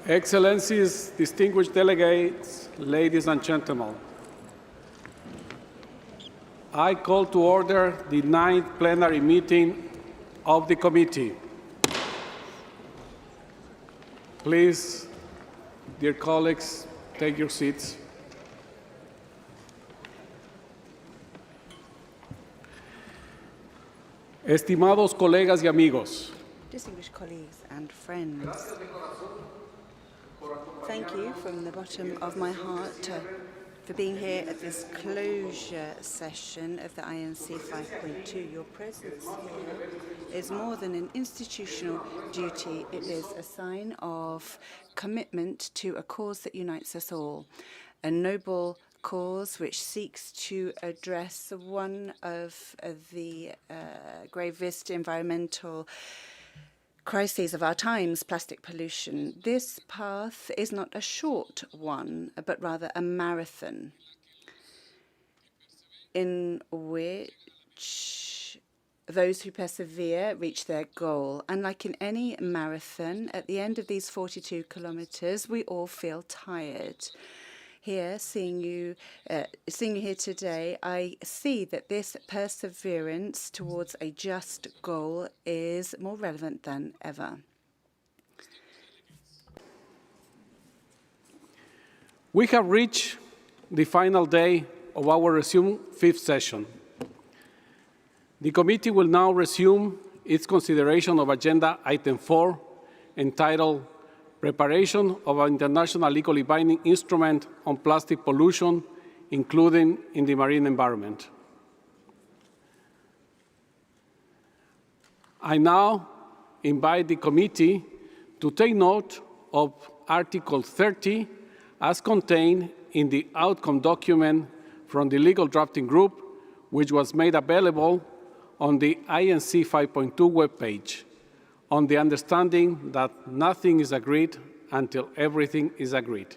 Excellencies, distinguished delegates, ladies and gentlemen, I call to order the 9th plenary meeting of the committee. Please, dear colleagues, take your seats. Estimados colegas y amigos, distinguished colleagues and friends, thank you from the bottom of my heart for being here at this closure session of the INC 5.2. Your presence here is more than an institutional duty. It is a sign of commitment to a cause that unites us all, a noble cause which seeks to address one of the gravest environmental crises of our times, plastic pollution. This path is not a short one, but rather a marathon in which those who persevere reach their goal. And like in any marathon, at the end of these 42 kilometers, we all feel tired. Here, seeing you here today, I see that this perseverance towards a just goal is more relevant than ever. We have reached the final day of our resumed 5th session. The committee will now resume its consideration of Agenda Item 4, entitled Preparation of an International Legally Binding Instrument on Plastic Pollution, including in the marine environment. I now invite the committee to take note of Article 30 as contained in the outcome document from the legal drafting group, which was made available on the INC 5.2 webpage, on the understanding that nothing is agreed until everything is agreed.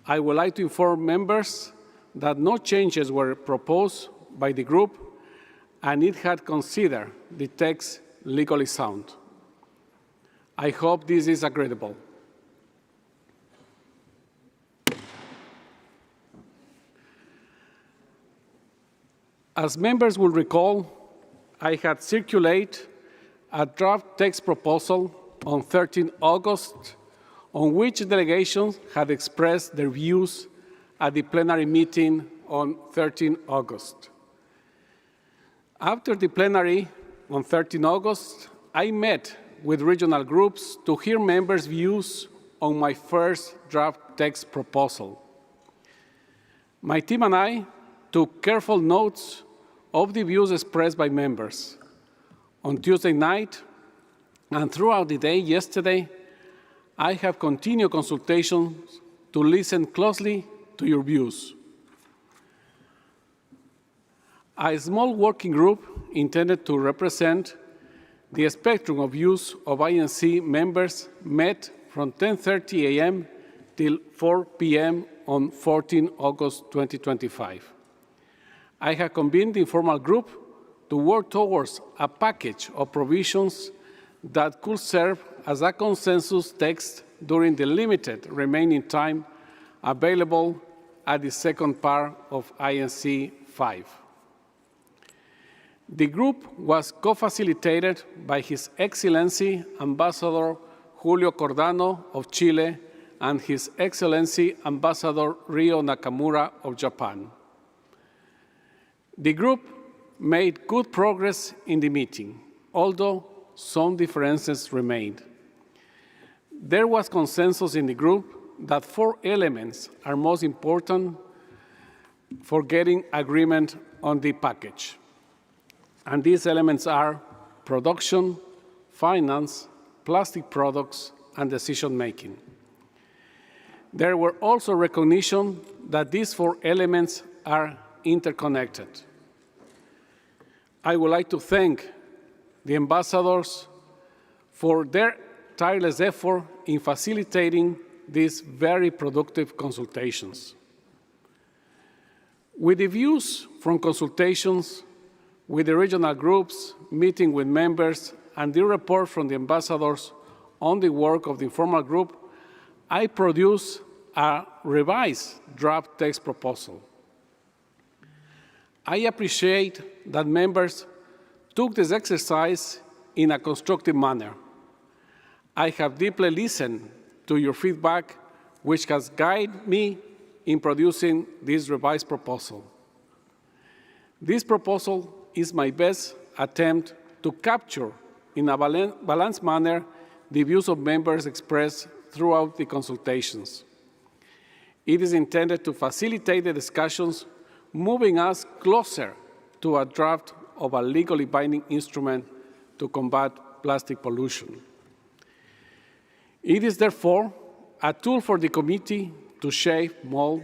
I would like to inform members that no changes were proposed by the group, and it had considered the text legally sound. I hope this is agreeable. As members will recall, I had circulated a draft text proposal on 13 August, on which delegations had expressed their views at the plenary meeting on 13 August. After the plenary on 13 August, I met with regional groups to hear members' views on my first draft text proposal. My team and I took careful notes of the views expressed by members. On Tuesday night and throughout the day yesterday, I have continued consultations to listen closely to your views. A small working group intended to represent the spectrum of views of INC members met from 10:30 a.m. till 4 p.m. on 14 August 2025. I have convened the informal group to work towards a package of provisions that could serve as a consensus text during the limited remaining time available at the second part of INC 5. The group was co-facilitated by His Excellency Ambassador Julio Cordano of Chile and His Excellency Ambassador Ryo Nakamura of Japan. The group made good progress in the meeting, although some differences remained. There was consensus in the group that 4 elements are most important for getting agreement on the package. And these elements are production, finance, plastic products, and decision-making. There were also recognition that these 4 elements are interconnected. I would like to thank the ambassadors for their tireless effort in facilitating these very productive consultations. With the views from consultations with the regional groups, meeting with members, and the report from the ambassadors on the work of the informal group, I produce a revised draft text proposal. I appreciate that members took this exercise in a constructive manner. I have deeply listened to your feedback, which has guided me in producing this revised proposal. This proposal is my best attempt to capture in a balanced manner the views of members expressed throughout the consultations. It is intended to facilitate the discussions, moving us closer to a draft of a legally binding instrument to combat plastic pollution. It is therefore a tool for the committee to shape, mold,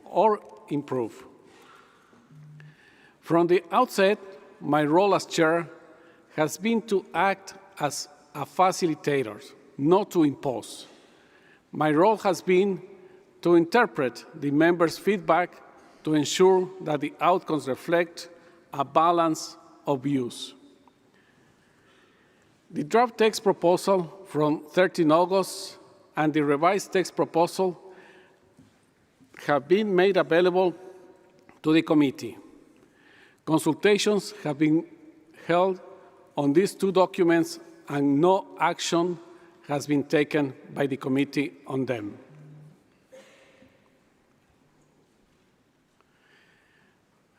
or improve. From the outset, my role as chair has been to act as a facilitator, not to impose. My role has been to interpret the members' feedback to ensure that the outcomes reflect a balance of views. The draft text proposal from 13 August and the revised text proposal have been made available to the committee. Consultations have been held on these two documents and no action has been taken by the committee on them.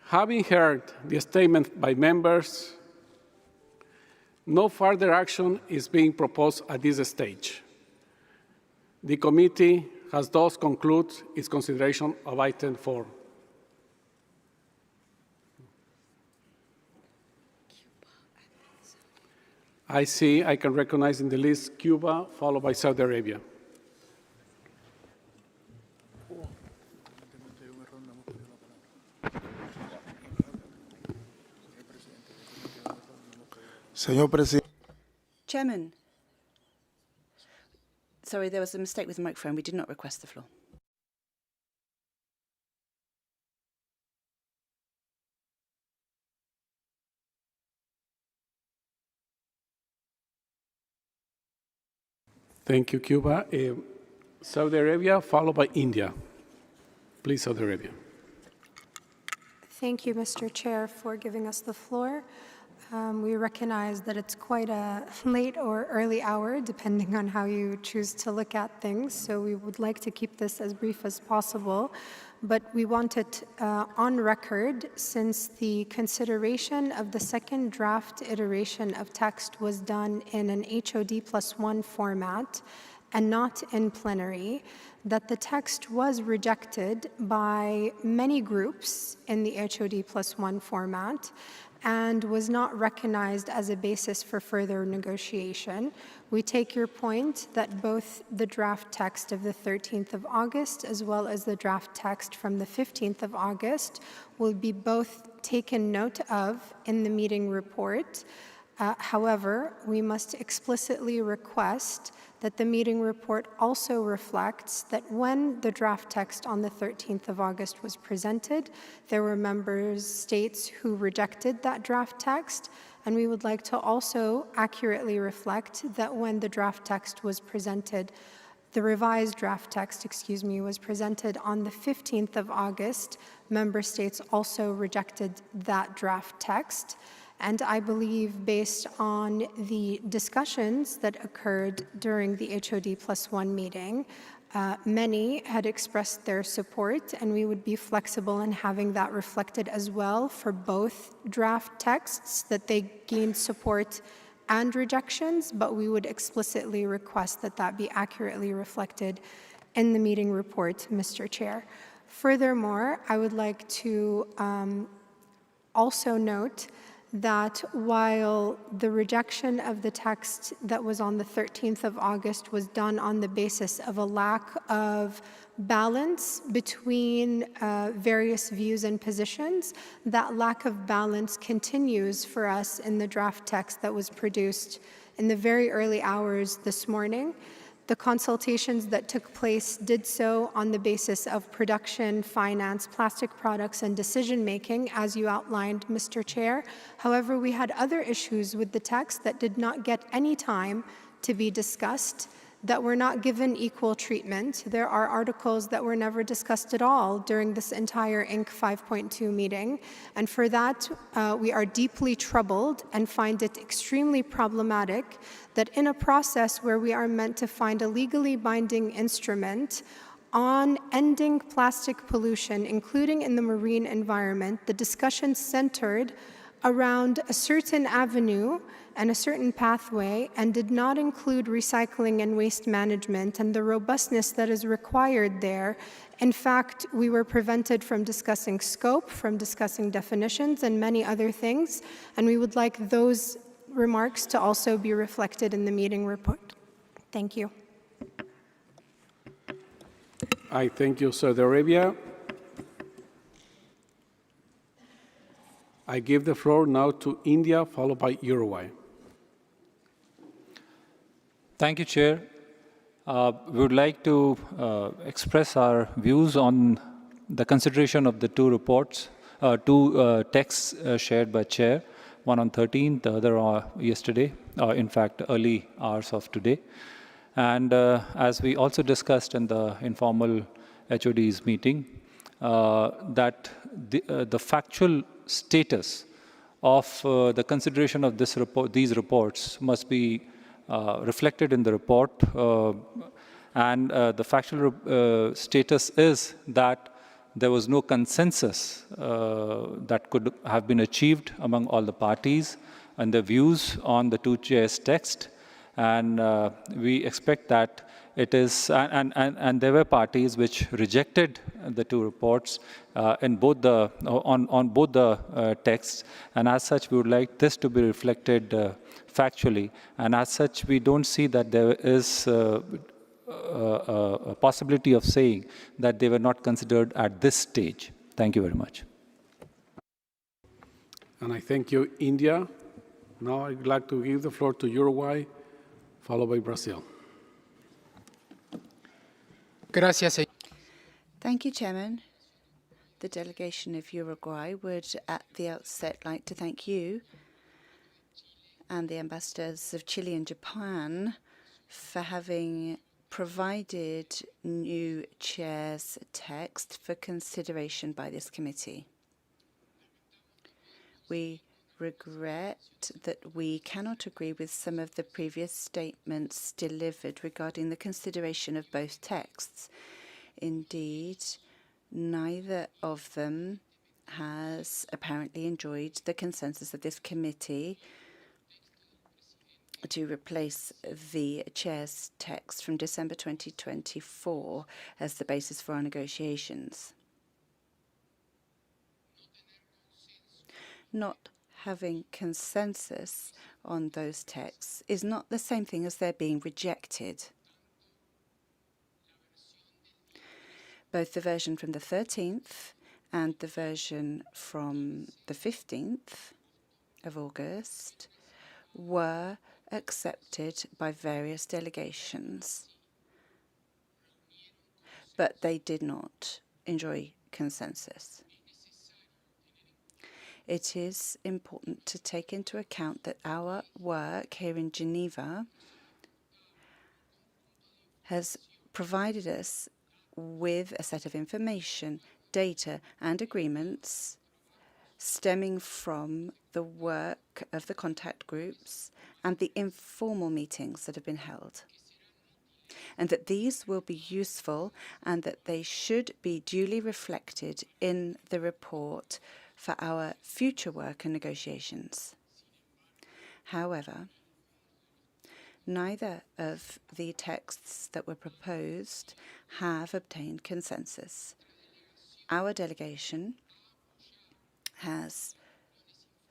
Having heard the statement by members, no further action is being proposed at this stage. The committee has thus concluded its consideration of item 4. I see, I can recognize in the list Cuba, followed by Saudi Arabia. Señor Presidente. Chairman. Sorry, there was a mistake with the microphone. We did not request the floor. Thank you, Cuba. Saudi Arabia, followed by India. Please, Saudi Arabia. Thank you, Mr. Chair, for giving us the floor. We recognize that it's quite a late or early hour, depending on how you choose to look at things, so we would like to keep this as brief as possible. But we want it on record, since the consideration of the second draft iteration of text was done in an HOD+1 format and not in plenary, that the text was rejected by many groups in the HOD+1 format and was not recognized as a basis for further negotiation. We take your point that both the draft text of the 13th of August as well as the draft text from the 15th of August will be both taken note of in the meeting report. However, we must explicitly request that the meeting report also reflects that when the draft text on the 13th of August was presented, there were member states who rejected that draft text, and we would like to also accurately reflect that when the draft text was presented, the revised draft text, was presented on the 15th of August, member states also rejected that draft text. And I believe, based on the discussions that occurred during the HOD+1 meeting, many had expressed their support, and we would be flexible in having that reflected as well for both draft texts, that they gained support and rejections, but we would explicitly request that that be accurately reflected in the meeting report, Mr. Chair. Furthermore, I would like to also note that while the rejection of the text that was on the 13th of August was done on the basis of a lack of balance between various views and positions, that lack of balance continues for us in the draft text that was produced in the very early hours this morning. The consultations that took place did so on the basis of production, finance, plastic products, and decision-making, as you outlined, Mr. Chair. However, we had other issues with the text that did not get any time to be discussed. that were not given equal treatment. There are articles that were never discussed at all during this entire INC-5.2 meeting. And for that, we are deeply troubled and find it extremely problematic that in a process where we are meant to find a legally binding instrument on ending plastic pollution, including in the marine environment, the discussion centered around a certain avenue and a certain pathway and did not include recycling and waste management and the robustness that is required there. In fact, we were prevented from discussing scope, from discussing definitions, and many other things, and we would like those remarks to also be reflected in the meeting report. Thank you. I thank you, Saudi Arabia. I give the floor now to India, followed by Uruguay. Thank you, Chair. We would like to express our views on the consideration of the two reports, two texts shared by Chair, one on 13th, the other yesterday, in fact, early hours of today. And as we also discussed in the informal HOD's meeting, that the factual status of the consideration of this report, these reports must be reflected in the report, and the factual status is that there was no consensus that could have been achieved among all the parties and the views on the two chairs' text, and we expect that it is, and there were parties which rejected the two reports in both the on both the texts, and as such, we would like this to be reflected factually, and as such, we don't see that there is a possibility of saying that they were not considered at this stage. Thank you very much. And I thank you, India. Now I'd like to give the floor to Uruguay, followed by Brazil. Thank you, Chairman. The delegation of Uruguay would at the outset like to thank you and the ambassadors of Chile and Japan for having provided new chair's text for consideration by this committee. We regret that we cannot agree with some of the previous statements delivered regarding the consideration of both texts. Indeed, neither of them has apparently enjoyed the consensus of this committee to replace the chair's text from December 2024 as the basis for our negotiations. Not having consensus on those texts is not the same thing as they're being rejected. Both the version from the 13th and the version from the 15th of August were accepted by various delegations, but they did not enjoy consensus. It is important to take into account that our work here in Geneva has provided us with a set of information, data, and agreements stemming from the work of the contact groups and the informal meetings that have been held, and that these will be useful and that they should be duly reflected in the report for our future work and negotiations. However, neither of the texts that were proposed have obtained consensus. Our delegation has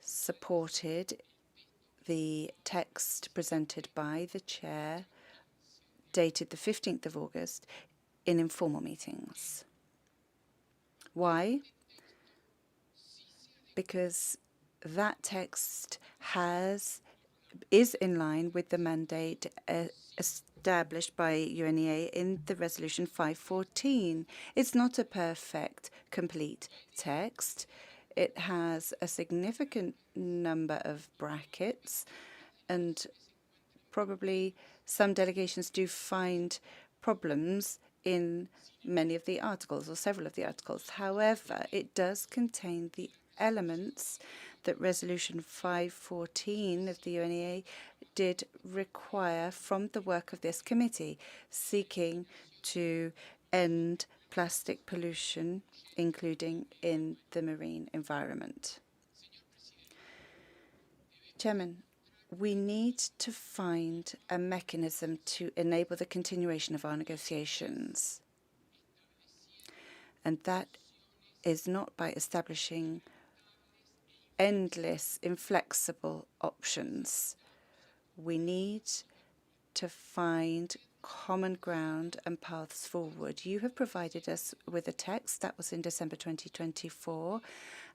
supported the text presented by the chair, dated the 15th of August, in informal meetings. Why? Because that text is in line with the mandate established by UNEP in the resolution 5.14. It's not a perfect, complete text. It has a significant number of brackets, and probably some delegations do find problems in many of the articles, or several of the articles. However, it does contain the elements that Resolution 514 of the UNEP did require from the work of this committee, seeking to end plastic pollution, including in the marine environment. Chairman, we need to find a mechanism to enable the continuation of our negotiations. And that is not by establishing endless, inflexible options. We need to find common ground and paths forward. You have provided us with a text that was in December 2024,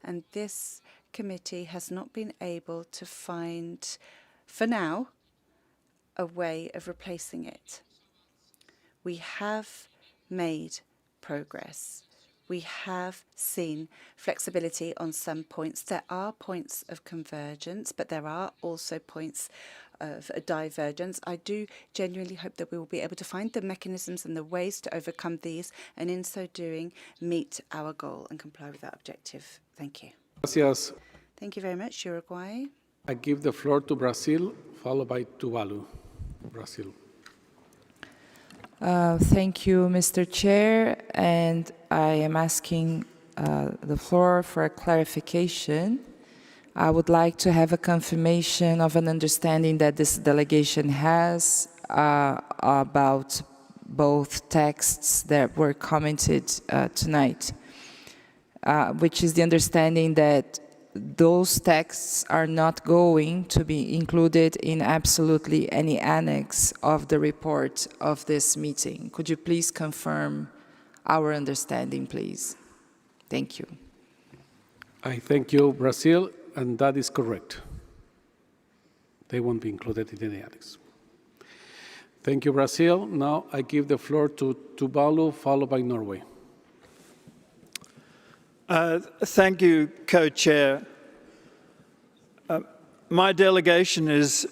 and this committee has not been able to find, for now, a way of replacing it. We have made progress. We have seen flexibility on some points. There are points of convergence, but there are also points of divergence. I do genuinely hope that we will be able to find the mechanisms and the ways to overcome these, and in so doing, meet our goal and comply with our objective. Thank you. Gracias. Thank you very much, Uruguay. I give the floor to Brazil, followed by Tuvalu. Brazil. Thank you, Mr. Chair, and I am asking the floor for a clarification. I would like to have a confirmation of an understanding that this delegation has about both texts that were commented tonight, which is the understanding that those texts are not going to be included in absolutely any annex of the report of this meeting. Could you please confirm our understanding, please? Thank you. I thank you, Brazil, and that is correct. They won't be included in any annex. Thank you, Brazil. Now I give the floor to Tuvalu, followed by Norway. Thank you, Co-Chair. My delegation is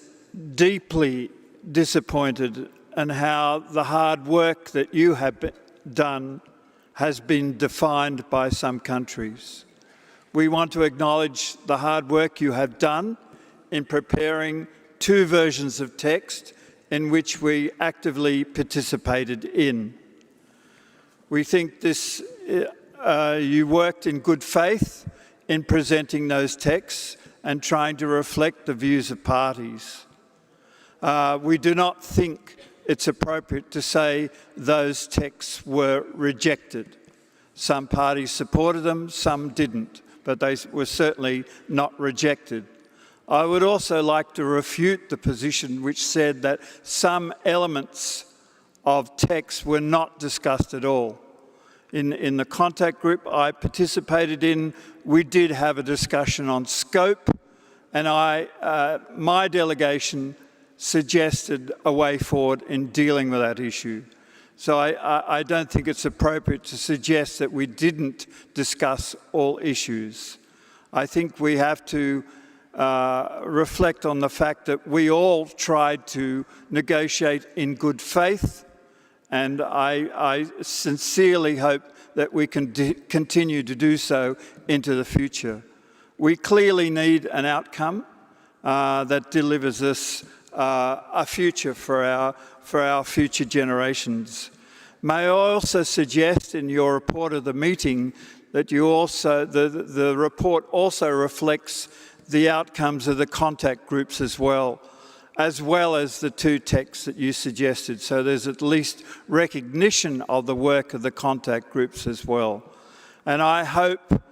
deeply disappointed in how the hard work that you have done has been defined by some countries. We want to acknowledge the hard work you have done in preparing two versions of text in which we actively participated in. We think this you worked in good faith in presenting those texts and trying to reflect the views of parties. We do not think it's appropriate to say those texts were rejected. Some parties supported them, some didn't, but they were certainly not rejected. I would also like to refute the position which said that some elements of text were not discussed at all. In the contact group I participated in, we did have a discussion on scope, and my delegation suggested a way forward in dealing with that issue. So I don't think it's appropriate to suggest that we didn't discuss all issues. I think we have to reflect on the fact that we all tried to negotiate in good faith, and I sincerely hope that we can continue to do so into the future. We clearly need an outcome that delivers us a future for our future generations. May I also suggest in your report of the meeting that you also, the report also reflects the outcomes of the contact groups as well as the two texts that you suggested. So there's at least recognition of the work of the contact groups as well. And I hope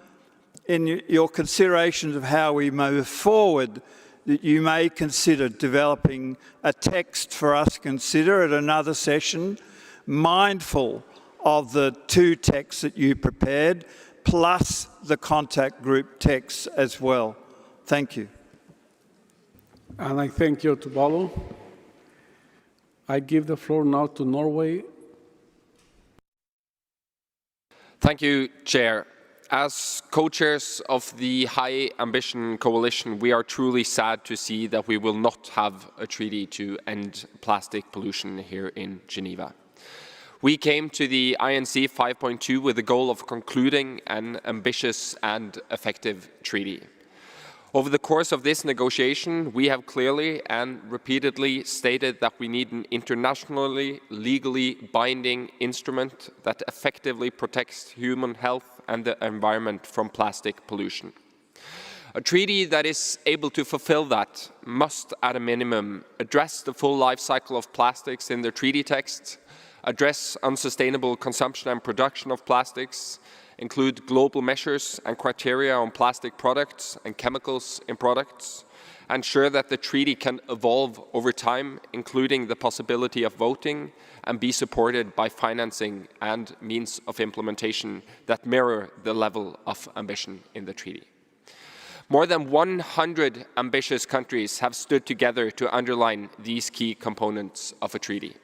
in your considerations of how we move forward that you may consider developing a text for us to consider at another session, mindful of the two texts that you prepared, plus the contact group texts as well. Thank you. And I thank you, Tuvalu. I give the floor now to Norway. Thank you, Chair. as co-chairs of the High Ambition Coalition, we are truly sad to see that we will not have a treaty to end plastic pollution here in Geneva. We came to the INC 5.2 with the goal of concluding an ambitious and effective treaty. Over the course of this negotiation, we have clearly and repeatedly stated that we need an internationally, legally binding instrument that effectively protects human health and the environment from plastic pollution. A treaty that is able to fulfill that must, at a minimum, address the full life cycle of plastics in the treaty text, address unsustainable consumption and production of plastics, include global measures and criteria on plastic products and chemicals in products, ensure that the treaty can evolve over time, including the possibility of voting, and be supported by financing and means of implementation that mirror the level of ambition in the treaty. More than 100 ambitious countries have stood together to underline these key components of a treaty.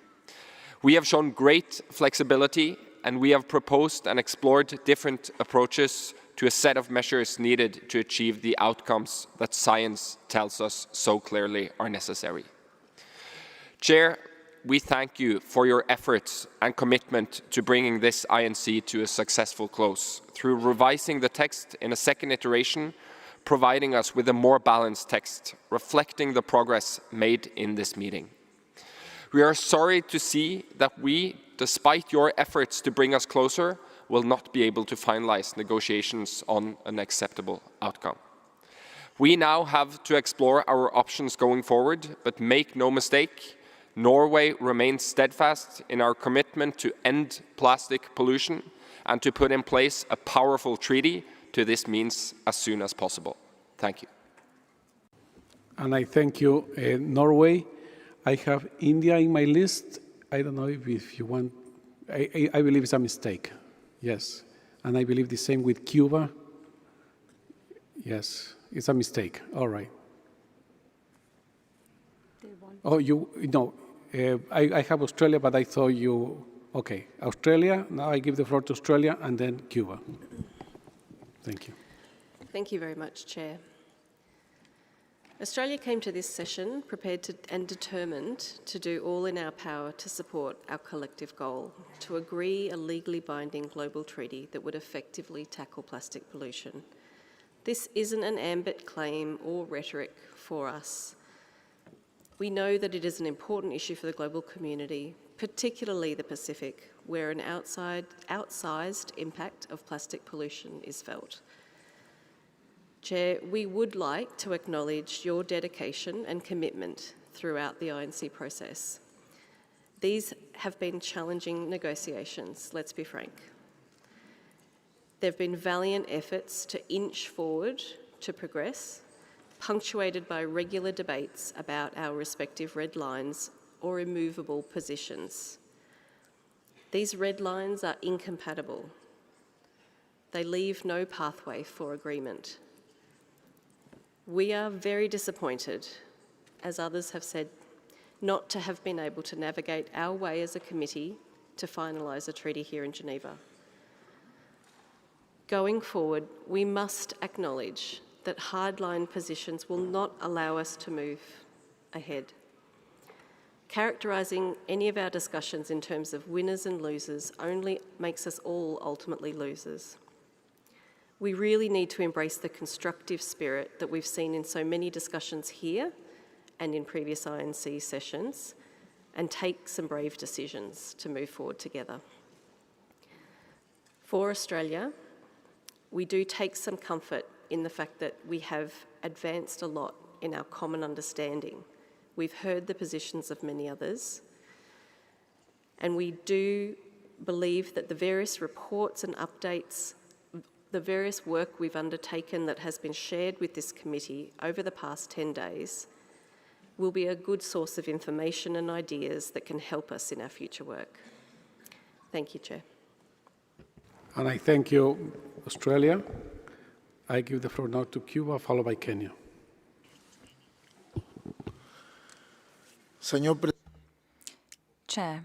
We have shown great flexibility, and we have proposed and explored different approaches to a set of measures needed to achieve the outcomes that science tells us so clearly are necessary. Chair, we thank you for your efforts and commitment to bringing this INC to a successful close through revising the text in a second iteration, providing us with a more balanced text, reflecting the progress made in this meeting. We are sorry to see that we, despite your efforts to bring us closer, will not be able to finalize negotiations on an acceptable outcome. We now have to explore our options going forward, but make no mistake, Norway remains steadfast in our commitment to end plastic pollution and to put in place a powerful treaty to this means as soon as possible. Thank you. And I thank you, Norway. I have India in my list. I don't know if you want, I believe it's a mistake, yes. And I believe the same with Cuba. Yes, it's a mistake, all right. Oh, I have Australia, but I thought you, okay. Australia, now I give the floor to Australia and then Cuba. Thank you. Thank you very much, Chair. Australia came to this session prepared and determined to do all in our power to support our collective goal, to agree a legally binding global treaty that would effectively tackle plastic pollution. This isn't an ambit claim or rhetoric for us. We know that it is an important issue for the global community, particularly the Pacific, where an outsized impact of plastic pollution is felt. Chair, we would like to acknowledge your dedication and commitment throughout the INC process. These have been challenging negotiations, let's be frank. There have been valiant efforts to inch forward to progress, punctuated by regular debates about our respective red lines or immovable positions. These red lines are incompatible. They leave no pathway for agreement. We are very disappointed, as others have said, not to have been able to navigate our way as a committee to finalise a treaty here in Geneva. Going forward, we must acknowledge that hardline positions will not allow us to move ahead. Characterising any of our discussions in terms of winners and losers only makes us all ultimately losers. We really need to embrace the constructive spirit that we've seen in so many discussions here and in previous INC sessions and take some brave decisions to move forward together. For Australia, we do take some comfort in the fact that we have advanced a lot in our common understanding. We've heard the positions of many others, and we do believe that the various reports and updates, the various work we've undertaken that has been shared with this committee over the past 10 days will be a good source of information and ideas that can help us in our future work. Thank you, Chair. And I thank you, Australia. I give the floor now to Cuba, followed by Kenya. Chair.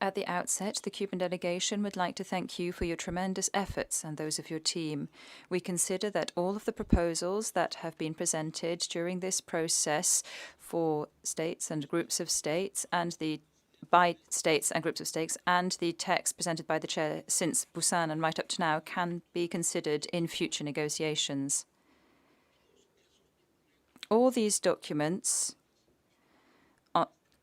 At the outset, the Cuban delegation would like to thank you for your tremendous efforts and those of your team. We consider that all of the proposals that have been presented during this process for states and groups of states and by states and groups of states and the text presented by the chair since Busan and right up to now can be considered in future negotiations. All these documents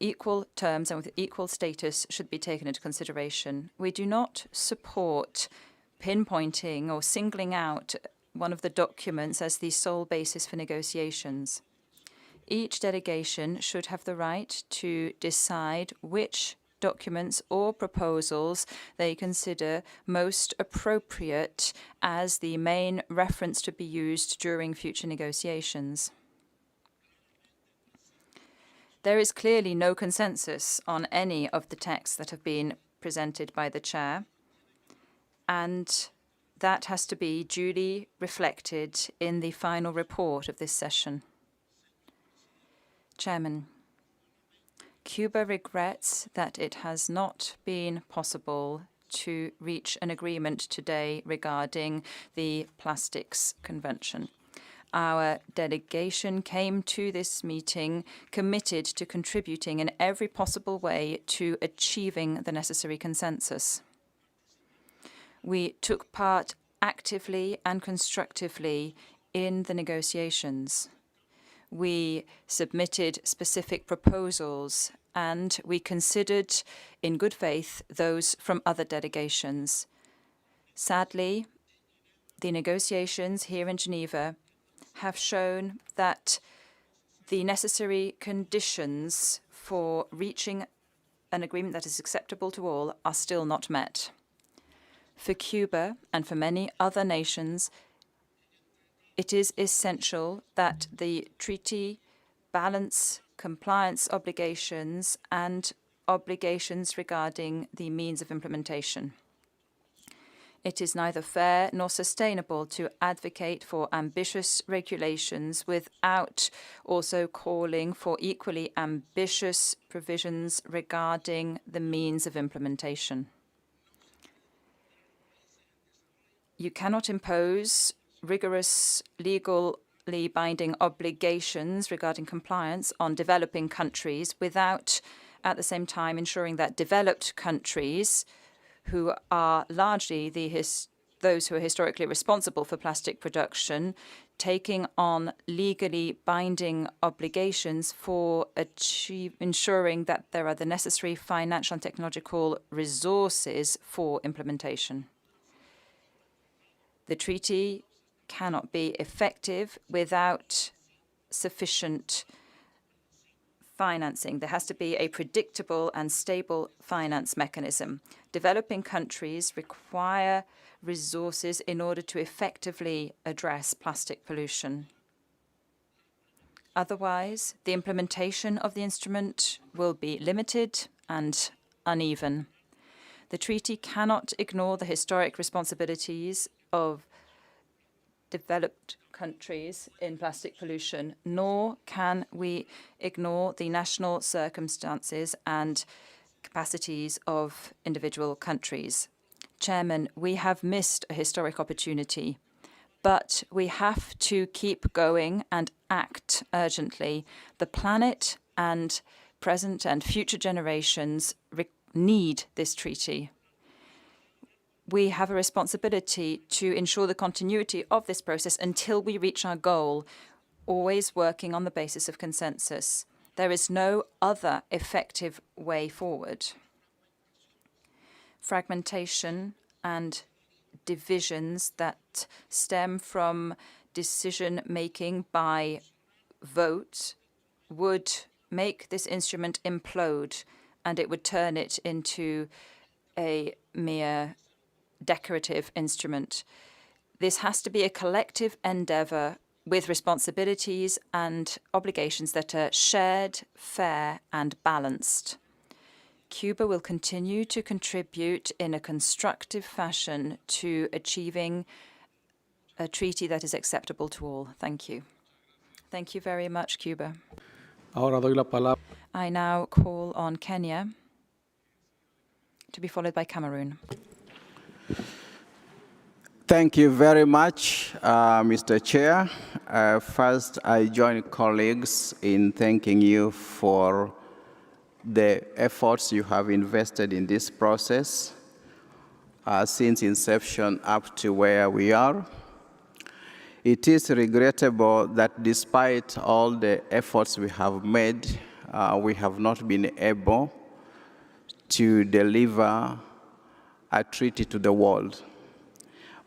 equal terms and with equal status should be taken into consideration. We do not support pinpointing or singling out one of the documents as the sole basis for negotiations. Each delegation should have the right to decide which documents or proposals they consider most appropriate as the main reference to be used during future negotiations. There is clearly no consensus on any of the texts that have been presented by the chair, and that has to be duly reflected in the final report of this session. Chairman, Cuba regrets that it has not been possible to reach an agreement today regarding the Plastics Convention. Our delegation came to this meeting committed to contributing in every possible way to achieving the necessary consensus. We took part actively and constructively in the negotiations. We submitted specific proposals and we considered in good faith those from other delegations. Sadly, the negotiations here in Geneva have shown that the necessary conditions for reaching an agreement that is acceptable to all are still not met. For Cuba and for many other nations, it is essential that the treaty balance compliance obligations and obligations regarding the means of implementation. It is neither fair nor sustainable to advocate for ambitious regulations without also calling for equally ambitious provisions regarding the means of implementation. You cannot impose rigorous legally binding obligations regarding compliance on developing countries without at the same time ensuring that developed countries, who are largely those who are historically responsible for plastic production, taking on legally binding obligations for ensuring that there are the necessary financial and technological resources for implementation. The treaty cannot be effective without sufficient financing. There has to be a predictable and stable finance mechanism. Developing countries require resources in order to effectively address plastic pollution. Otherwise, the implementation of the instrument will be limited and uneven. The treaty cannot ignore the historic responsibilities of developed countries in plastic pollution, nor can we ignore the national circumstances and capacities of individual countries. Chairman, we have missed a historic opportunity, but we have to keep going and act urgently. The planet and present and future generations need this treaty. We have a responsibility to ensure the continuity of this process until we reach our goal, always working on the basis of consensus. There is no other effective way forward. Fragmentation and divisions that stem from decision-making by vote would make this instrument implode, and it would turn it into a mere decorative instrument. This has to be a collective endeavor with responsibilities and obligations that are shared, fair, and balanced. Cuba will continue to contribute in a constructive fashion to achieving a treaty that is acceptable to all. Thank you. Thank you very much, Cuba. Ahora doy la palabra. I now call on Kenya. to be followed by Cameroon. Thank you very much, Mr. Chair. First, I join colleagues in thanking you for the efforts you have invested in this process since inception up to where we are. It is regrettable that despite all the efforts we have made, we have not been able to deliver a treaty to the world.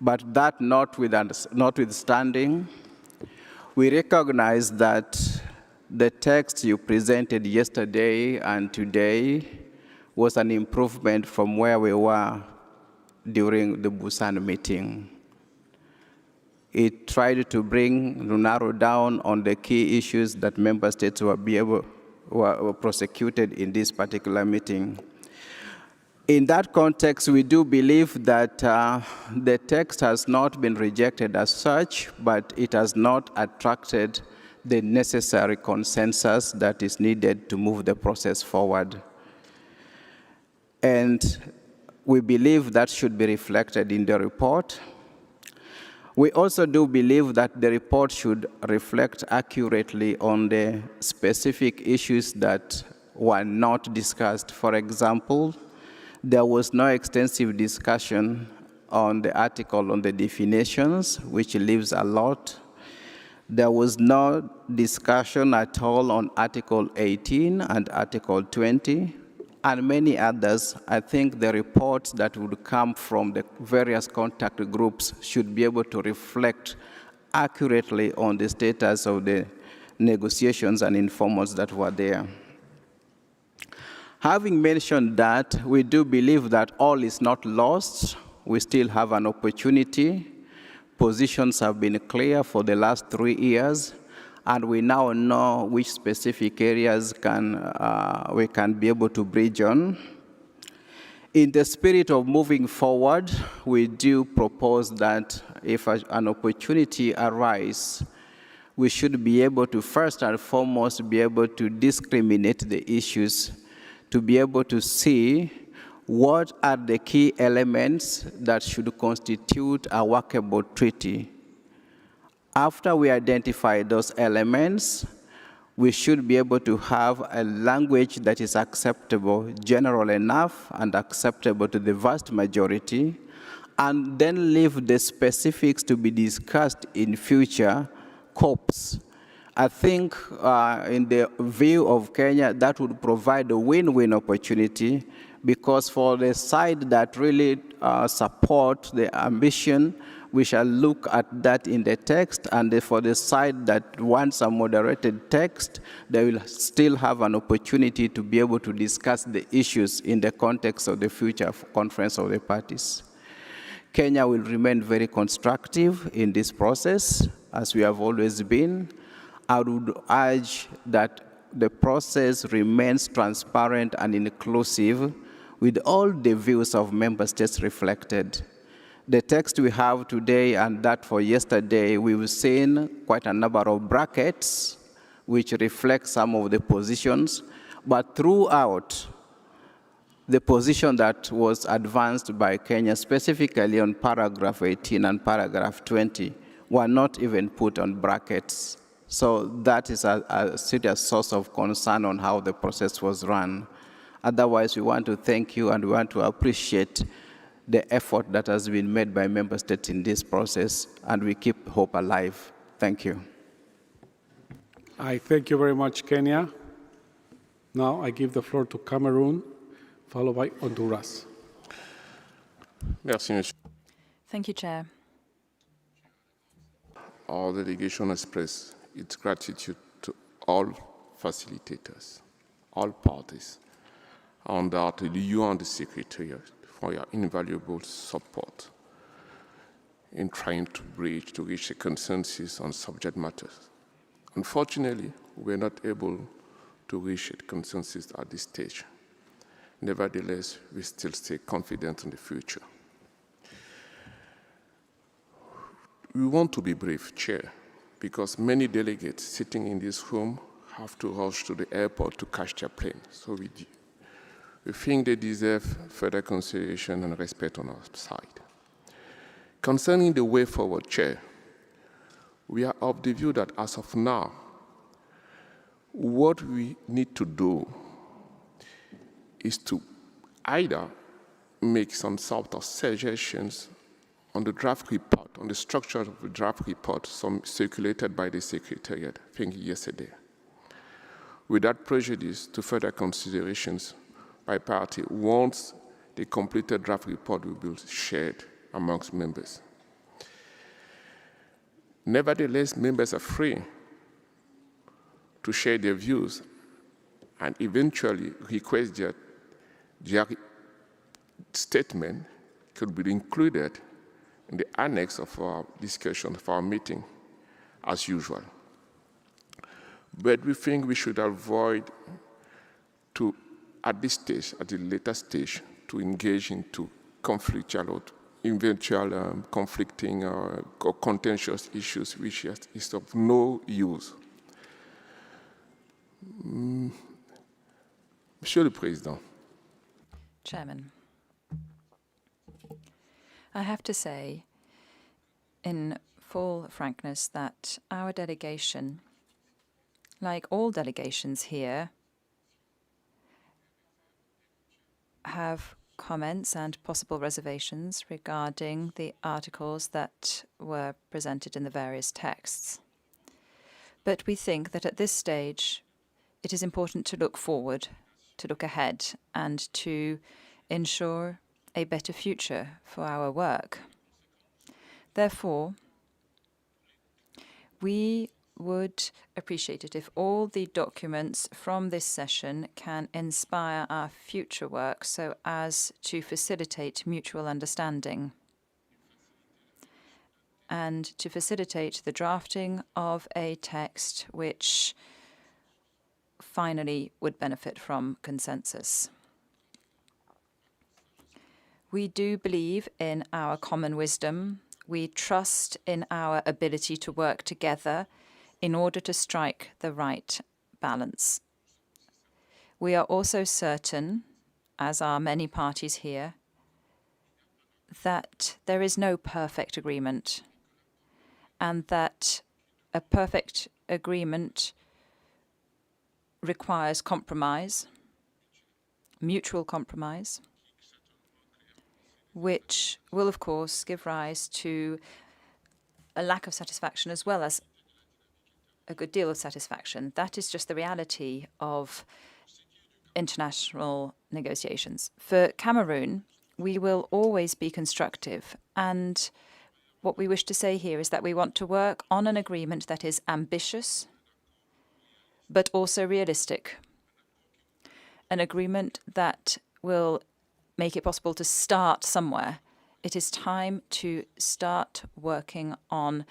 But that notwithstanding, we recognize that the text you presented yesterday and today was an improvement from where we were during the Busan meeting. It tried to narrow down on the key issues that member states were prosecuted in this particular meeting. In that context, we do believe that the text has not been rejected as such, but it has not attracted the necessary consensus that is needed to move the process forward. And we believe that should be reflected in the report. We also do believe that the report should reflect accurately on the specific issues that were not discussed. For example, there was no extensive discussion on the article on the definitions, which leaves a lot. There was no discussion at all on Article 18 and Article 20, and many others. I think the reports that would come from the various contact groups should be able to reflect accurately on the status of the negotiations and informants that were there. Having mentioned that, we do believe that all is not lost. We still have an opportunity. Positions have been clear for the last 3 years, and we now know which specific areas we can be able to bridge on. In the spirit of moving forward, we do propose that if an opportunity arises, we should be able to first and foremost be able to discriminate the issues, to be able to see what are the key elements that should constitute a workable treaty. After we identify those elements, we should be able to have a language that is acceptable, general enough and acceptable to the vast majority, and then leave the specifics to be discussed in future COPs. I think in the view of Kenya, that would provide a win-win opportunity, because for the side that really support the ambition, we shall look at that in the text, and for the side that wants a moderated text, they will still have an opportunity to be able to discuss the issues in the context of the future conference of the parties. Kenya will remain very constructive in this process, as we have always been. I would urge that the process remains transparent and inclusive, with all the views of member states reflected. The text we have today and that for yesterday, we've seen quite a number of brackets which reflect some of the positions, but throughout, the position that was advanced by Kenya, specifically on paragraph 18 and paragraph 20, were not even put on brackets. So that is a serious source of concern on how the process was run. Otherwise, we want to thank you and we want to appreciate the effort that has been made by member states in this process, and we keep hope alive. Thank you. I thank you very much, Kenya. Now I give the floor to Cameroon, followed by Honduras. Merci, Monsieur. Thank you, Chair. Our delegation expresses its gratitude to all facilitators, all parties, and to you and the Secretariat for your invaluable support in trying to reach a consensus on subject matters. Unfortunately, we were not able to reach a consensus at this stage. Nevertheless, we still stay confident in the future. We want to be brief, Chair, because many delegates sitting in this room have to rush to the airport to catch their plane. So We think they deserve further consideration and respect on our side. Concerning the way forward, Chair, we are of the view that as of now, what we need to do is to either make some sort of suggestions on the draft report, on the structure of the draft report, some circulated by the Secretariat, I think yesterday, without prejudice to further considerations by party once the completed draft report will be shared amongst members. Nevertheless, members are free to share their views and eventually request their statement could be included in the annex of our discussion, of our meeting, as usual. But we think we should avoid to, at this stage, at the later stage, to engage into conflictual or eventual conflicting or contentious issues which is of no use. Monsieur le Président. Chairman, I have to say, in full frankness, that our delegation, like all delegations here, have comments and possible reservations regarding the articles that were presented in the various texts. But we think that at this stage, it is important to look forward, to look ahead, and to ensure a better future for our work. Therefore, we would appreciate it if all the documents from this session can inspire our future work so as to facilitate mutual understanding and to facilitate the drafting of a text which finally would benefit from consensus. We do believe in our common wisdom. We trust in our ability to work together in order to strike the right balance. We are also certain, as are many parties here, that there is no perfect agreement, and that a perfect agreement requires compromise, mutual compromise, which will, of course, give rise to a lack of satisfaction as well as a good deal of satisfaction. That is just the reality of international negotiations. For Cameroon, we will always be constructive, and what we wish to say here is that we want to work on an agreement that is ambitious, but also realistic. An agreement that will make it possible to start somewhere. It is time to start working on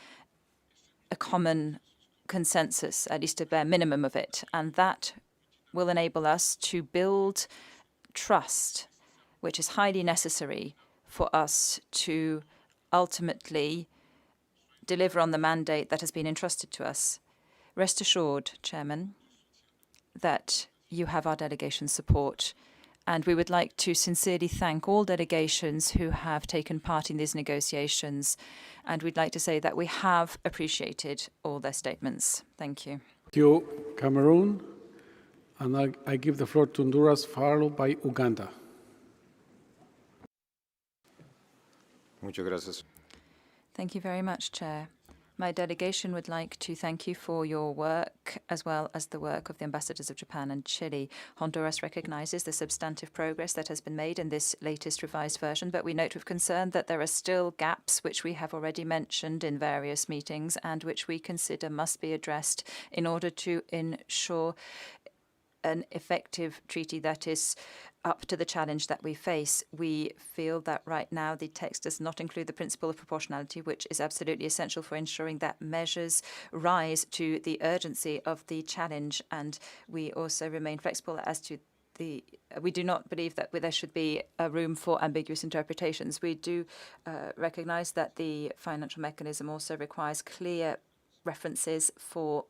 a common consensus, at least a bare minimum of it, and that will enable us to build trust, which is highly necessary for us to ultimately deliver on the mandate that has been entrusted to us. Rest assured, Chairman, that you have our delegation's support, and we would like to sincerely thank all delegations who have taken part in these negotiations, and we'd like to say that we have appreciated all their statements. Thank you. Thank you, Cameroon. And I give the floor to Honduras, followed by Uganda. Muchas gracias. Thank you very much, Chair. My delegation would like to thank you for your work, as well as the work of the ambassadors of Japan and Chile. Honduras recognizes the substantive progress that has been made in this latest revised version, but we note with concern that there are still gaps which we have already mentioned in various meetings and which we consider must be addressed in order to ensure an effective treaty that is up to the challenge that we face. We feel that right now the text does not include the principle of proportionality, which is absolutely essential for ensuring that measures rise to the urgency of the challenge. And we also remain flexible as to we do not believe that there should be a room for ambiguous interpretations. We do recognize that the financial mechanism also requires clear references for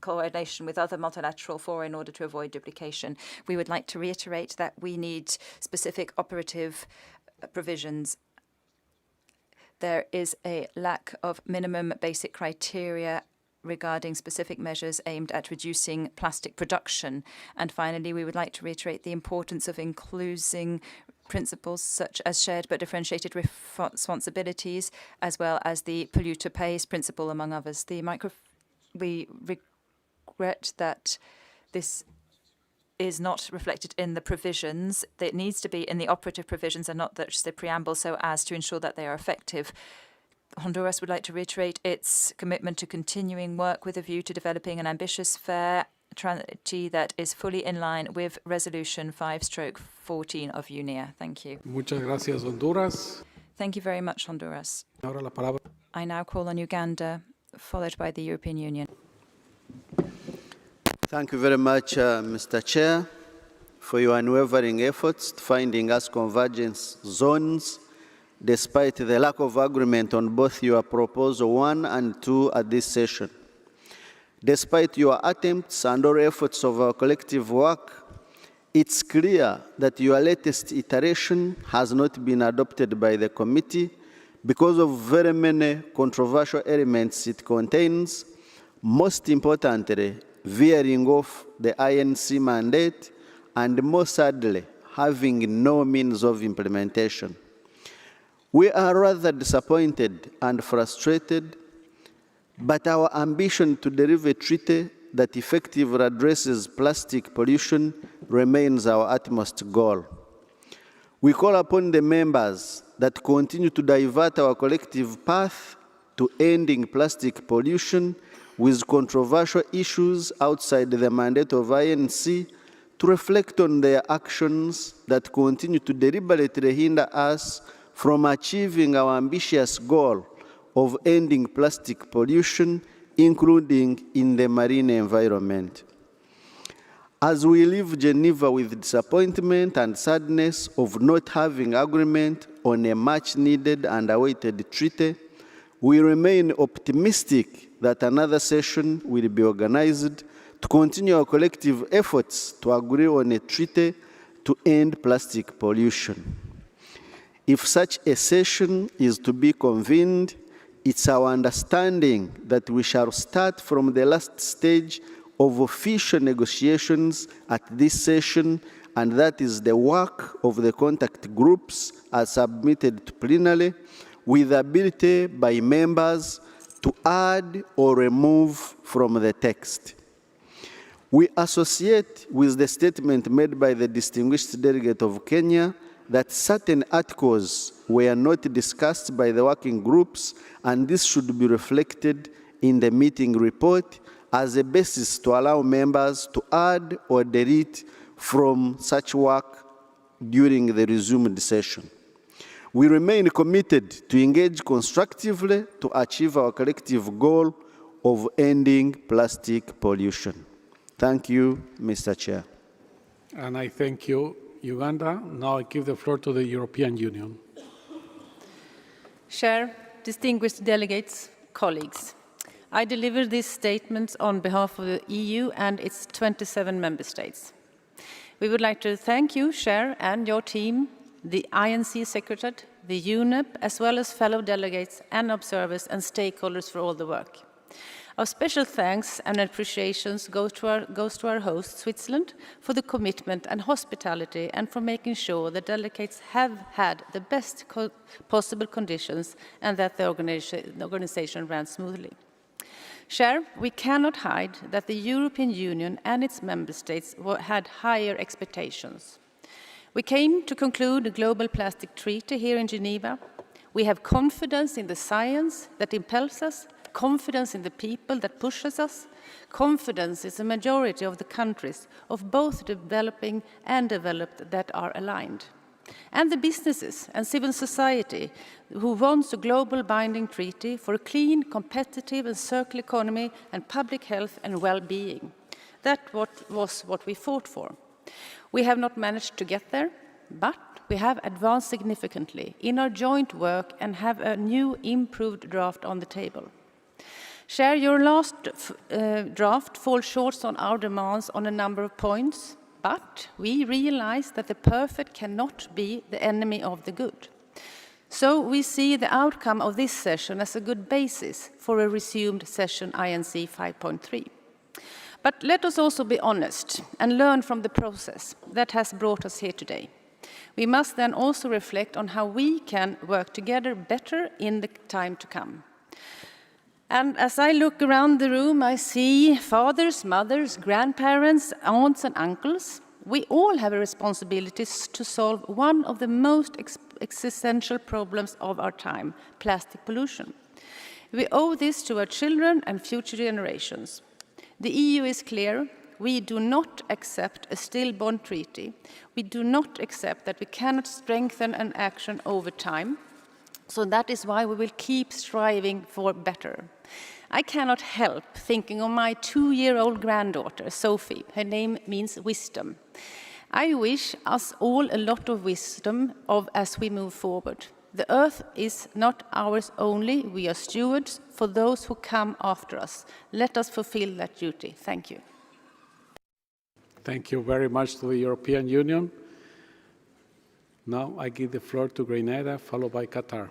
coordination with other multilateral fora in order to avoid duplication. We would like to reiterate that we need specific operative provisions. There is a lack of minimum basic criteria regarding specific measures aimed at reducing plastic production. And finally, we would like to reiterate the importance of including principles such as shared but differentiated responsibilities, as well as the polluter pays principle, among others. We regret that this is not reflected in the provisions. It needs to be in the operative provisions and not just the preamble, so as to ensure that they are effective. Honduras would like to reiterate its commitment to continuing work with a view to developing an ambitious, fair strategy that is fully in line with Resolution 5/14 of UNEP. Thank you. Muchas gracias, Honduras. Thank you very much, Honduras. Ahora la palabra. I now call on Uganda, followed by the European Union. Thank you very much, Mr. Chair, for your unwavering efforts to finding us convergence zones, despite the lack of agreement on both your proposal 1 and 2 at this session. Despite your attempts and all efforts of our collective work, it's clear that your latest iteration has not been adopted by the committee because of very many controversial elements it contains, most importantly, veering off the INC mandate and, more sadly, having no means of implementation. We are rather disappointed and frustrated, but our ambition to deliver a treaty that effectively addresses plastic pollution remains our utmost goal. We call upon the members that continue to divert our collective path to ending plastic pollution with controversial issues outside the mandate of INC to reflect on their actions that continue to deliberately hinder us from achieving our ambitious goal of ending plastic pollution, including in the marine environment. As we leave Geneva with disappointment and sadness of not having agreement on a much-needed and awaited treaty, we remain optimistic that another session will be organized to continue our collective efforts to agree on a treaty to end plastic pollution. If such a session is to be convened, it's our understanding that we shall start from the last stage of official negotiations at this session, and that is the work of the contact groups as submitted to plenary, with ability by members to add or remove from the text. We associate with the statement made by the distinguished delegate of Kenya that certain articles were not discussed by the working groups, and this should be reflected in the meeting report as a basis to allow members to add or delete from such work during the resumed session. We remain committed to engage constructively to achieve our collective goal of ending plastic pollution. Thank you, Mr. Chair. And I thank you, Uganda. Now I give the floor to the European Union. Chair, distinguished delegates, colleagues, I deliver this statement on behalf of the EU and its 27 member states. We would like to thank you, Chair, and your team, the INC Secretariat, the UNEP, as well as fellow delegates and observers and stakeholders for all the work. Our special thanks and appreciations goes to our host, Switzerland, for the commitment and hospitality and for making sure the delegates have had the best possible conditions and that the organization ran smoothly. Chair, we cannot hide that the European Union and its member states had higher expectations. We came to conclude a global plastic treaty here in Geneva. We have confidence in the science that impels us, confidence in the people that pushes us, confidence is a majority of the countries of both developing and developed that are aligned. And the businesses and civil society who wants a global binding treaty for a clean, competitive and circular economy and public health and well-being. That was what we fought for. We have not managed to get there, but we have advanced significantly in our joint work and have a new improved draft on the table. Chair, your last draft falls short on our demands on a number of points, but we realize that the perfect cannot be the enemy of the good. So we see the outcome of this session as a good basis for a resumed session INC 5.3. But let us also be honest and learn from the process that has brought us here today. We must then also reflect on how we can work together better in the time to come. And as I look around the room, I see fathers, mothers, grandparents, aunts and uncles. We all have a responsibility to solve one of the most existential problems of our time, plastic pollution. We owe this to our children and future generations. The EU is clear. We do not accept a stillborn treaty. We do not accept that we cannot strengthen an action over time. So that is why we will keep striving for better. I cannot help thinking of my 2-year-old granddaughter, Sophie. Her name means wisdom. I wish us all a lot of wisdom as we move forward. The earth is not ours only. We are stewards for those who come after us. Let us fulfill that duty. Thank you. Thank you very much to the European Union. Now I give the floor to Grenada, followed by Qatar.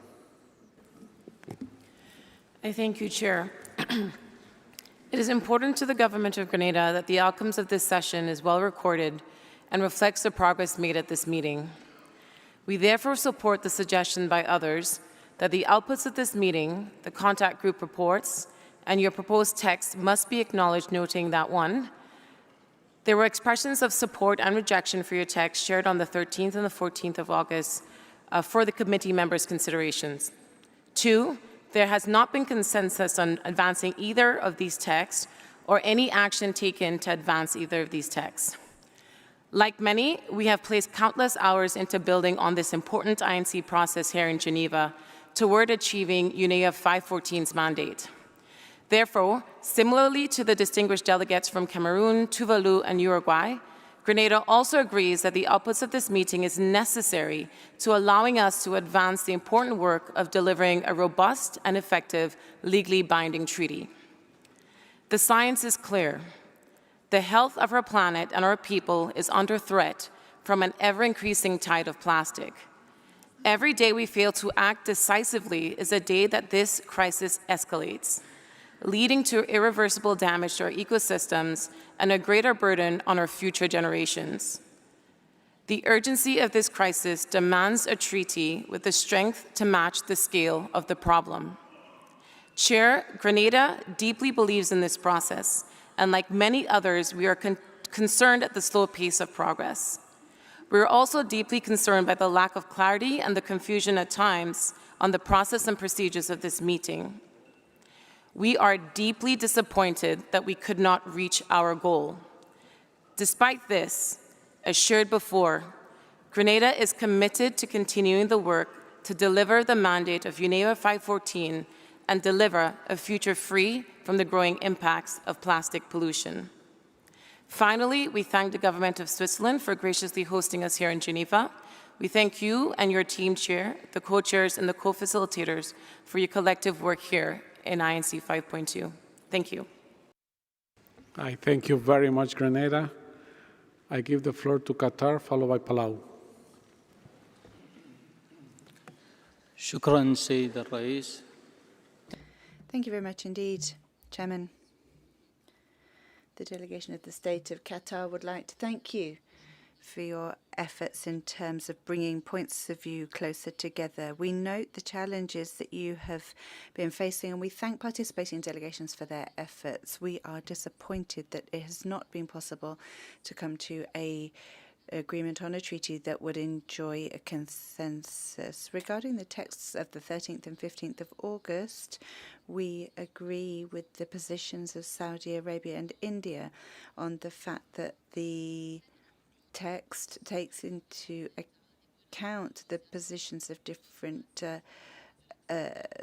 I thank you, Chair. It is important to the Government of Grenada that the outcomes of this session is well recorded and reflects the progress made at this meeting. We therefore support the suggestion by others that the outputs of this meeting, the contact group reports, and your proposed text must be acknowledged, noting that 1, there were expressions of support and rejection for your text shared on the 13th and the 14th of August for the committee members' considerations. 2, there has not been consensus on advancing either of these texts or any action taken to advance either of these texts. Like many, we have placed countless hours into building on this important INC process here in Geneva toward achieving UNEP 5.14's mandate. Therefore, similarly to the distinguished delegates from Cameroon, Tuvalu, and Uruguay, Grenada also agrees that the outputs of this meeting is necessary to allowing us to advance the important work of delivering a robust and effective legally binding treaty. The science is clear. The health of our planet and our people is under threat from an ever-increasing tide of plastic. Every day we fail to act decisively is a day that this crisis escalates, leading to irreversible damage to our ecosystems and a greater burden on our future generations. The urgency of this crisis demands a treaty with the strength to match the scale of the problem. Chair, Grenada deeply believes in this process, and like many others, we are concerned at the slow pace of progress. We are also deeply concerned by the lack of clarity and the confusion at times on the process and procedures of this meeting. We are deeply disappointed that we could not reach our goal. Despite this, as shared before, Grenada is committed to continuing the work to deliver the mandate of UNEP 5.14 and deliver a future free from the growing impacts of plastic pollution. Finally, we thank the Government of Switzerland for graciously hosting us here in Geneva. We thank you and your team, Chair, the co-chairs and the co-facilitators for your collective work here in INC 5.2. Thank you. I thank you very much, Grenada. I give the floor to Qatar, followed by Palau. Shukran, Sayyid al-Rais. Thank you very much indeed, Chairman. The delegation of the State of Qatar would like to thank you for your efforts in terms of bringing points of view closer together. We note the challenges that you have been facing, and we thank participating delegations for their efforts. We are disappointed that it has not been possible to come to an agreement on a treaty that would enjoy a consensus. Regarding the texts of the 13th and 15th of August, we agree with the positions of Saudi Arabia and India on the fact that the text takes into account the positions of different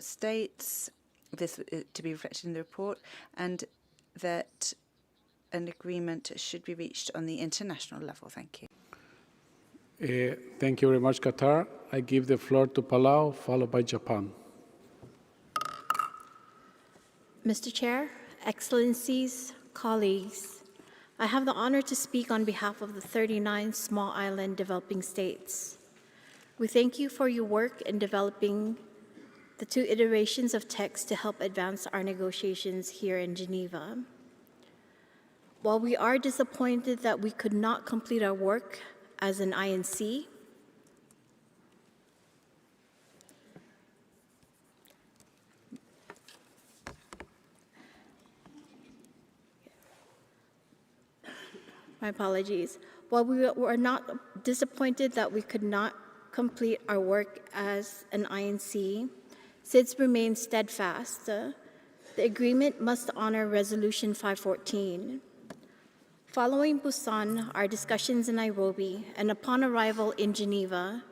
states, this to be reflected in the report, and that an agreement should be reached on the international level. Thank you. Thank you very much, Qatar. I give the floor to Palau, followed by Japan. Mr. Chair, Excellencies, colleagues, I have the honor to speak on behalf of the 39 small island developing states. We thank you for your work in developing the 2 iterations of text to help advance our negotiations here in Geneva. While we are disappointed that we could not complete our work as an INC, my apologies. While we were not disappointed that we could not complete our work as an INC, SIDS remains steadfast. The agreement must honor Resolution 5.14. Following Busan, our discussions in Nairobi, and upon arrival in Geneva,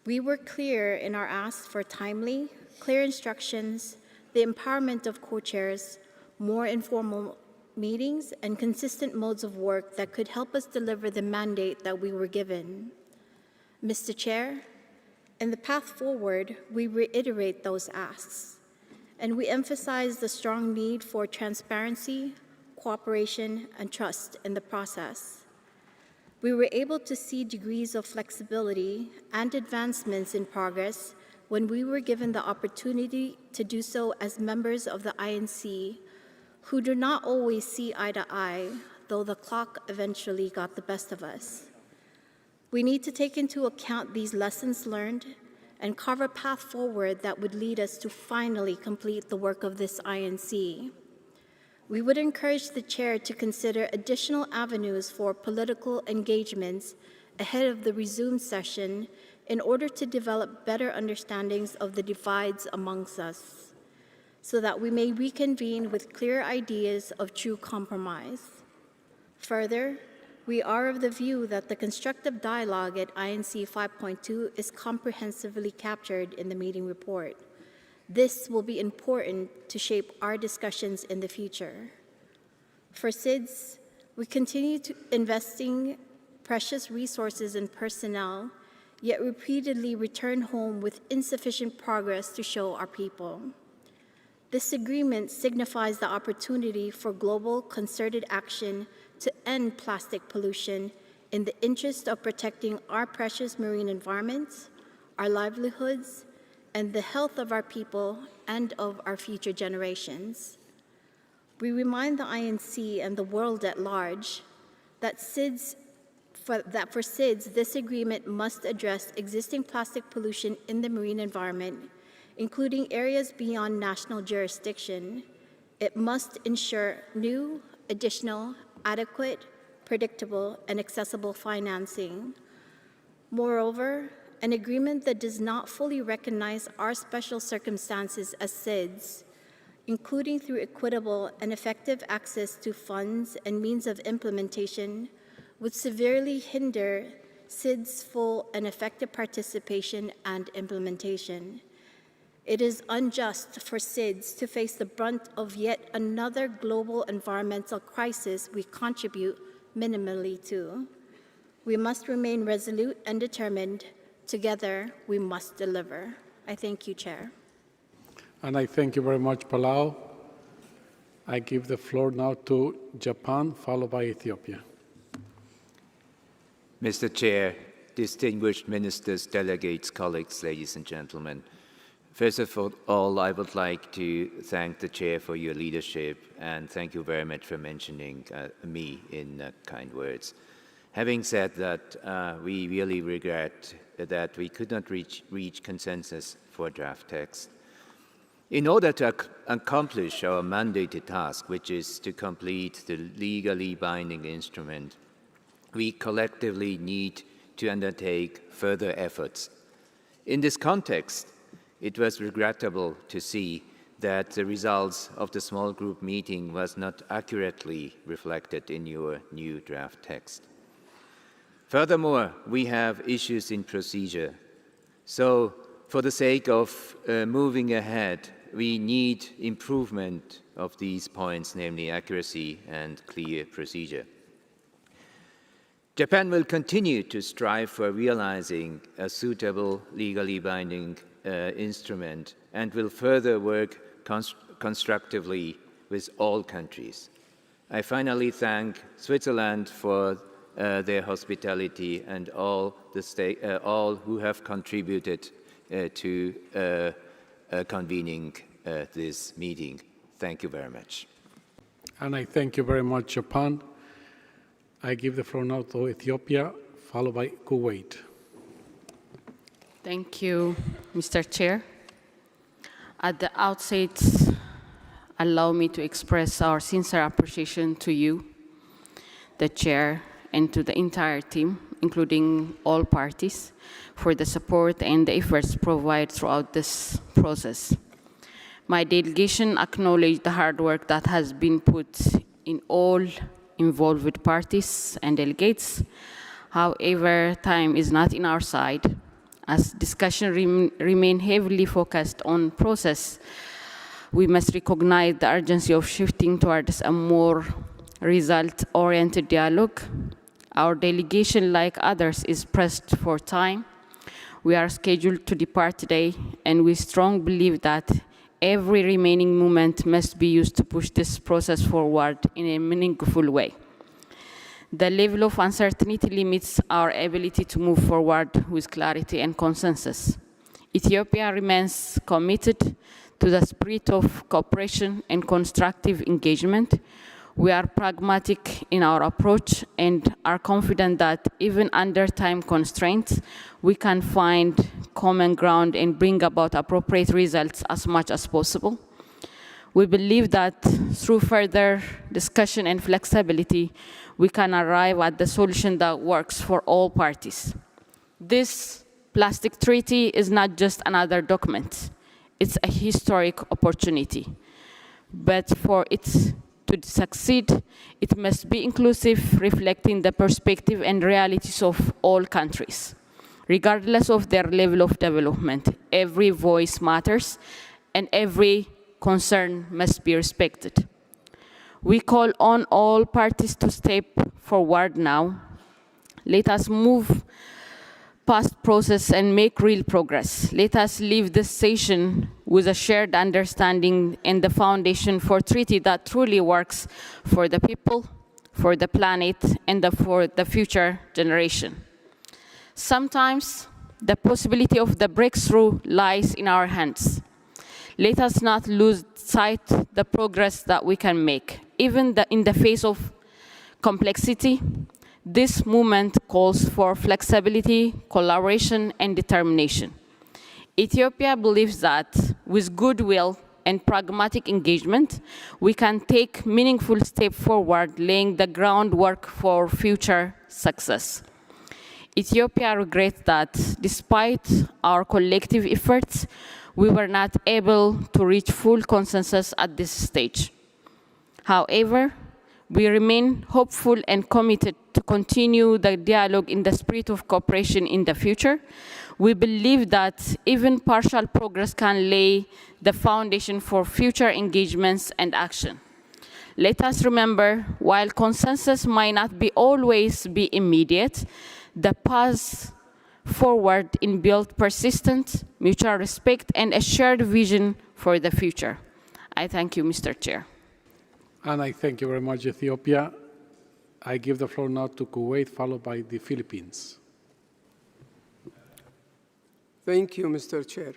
we were clear in our ask for timely, clear instructions, the empowerment of co-chairs, more informal meetings, and consistent modes of work that could help us deliver the mandate that we were given. Mr. Chair, in the path forward, we reiterate those asks, and we emphasize the strong need for transparency, cooperation, and trust in the process. We were able to see degrees of flexibility and advancements in progress when we were given the opportunity to do so as members of the INC, who do not always see eye to eye, though the clock eventually got the best of us. We need to take into account these lessons learned and carve a path forward that would lead us to finally complete the work of this INC. We would encourage the chair to consider additional avenues for political engagements ahead of the resumed session in order to develop better understandings of the divides amongst us, so that we may reconvene with clear ideas of true compromise. Further, we are of the view that the constructive dialogue at INC 5.2 is comprehensively captured in the meeting report. This will be important to shape our discussions in the future. For SIDS, we continue to investing precious resources and personnel, yet repeatedly return home with insufficient progress to show our people. This agreement signifies the opportunity for global concerted action to end plastic pollution in the interest of protecting our precious marine environment, our livelihoods, and the health of our people and of our future generations. We remind the INC and the world at large that for SIDS, this agreement must address existing plastic pollution in the marine environment, including areas beyond national jurisdiction. It must ensure new, additional, adequate, predictable, and accessible financing. Moreover, an agreement that does not fully recognize our special circumstances as SIDS, including through equitable and effective access to funds and means of implementation, would severely hinder SIDS' full and effective participation and implementation. It is unjust for SIDS to face the brunt of yet another global environmental crisis we contribute minimally to. We must remain resolute and determined. Together, we must deliver. I thank you, Chair. And I thank you very much, Palau. I give the floor now to Japan, followed by Ethiopia. Mr. Chair, distinguished ministers, delegates, colleagues, ladies and gentlemen. First of all, I would like to thank the Chair for your leadership, and thank you very much for mentioning me in kind words. Having said that, we really regret that we could not reach consensus for draft text. In order to accomplish our mandated task, which is to complete the legally binding instrument, we collectively need to undertake further efforts. In this context, it was regrettable to see that the results of the small group meeting was not accurately reflected in your new draft text. Furthermore, we have issues in procedure. So, for the sake of moving ahead, we need improvement of these points, namely accuracy and clear procedure. Japan will continue to strive for realizing a suitable, legally binding instrument and will further work constructively with all countries. I finally thank Switzerland for their hospitality and all who have contributed to convening this meeting. Thank you very much. And I thank you very much, Japan. I give the floor now to Ethiopia, followed by Kuwait. Thank you, Mr. Chair. At the outset, allow me to express our sincere appreciation to you, the Chair, and to the entire team, including all parties, for the support and the efforts provided throughout this process. My delegation acknowledges the hard work that has been put in all involved parties and delegates. However, time is not in our side, as discussion remain heavily focused on process. We must recognize the urgency of shifting towards a more result-oriented dialogue. Our delegation, like others, is pressed for time. We are scheduled to depart today, and we strongly believe that every remaining moment must be used to push this process forward in a meaningful way. The level of uncertainty limits our ability to move forward with clarity and consensus. Ethiopia remains committed to the spirit of cooperation and constructive engagement. We are pragmatic in our approach and are confident that even under time constraints, we can find common ground and bring about appropriate results as much as possible. We believe that through further discussion and flexibility, we can arrive at the solution that works for all parties. This plastic treaty is not just another document. It's a historic opportunity. But for it to succeed, it must be inclusive, reflecting the perspective and realities of all countries. Regardless of their level of development, every voice matters and every concern must be respected. We call on all parties to step forward now. Let us move past process and make real progress. Let us leave this session with a shared understanding and the foundation for a treaty that truly works for the people, for the planet, and for the future generation. Sometimes the possibility of the breakthrough lies in our hands. Let us not lose sight of the progress that we can make. Even in the face of complexity, this movement calls for flexibility, collaboration, and determination. Ethiopia believes that with goodwill and pragmatic engagement, we can take meaningful steps forward, laying the groundwork for future success. Ethiopia regrets that despite our collective efforts, we were not able to reach full consensus at this stage. However, we remain hopeful and committed to continue the dialogue in the spirit of cooperation in the future. We believe that even partial progress can lay the foundation for future engagements and action. Let us remember, while consensus might not always be immediate, the path forward in build persistent, mutual respect, and a shared vision for the future. I thank you, Mr. Chair. And I thank you very much, Ethiopia. I give the floor now to Kuwait, followed by the Philippines. Thank you, Mr. Chair.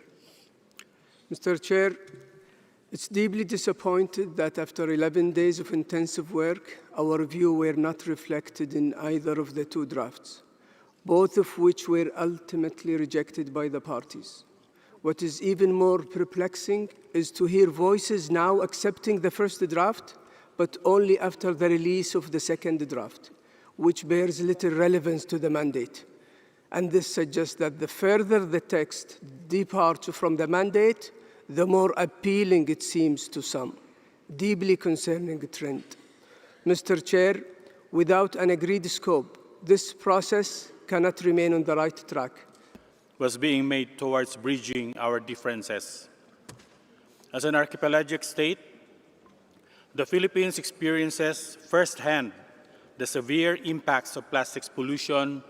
Mr. Chair, it's deeply disappointed that after 11 days of intensive work, our view were not reflected in either of the two drafts, both of which were ultimately rejected by the parties. What is even more perplexing is to hear voices now accepting the first draft, but only after the release of the second draft, which bears little relevance to the mandate. And this suggests that the further the text departs from the mandate, the more appealing it seems to some. Deeply concerning trend. Mr. Chair, without an agreed scope, this process cannot remain on the right track. Was being made towards bridging our differences. As an archipelagic state, the Philippines experiences firsthand the severe impacts of plastics pollution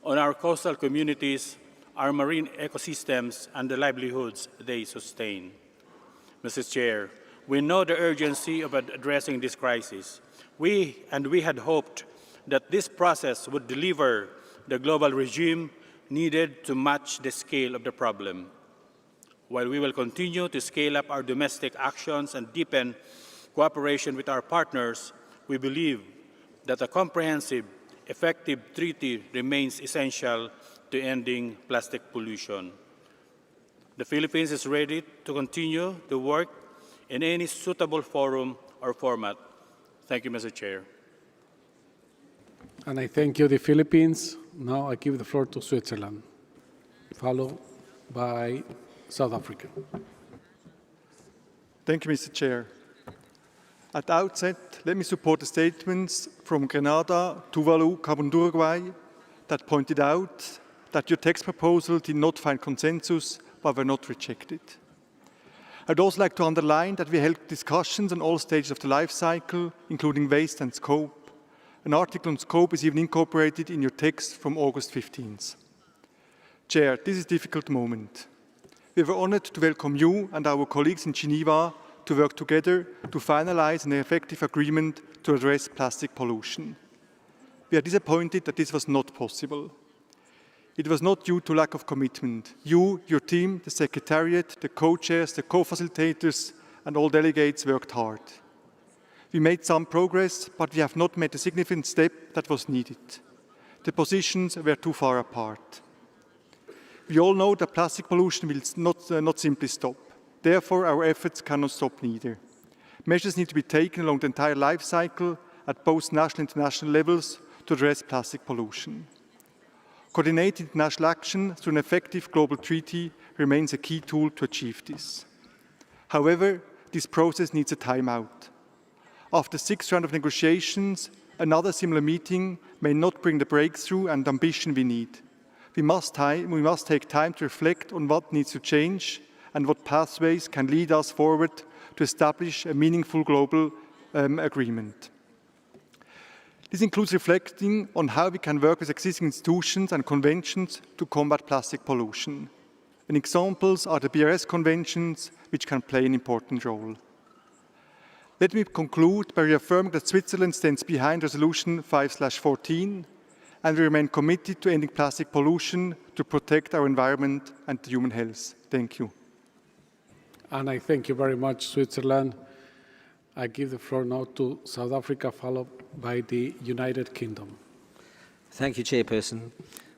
on our coastal communities, our marine ecosystems, and the livelihoods they sustain. Mrs. Chair, We know the urgency of addressing this crisis. We had hoped that this process would deliver the global regime needed to match the scale of the problem. While we will continue to scale up our domestic actions and deepen cooperation with our partners, we believe that a comprehensive, effective treaty remains essential to ending plastic pollution. The Philippines is ready to continue the work in any suitable forum or format. Thank you, Mr. Chair. And I thank you, the Philippines. Now I give the floor to Switzerland, followed by South Africa. Thank you, Mr. Chair. At the outset, let me support the statements from Grenada, Tuvalu, Cabo and Uruguay that pointed out that your text proposal did not find consensus but were not rejected. I'd also like to underline that we held discussions on all stages of the life cycle, including waste and scope. An article on scope is even incorporated in your text from August 15th. Chair, this is a difficult moment. We were honored to welcome you and our colleagues in Geneva to work together to finalize an effective agreement to address plastic pollution. We are disappointed that this was not possible. It was not due to lack of commitment. You, your team, the Secretariat, the co-chairs, the co-facilitators, and all delegates worked hard. We made some progress, but we have not made a significant step that was needed. The positions were too far apart. We all know that plastic pollution will not simply stop. Therefore, our efforts cannot stop neither. Measures need to be taken along the entire life cycle at both national and international levels to address plastic pollution. Coordinated international action through an effective global treaty remains a key tool to achieve this. However, this process needs a timeout. After 6 rounds of negotiations, another similar meeting may not bring the breakthrough and ambition we need. We must take time to reflect on what needs to change and what pathways can lead us forward to establish a meaningful global agreement. This includes reflecting on how we can work with existing institutions and conventions to combat plastic pollution. And examples are the BRS conventions, which can play an important role. Let me conclude by reaffirming that Switzerland stands behind Resolution 5/14 and we remain committed to ending plastic pollution to protect our environment and human health. Thank you. And I thank you very much, Switzerland. I give the floor now to South Africa, followed by the United Kingdom. Thank you, Chairperson.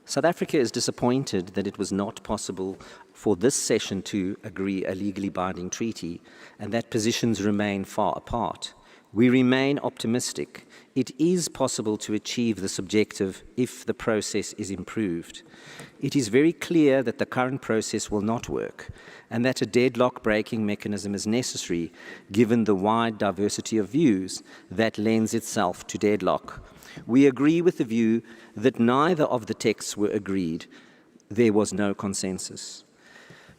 South Africa is disappointed that it was not possible for this session to agree a legally binding treaty and that positions remain far apart. We remain optimistic. It is possible to achieve this objective if the process is improved. It is very clear that the current process will not work and that a deadlock-breaking mechanism is necessary given the wide diversity of views that lends itself to deadlock. We agree with the view that neither of the texts were agreed. There was no consensus.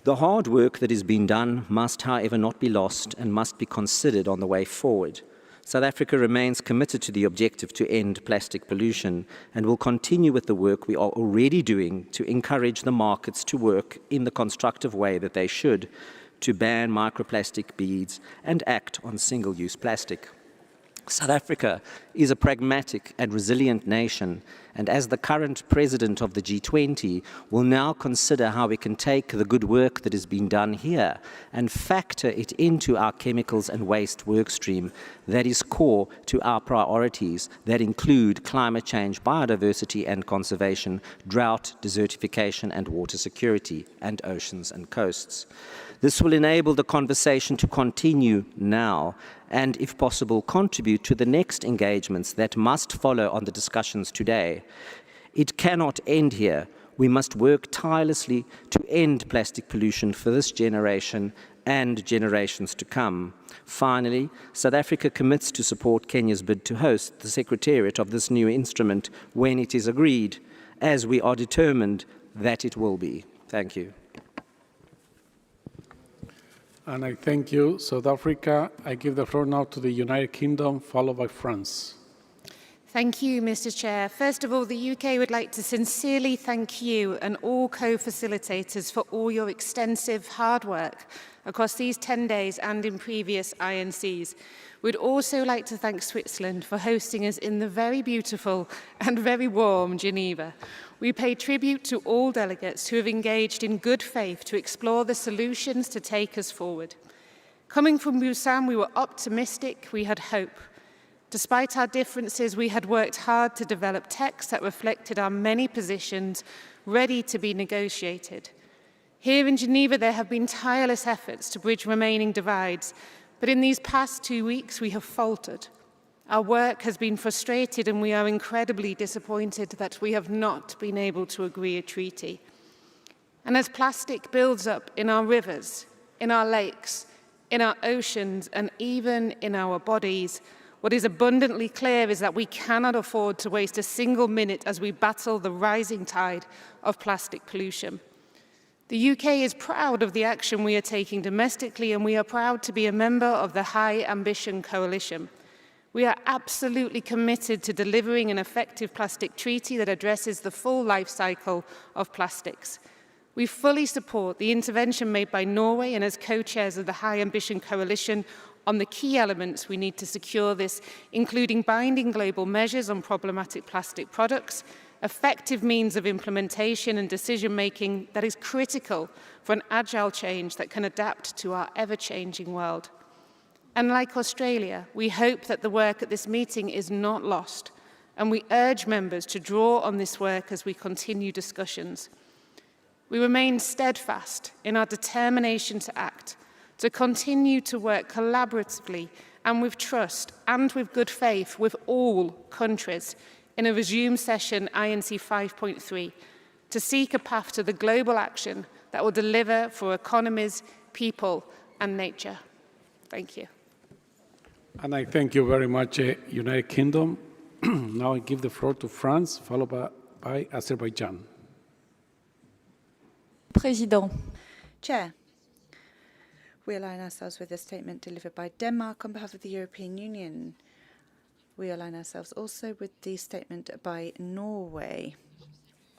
The hard work that has been done must, however, not be lost and must be considered on the way forward. South Africa remains committed to the objective to end plastic pollution and will continue with the work we are already doing to encourage the markets to work in the constructive way that they should, to ban microplastic beads and act on single-use plastic. South Africa is a pragmatic and resilient nation, and as the current president of the G20, will now consider how we can take the good work that has been done here and factor it into our chemicals and waste work stream that is core to our priorities that include climate change, biodiversity and conservation, drought, desertification and water security, and oceans and coasts. This will enable the conversation to continue now and, if possible, contribute to the next engagements that must follow on the discussions today. It cannot end here. We must work tirelessly to end plastic pollution for this generation and generations to come. Finally, South Africa commits to support Kenya's bid to host the Secretariat of this new instrument when it is agreed, as we are determined that it will be. Thank you. And I thank you, South Africa. I give the floor now to the United Kingdom, followed by France. Thank you, Mr. Chair. First of all, the UK would like to sincerely thank you and all co-facilitators for all your extensive hard work across these 10 days and in previous INCs. We'd also like to thank Switzerland for hosting us in the very beautiful and very warm Geneva. We pay tribute to all delegates who have engaged in good faith to explore the solutions to take us forward. Coming from Busan, we were optimistic, we had hope. Despite our differences, we had worked hard to develop texts that reflected our many positions, ready to be negotiated. Here in Geneva, there have been tireless efforts to bridge remaining divides, but in these past 2 weeks, we have faltered. Our work has been frustrated, and we are incredibly disappointed that we have not been able to agree a treaty. And as plastic builds up in our rivers, in our lakes, in our oceans, and even in our bodies, what is abundantly clear is that we cannot afford to waste a single minute as we battle the rising tide of plastic pollution. The UK is proud of the action we are taking domestically, and we are proud to be a member of the High Ambition Coalition. We are absolutely committed to delivering an effective plastic treaty that addresses the full life cycle of plastics. We fully support the intervention made by Norway and as co-chairs of the High Ambition Coalition on the key elements we need to secure this, including binding global measures on problematic plastic products, effective means of implementation and decision-making that is critical for an agile change that can adapt to our ever-changing world. And like Australia, we hope that the work at this meeting is not lost, and we urge members to draw on this work as we continue discussions. We remain steadfast in our determination to act, to continue to work collaboratively and with trust and with good faith with all countries in a resumed session INC 5.3 to seek a path to the global action that will deliver for economies, people and nature. Thank you. And I thank you very much, United Kingdom. Now I give the floor to France, followed by Azerbaijan. President. Chair. We align ourselves with a statement delivered by Denmark on behalf of the European Union. We align ourselves also with the statement by Norway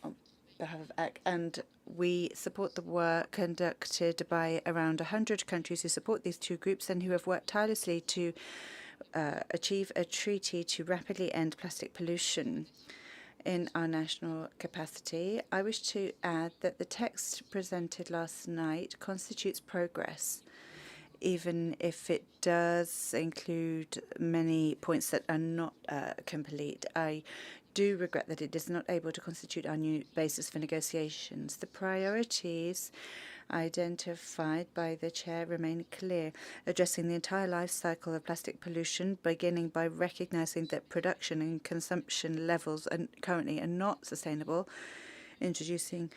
on behalf of AC, and we support the work conducted by around 100 countries who support these two groups and who have worked tirelessly to achieve a treaty to rapidly end plastic pollution. In our national capacity, I wish to add that the text presented last night constitutes progress, even if it does include many points that are not complete. I do regret that it is not able to constitute our new basis for negotiations. The priorities identified by the Chair remain clear, addressing the entire life cycle of plastic pollution, beginning by recognizing that production and consumption levels currently are not sustainable, introducing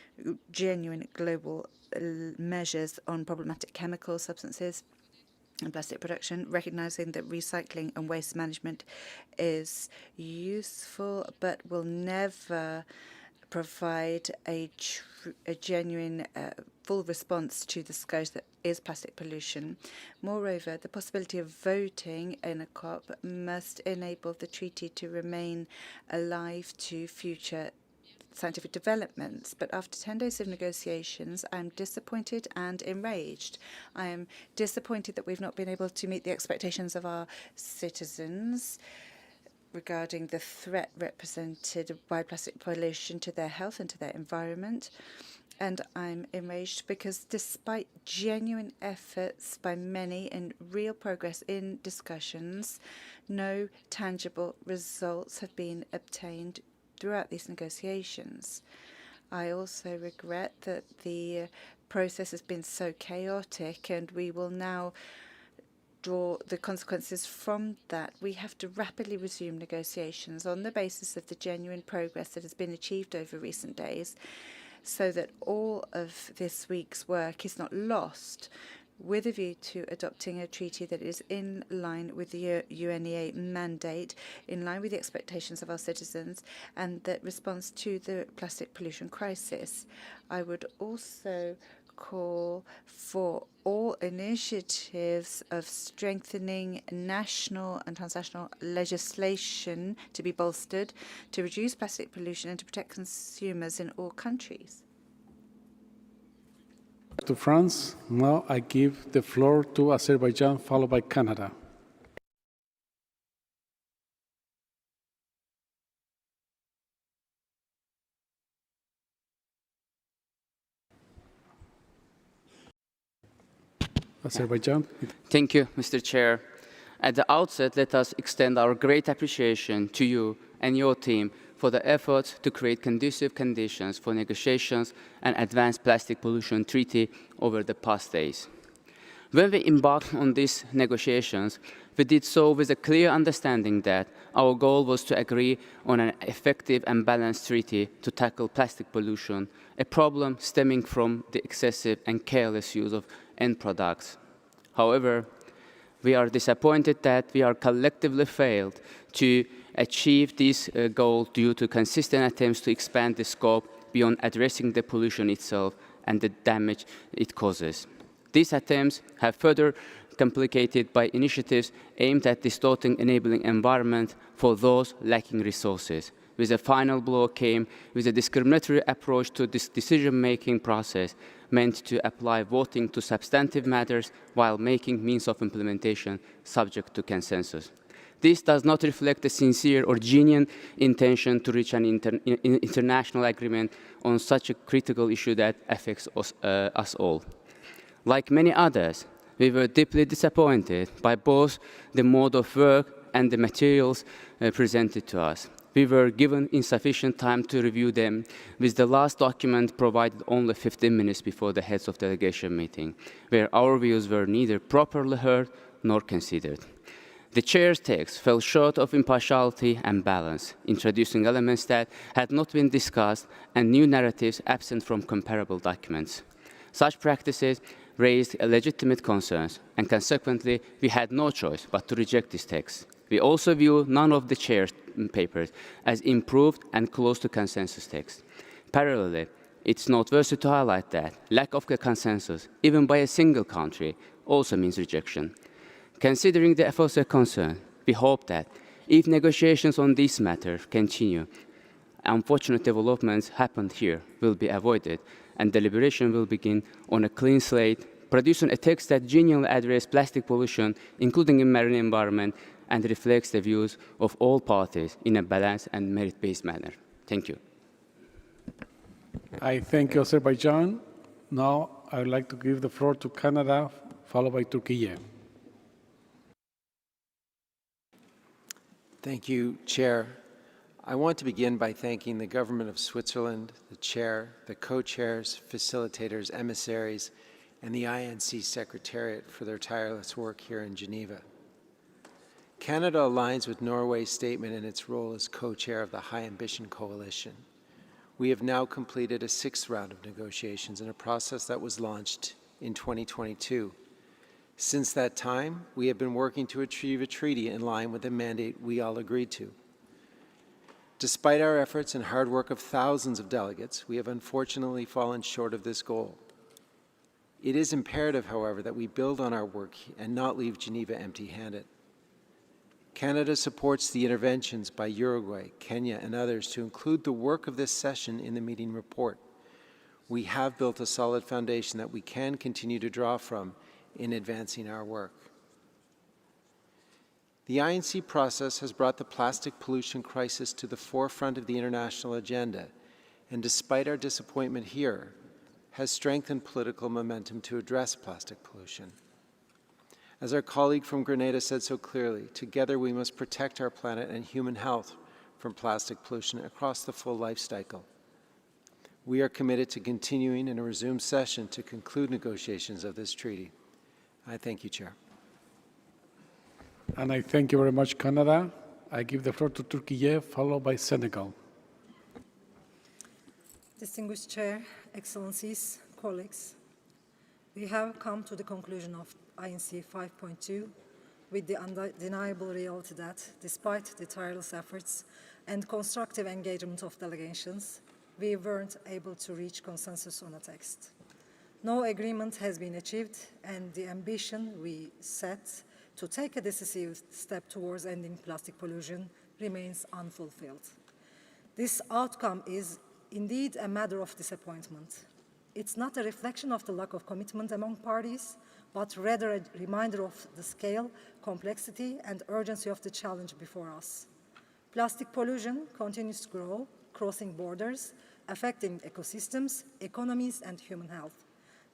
genuine global measures on problematic chemical substances and plastic production, recognizing that recycling and waste management is useful but will never provide a genuine full response to the scourge that is plastic pollution. Moreover, the possibility of voting in a COP must enable the treaty to remain alive to future scientific developments. But after 10 days of negotiations, I'm disappointed and enraged. I am disappointed that we've not been able to meet the expectations of our citizens regarding the threat represented by plastic pollution to their health and to their environment. And I'm enraged because despite genuine efforts by many and real progress in discussions, no tangible results have been obtained throughout these negotiations. I also regret that the process has been so chaotic, and we will now draw the consequences from that. We have to rapidly resume negotiations on the basis of the genuine progress that has been achieved over recent days, so that all of this week's work is not lost, with a view to adopting a treaty that is in line with the UNEP mandate, in line with the expectations of our citizens, and that responds to the plastic pollution crisis. I would also call for all initiatives of strengthening national and transnational legislation to be bolstered to reduce plastic pollution and to protect consumers in all countries. To France, now I give the floor to Azerbaijan, followed by Canada. Azerbaijan. Thank you, Mr. Chair. At the outset, let us extend our great appreciation to you and your team for the efforts to create conducive conditions for negotiations and advance plastic pollution treaty over the past days. When we embarked on these negotiations, we did so with a clear understanding that our goal was to agree on an effective and balanced treaty to tackle plastic pollution, a problem stemming from the excessive and careless use of end products. However, we are disappointed that we are collectively failed to achieve this goal due to consistent attempts to expand the scope beyond addressing the pollution itself and the damage it causes. These attempts have further complicated by initiatives aimed at distorting enabling environment for those lacking resources, with a final blow came with a discriminatory approach to this decision-making process meant to apply voting to substantive matters while making means of implementation subject to consensus. This does not reflect a sincere or genuine intention to reach an international agreement on such a critical issue that affects us all. Like many others, we were deeply disappointed by both the mode of work and the materials presented to us. We were given insufficient time to review them, with the last document provided only 15 minutes before the heads of delegation meeting, where our views were neither properly heard nor considered. The chair's text fell short of impartiality and balance, introducing elements that had not been discussed and new narratives absent from comparable documents. Such practices raised legitimate concerns, and consequently, we had no choice but to reject this text. We also view none of the chair's papers as improved and close to consensus text. Parallelly, it's noteworthy to highlight that lack of a consensus, even by a single country, also means rejection. Considering the aforesaid concern, we hope that if negotiations on this matter continue, unfortunate developments happened here will be avoided, and deliberation will begin on a clean slate, producing a text that genuinely addresses plastic pollution, including in marine environment, and reflects the views of all parties in a balanced and merit-based manner. Thank you. I thank you, Azerbaijan. Now I would like to give the floor to Canada, followed by Turkey. Thank you, Chair. I want to begin by thanking the Government of Switzerland, the Chair, the co-chairs, facilitators, emissaries, and the INC Secretariat for their tireless work here in Geneva. Canada aligns with Norway's statement in its role as co-chair of the High Ambition Coalition. We have now completed a 6th round of negotiations in a process that was launched in 2022. Since that time, we have been working to achieve a treaty in line with the mandate we all agreed to. Despite our efforts and hard work of thousands of delegates, we have unfortunately fallen short of this goal. It is imperative, however, that we build on our work and not leave Geneva empty-handed. Canada supports the interventions by Uruguay, Kenya, and others to include the work of this session in the meeting report. We have built a solid foundation that we can continue to draw from in advancing our work. The INC process has brought the plastic pollution crisis to the forefront of the international agenda, and despite our disappointment here, has strengthened political momentum to address plastic pollution. As our colleague from Grenada said so clearly, together we must protect our planet and human health from plastic pollution across the full life cycle. We are committed to continuing in a resumed session to conclude negotiations of this treaty. I thank you, Chair. And I thank you very much, Canada. I give the floor to Turkey, followed by Senegal. Distinguished Chair, Excellencies, colleagues, we have come to the conclusion of INC 5.2 with the undeniable reality that, despite the tireless efforts and constructive engagement of delegations, we weren't able to reach consensus on a text. No agreement has been achieved, and the ambition we set to take a decisive step towards ending plastic pollution remains unfulfilled. This outcome is indeed a matter of disappointment. It's not a reflection of the lack of commitment among parties, but rather a reminder of the scale, complexity, and urgency of the challenge before us. Plastic pollution continues to grow, crossing borders, affecting ecosystems, economies, and human health.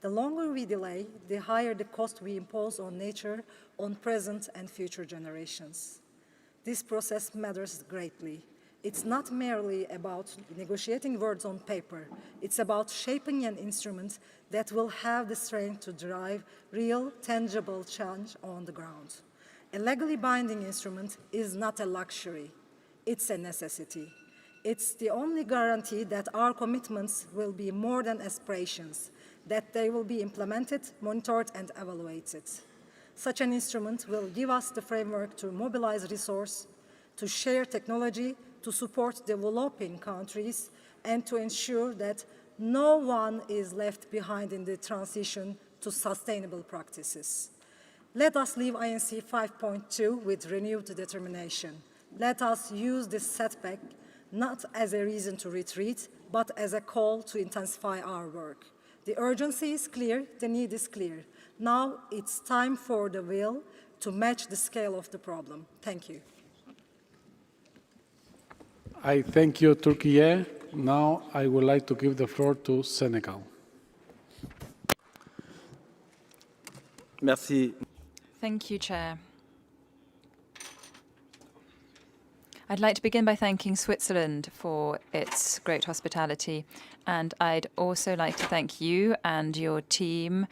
The longer we delay, the higher the cost we impose on nature, on present and future generations. This process matters greatly. It's not merely about negotiating words on paper. It's about shaping an instrument that will have the strength to drive real, tangible change on the ground. A legally binding instrument is not a luxury. It's a necessity. It's the only guarantee that our commitments will be more than aspirations, that they will be implemented, monitored, and evaluated. Such an instrument will give us the framework to mobilize resources, to share technology, to support developing countries, and to ensure that no one is left behind in the transition to sustainable practices. Let us leave INC 5.2 with renewed determination. Let us use this setback not as a reason to retreat, but as a call to intensify our work. The urgency is clear, the need is clear. Now it's time for the will to match the scale of the problem. Thank you. I thank you, Turkey. Now I would like to give the floor to Senegal. Merci. Thank you, Chair. I'd like to begin by thanking Switzerland for its great hospitality, and I'd also like to thank you and your team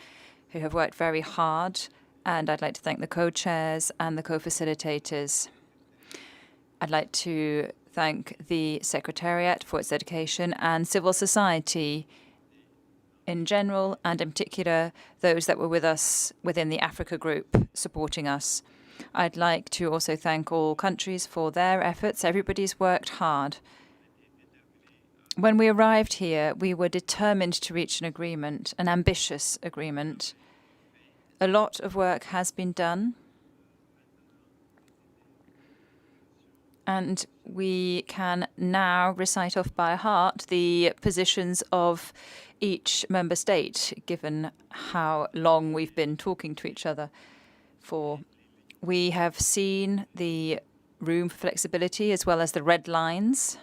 who have worked very hard, and I'd like to thank the co-chairs and the co-facilitators. I'd like to thank the Secretariat for its dedication and civil society in general, and in particular those that were with us within the Africa Group supporting us. I'd like to also thank all countries for their efforts. Everybody's worked hard. When we arrived here, we were determined to reach an agreement, an ambitious agreement. A lot of work has been done, and we can now recite off by heart the positions of each member state, given how long we've been talking to each other for. We have seen the room for flexibility as well as the red lines.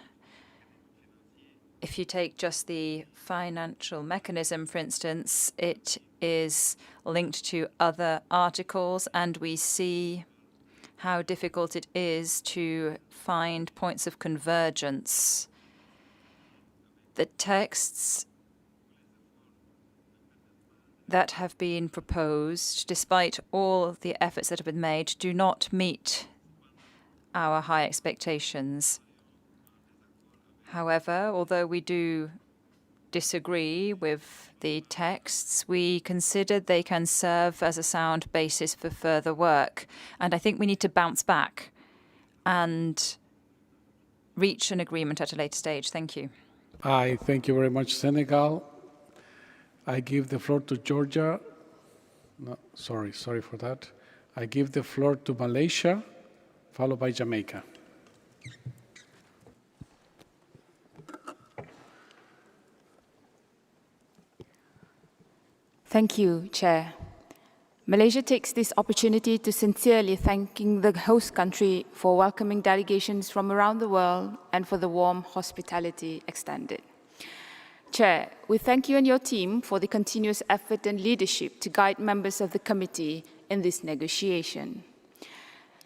If you take just the financial mechanism, for instance, it is linked to other articles, and we see how difficult it is to find points of convergence. The texts that have been proposed, despite all the efforts that have been made, do not meet our high expectations. However, although we do disagree with the texts, we consider they can serve as a sound basis for further work. And I think we need to bounce back and reach an agreement at a later stage. Thank you. I thank you very much, Senegal. I give the floor to Georgia. No, sorry for that. I give the floor to Malaysia, followed by Jamaica. Thank you, Chair. Malaysia takes this opportunity to sincerely thanking the host country for welcoming delegations from around the world and for the warm hospitality extended. Chair, we thank you and your team for the continuous effort and leadership to guide members of the committee in this negotiation.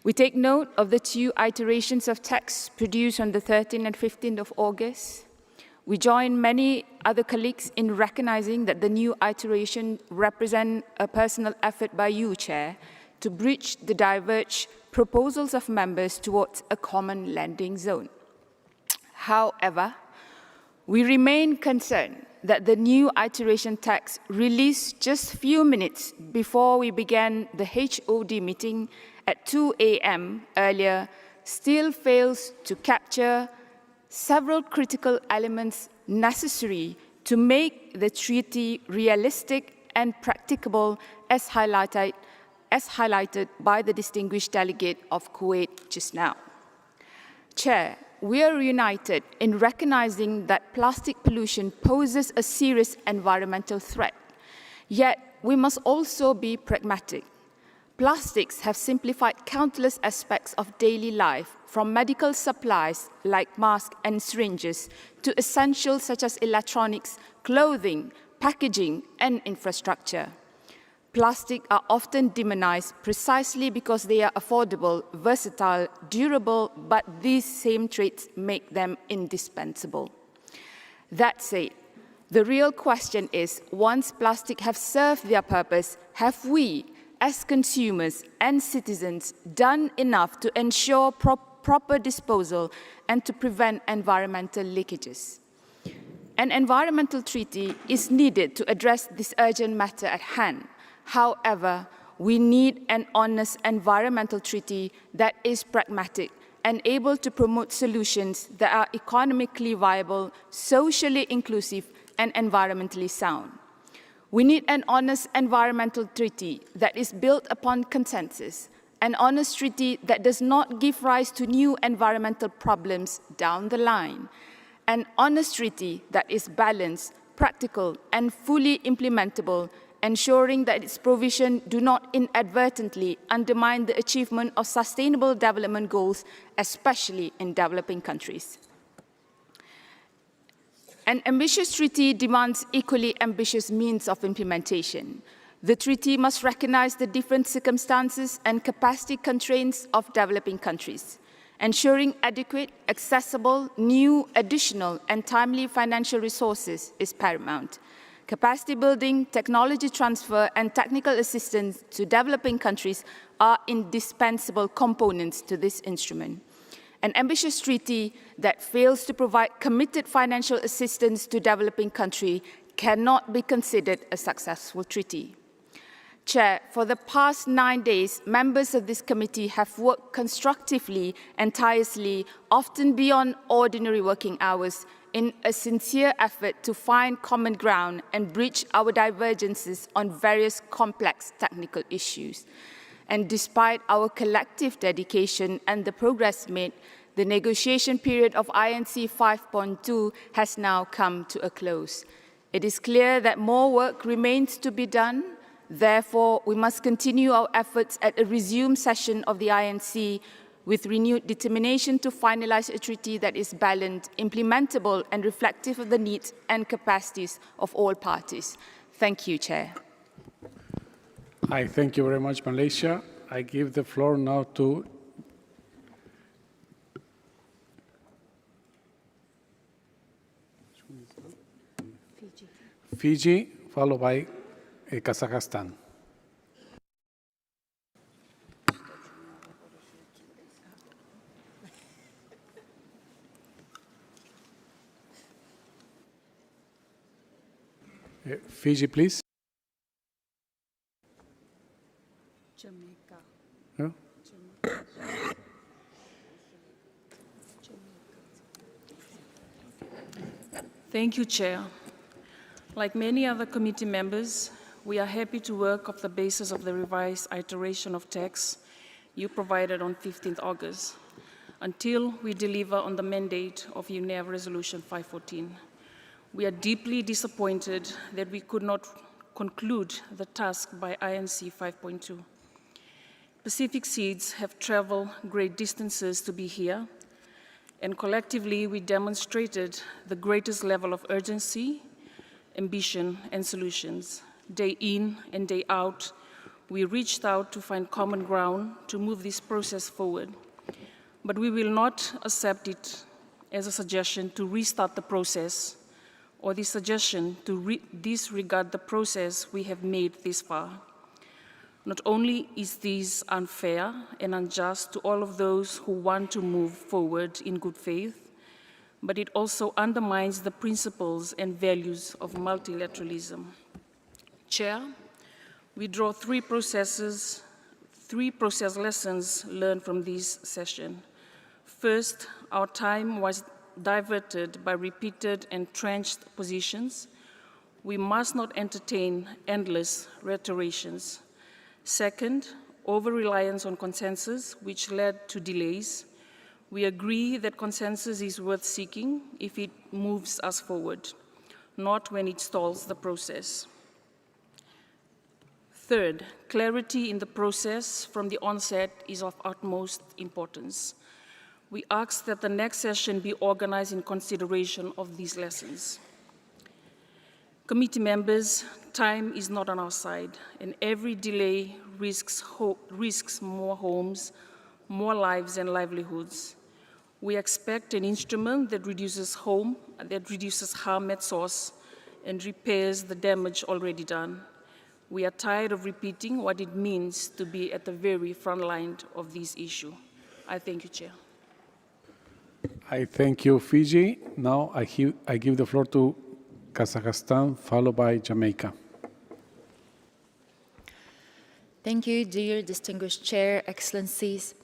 We take note of the 2 iterations of text produced on the 13th and 15th of August. We join many other colleagues in recognizing that the new iteration represents a personal effort by you, Chair, to bridge the diverged proposals of members towards a common landing zone. However, we remain concerned that the new iteration text released just a few minutes before we began the HOD meeting at 2 a.m. earlier still fails to capture several critical elements necessary to make the treaty realistic and practicable as highlighted by the distinguished delegate of Kuwait just now. Chair, we are united in recognizing that plastic pollution poses a serious environmental threat. Yet, we must also be pragmatic. Plastics have simplified countless aspects of daily life, from medical supplies like masks and syringes to essentials such as electronics, clothing, packaging, and infrastructure. Plastic are often demonized precisely because they are affordable, versatile, durable, but these same traits make them indispensable. That said, the real question is, once plastic have served their purpose, have we, as consumers and citizens, done enough to ensure proper disposal and to prevent environmental leakages? An environmental treaty is needed to address this urgent matter at hand. However, we need an honest environmental treaty that is pragmatic and able to promote solutions that are economically viable, socially inclusive, and environmentally sound. We need an honest environmental treaty that is built upon consensus, an honest treaty that does not give rise to new environmental problems down the line, an honest treaty that is balanced, practical, and fully implementable, ensuring that its provision do not inadvertently undermine the achievement of sustainable development goals, especially in developing countries. An ambitious treaty demands equally ambitious means of implementation. The treaty must recognize the different circumstances and capacity constraints of developing countries. Ensuring adequate, accessible, new, additional, and timely financial resources is paramount. Capacity building, technology transfer, and technical assistance to developing countries are indispensable components to this instrument. An ambitious treaty that fails to provide committed financial assistance to developing countries cannot be considered a successful treaty. Chair, for the past 9 days, members of this committee have worked constructively and tirelessly, often beyond ordinary working hours, in a sincere effort to find common ground and bridge our divergences on various complex technical issues. And despite our collective dedication and the progress made, the negotiation period of INC 5.2 has now come to a close. It is clear that more work remains to be done. Therefore, we must continue our efforts at a resumed session of the INC with renewed determination to finalize a treaty that is balanced, implementable, and reflective of the needs and capacities of all parties. Thank you, Chair. I thank you very much, Malaysia. I give the floor now to Fiji, followed by Kazakhstan. Fiji, please. Jamaica. No? Thank you, Chair. Like many other committee members, we are happy to work off the basis of the revised iteration of text you provided on 15th August until we deliver on the mandate of UNEP Resolution 514. We are deeply disappointed that we could not conclude the task by INC 5.2. Pacific Seeds have traveled great distances to be here, and collectively we demonstrated the greatest level of urgency, ambition, and solutions. Day in and day out, we reached out to find common ground to move this process forward. But we will not accept it as a suggestion to restart the process or the suggestion to disregard the process we have made this far. Not only is this unfair and unjust to all of those who want to move forward in good faith, but it also undermines the principles and values of multilateralism. Chair, we draw three process lessons learned from this session. First, our time was diverted by repeated entrenched positions, We must not entertain endless reiterations. Second, over-reliance on consensus, which led to delays. We agree that consensus is worth seeking if it moves us forward, not when it stalls the process. Third, clarity in the process from the onset is of utmost importance. We ask that the next session be organized in consideration of these lessons. Committee members, time is not on our side, and every delay risks more homes, more lives and livelihoods. We expect an instrument that reduces harm at source and repairs the damage already done. We are tired of repeating what it means to be at the very front line of this issue. I thank you, Chair. I thank you, Fiji. Now I give the floor to Kazakhstan, followed by Jamaica. Thank you, dear distinguished Chair, Excellencies.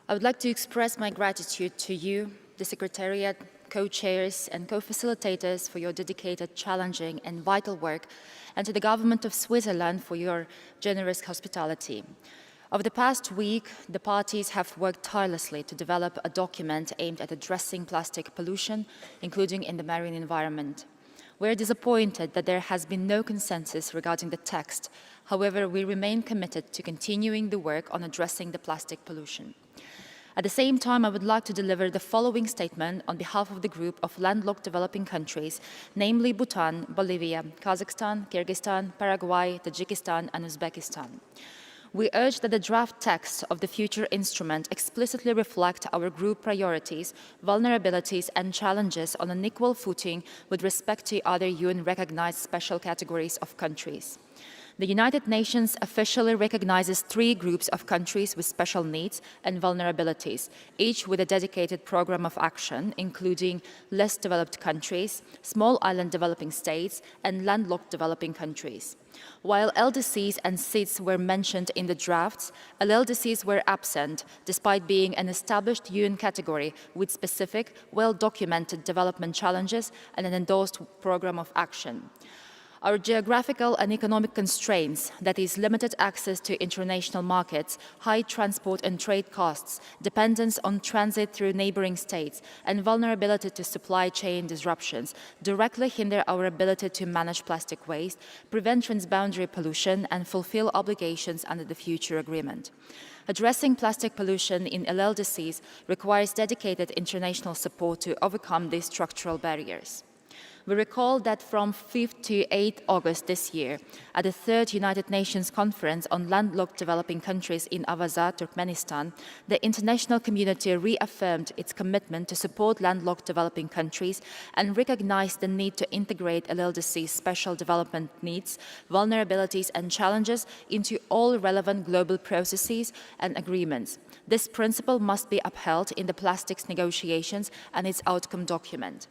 I would like to express my gratitude to you, the Secretariat, co-chairs and co-facilitators for your dedicated, challenging and vital work, and to the Government of Switzerland for your generous hospitality. Over the past week, the parties have worked tirelessly to develop a document aimed at addressing plastic pollution, including in the marine environment. We are disappointed that there has been no consensus regarding the text. However, we remain committed to continuing the work on addressing the plastic pollution. At the same time, I would like to deliver the following statement on behalf of the group of landlocked developing countries, namely Bhutan, Bolivia, Kazakhstan, Kyrgyzstan, Paraguay, Tajikistan, and Uzbekistan. We urge that the draft text of the future instrument explicitly reflect our group priorities, vulnerabilities, and challenges on an equal footing with respect to other UN-recognized special categories of countries. The United Nations officially recognizes 3 groups of countries with special needs and vulnerabilities, each with a dedicated program of action, including less developed countries, small island developing states, and landlocked developing countries. While LDCs and SIDS were mentioned in the drafts, LLDCs were absent, despite being an established UN category with specific, well-documented development challenges and an endorsed program of action. Our geographical and economic constraints, that is, limited access to international markets, high transport and trade costs, dependence on transit through neighboring states, and vulnerability to supply chain disruptions, directly hinder our ability to manage plastic waste, prevent transboundary pollution, and fulfill obligations under the future agreement. Addressing plastic pollution in LLDCs requires dedicated international support to overcome these structural barriers. We recall that from 5th to 8th August this year, at the 3rd United Nations Conference on Landlocked Developing Countries in Avaza, Turkmenistan, the international community reaffirmed its commitment to support landlocked developing countries and recognized the need to integrate LLDC's special development needs, vulnerabilities, and challenges into all relevant global processes and agreements. This principle must be upheld in the plastics negotiations and its outcome document.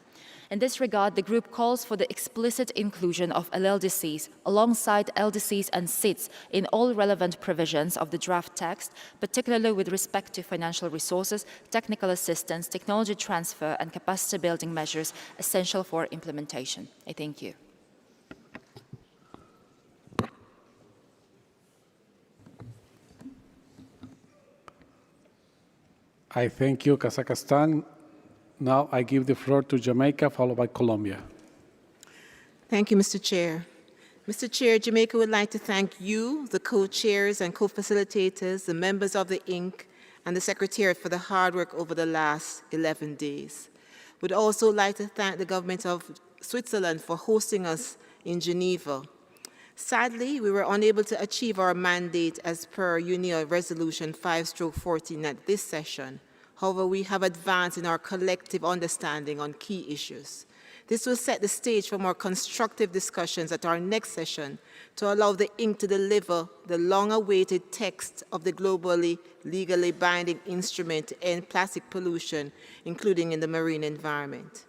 In this regard, the group calls for the explicit inclusion of LLDCs alongside LDCs and SIDS in all relevant provisions of the draft text, particularly with respect to financial resources, technical assistance, technology transfer, and capacity building measures essential for implementation. I thank you. I thank you, Kazakhstan. Now I give the floor to Jamaica, followed by Colombia. Thank you, Mr. Chair. Mr. Chair, Jamaica would like to thank you, the co-chairs and co-facilitators, the members of the INC, and the Secretariat for the hard work over the last 11 days. We'd also like to thank the government of Switzerland for hosting us in Geneva. Sadly, we were unable to achieve our mandate as per UNEP Resolution 5/14 at this session. However, we have advanced in our collective understanding on key issues. This will set the stage for more constructive discussions at our next session to allow the INC to deliver the long-awaited text of the globally legally binding instrument to end plastic pollution, including in the marine environment.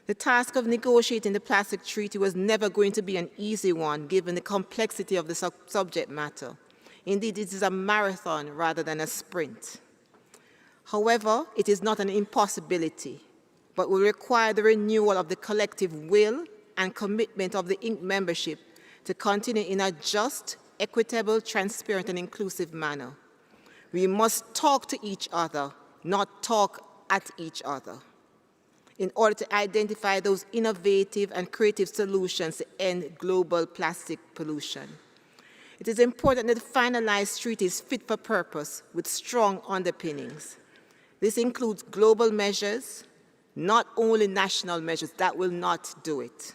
The task of negotiating the plastic treaty was never going to be an easy one, given the complexity of the subject matter. Indeed, it is a marathon rather than a sprint. However, it is not an impossibility, but will require the renewal of the collective will and commitment of the INC membership to continue in a just, equitable, transparent, and inclusive manner. We must talk to each other, not talk at each other, in order to identify those innovative and creative solutions to end global plastic pollution. It is important that the finalized treaty is fit for purpose with strong underpinnings. This includes global measures, not only national measures. That will not do it.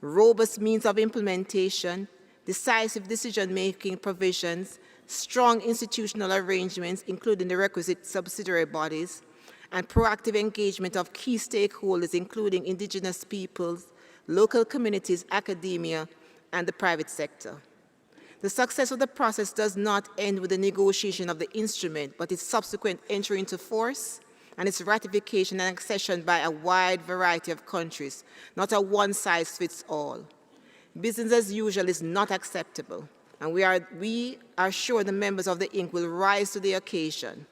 Robust means of implementation, decisive decision-making provisions, strong institutional arrangements, including the requisite subsidiary bodies, and proactive engagement of key stakeholders, including indigenous peoples, local communities, academia, and the private sector. The success of the process does not end with the negotiation of the instrument, but its subsequent entry into force and its ratification and accession by a wide variety of countries, not a one-size-fits-all. Business as usual is not acceptable, and we are sure the members of the INC will rise to the occasion.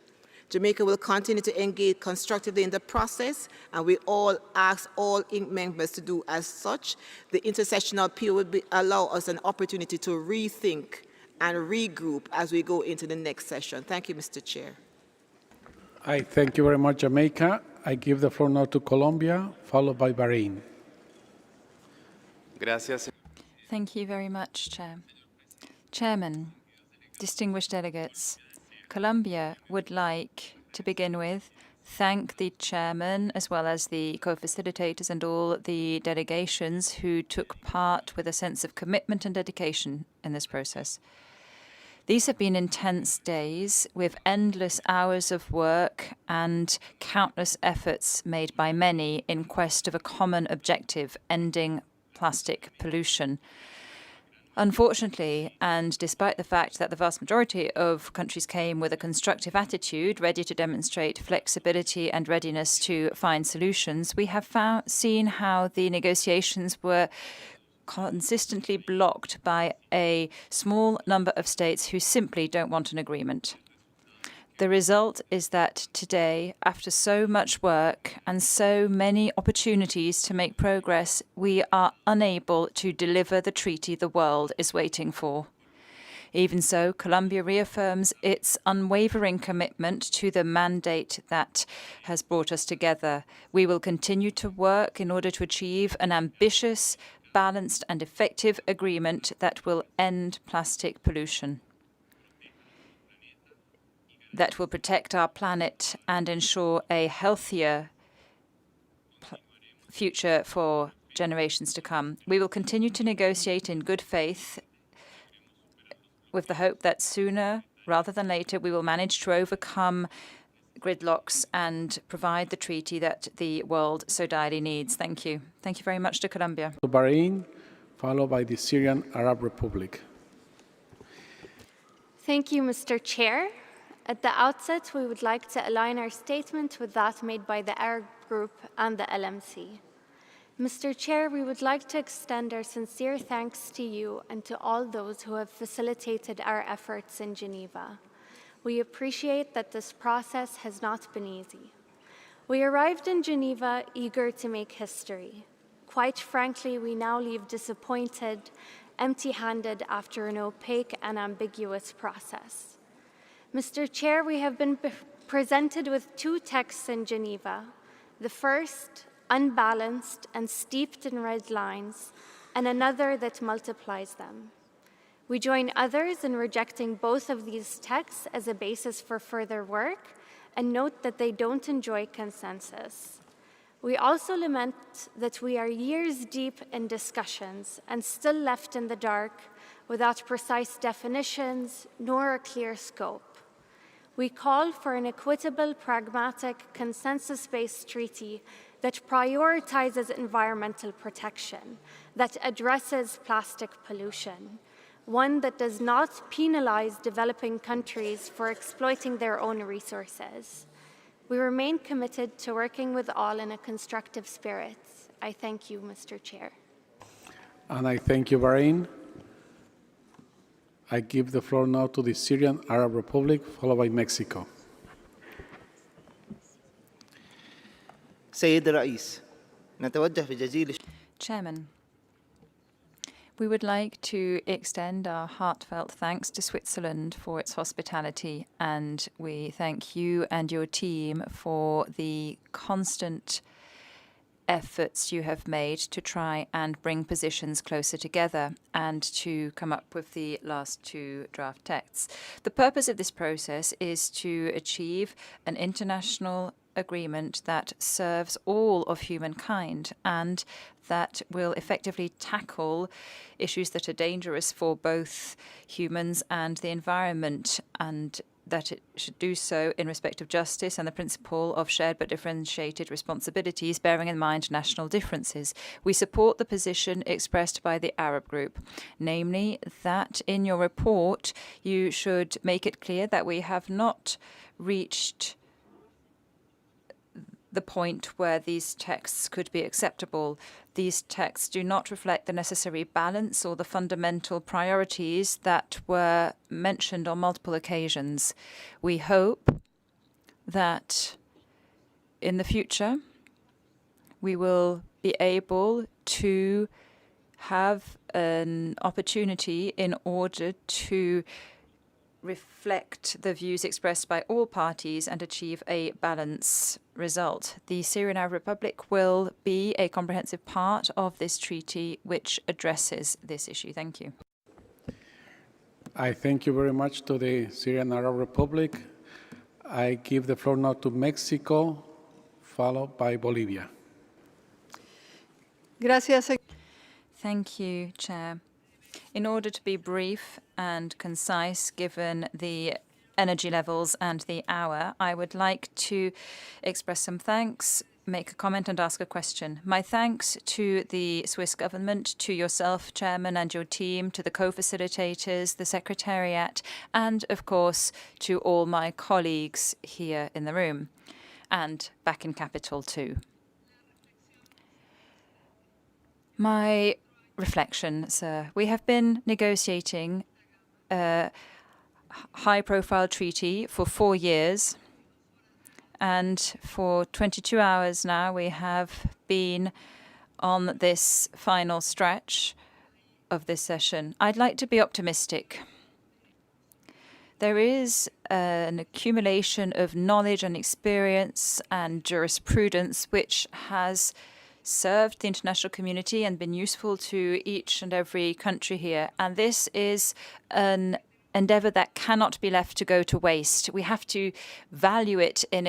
Jamaica will continue to engage constructively in the process, and we all ask all INC members to do as such. The intersessional period will allow us an opportunity to rethink and regroup as we go into the next session. Thank you, Mr. Chair. I thank you very much, Jamaica. I give the floor now to Colombia, followed by Bahrain. Gracias. Thank you very much, Chair. Chairman, distinguished delegates, Colombia would like to begin with thank the chairman as well as the co-facilitators and all the delegations who took part with a sense of commitment and dedication in this process. These have been intense days with endless hours of work and countless efforts made by many in quest of a common objective, ending plastic pollution. Unfortunately, and despite the fact that the vast majority of countries came with a constructive attitude, ready to demonstrate flexibility and readiness to find solutions, we have seen how the negotiations were consistently blocked by a small number of states who simply don't want an agreement. The result is that today, after so much work and so many opportunities to make progress, we are unable to deliver the treaty the world is waiting for. Even so, Colombia reaffirms its unwavering commitment to the mandate that has brought us together. We will continue to work in order to achieve an ambitious, balanced and effective agreement that will end plastic pollution, that will protect our planet and ensure a healthier future for generations to come. We will continue to negotiate in good faith with the hope that sooner rather than later we will manage to overcome gridlocks and provide the treaty that the world so direly needs. Thank you. Thank you very much to Colombia. Bahrain, followed by the Syrian Arab Republic. Thank you, Mr. Chair. At the outset, we would like to align our statement with that made by the Arab Group and the LMC. Mr. Chair, we would like to extend our sincere thanks to you and to all those who have facilitated our efforts in Geneva. We appreciate that this process has not been easy. We arrived in Geneva eager to make history. Quite frankly, we now leave disappointed, empty-handed after an opaque and ambiguous process. Mr. Chair, we have been presented with two texts in Geneva. The first, unbalanced and steeped in red lines, and another that multiplies them. We join others in rejecting both of these texts as a basis for further work and note that they don't enjoy consensus. We also lament that we are years deep in discussions and still left in the dark without precise definitions nor a clear scope. We call for an equitable, pragmatic, consensus-based treaty that prioritizes environmental protection, that addresses plastic pollution, one that does not penalize developing countries for exploiting their own resources. We remain committed to working with all in a constructive spirit. I thank you, Mr. Chair. And I thank you, Bahrain. I give the floor now to the Syrian Arab Republic, followed by Mexico. Chairman, We would like to extend our heartfelt thanks to Switzerland for its hospitality, and we thank you and your team for the constant efforts you have made to try and bring positions closer together and to come up with the last two draft texts. The purpose of this process is to achieve an international agreement that serves all of humankind and that will effectively tackle issues that are dangerous for both humans and the environment, and that it should do so in respect of justice and the principle of shared but differentiated responsibilities, bearing in mind national differences. We support the position expressed by the Arab group, namely that in your report you should make it clear that we have not reached the point where these texts could be acceptable. These texts do not reflect the necessary balance or the fundamental priorities that were mentioned on multiple occasions. We hope that in the future we will be able to have an opportunity in order to reflect the views expressed by all parties and achieve a balanced result. The Syrian Arab Republic will be a comprehensive part of this treaty which addresses this issue. Thank you. I thank you very much to the Syrian Arab Republic. I give the floor now to Mexico, followed by Bolivia. Gracias. Thank you, Chair. In order to be brief and concise, given the energy levels and the hour, I would like to express some thanks, make a comment and ask a question. My thanks to the Swiss government, to yourself, Chairman, and your team, to the co-facilitators, the Secretariat, and, of course, to all my colleagues here in the room and back in Capitol too. My reflection, sir. We have been negotiating a high-profile treaty for 4 years, and for 22 hours now we have been on this final stretch of this session. I'd like to be optimistic. There is an accumulation of knowledge and experience and jurisprudence which has served the international community and been useful to each and every country here. And this is an endeavor that cannot be left to go to waste. We have to value it in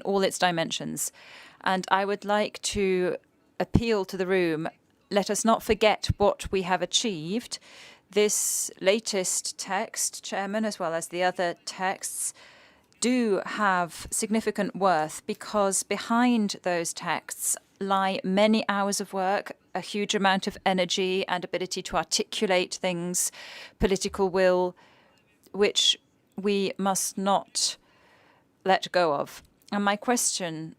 all its dimensions. And I would like to appeal to the room, let us not forget what we have achieved. This latest text, Chairman, as well as the other texts, do have significant worth because behind those texts lie many hours of work, a huge amount of energy and ability to articulate things, political will, which we must not let go of. And my question,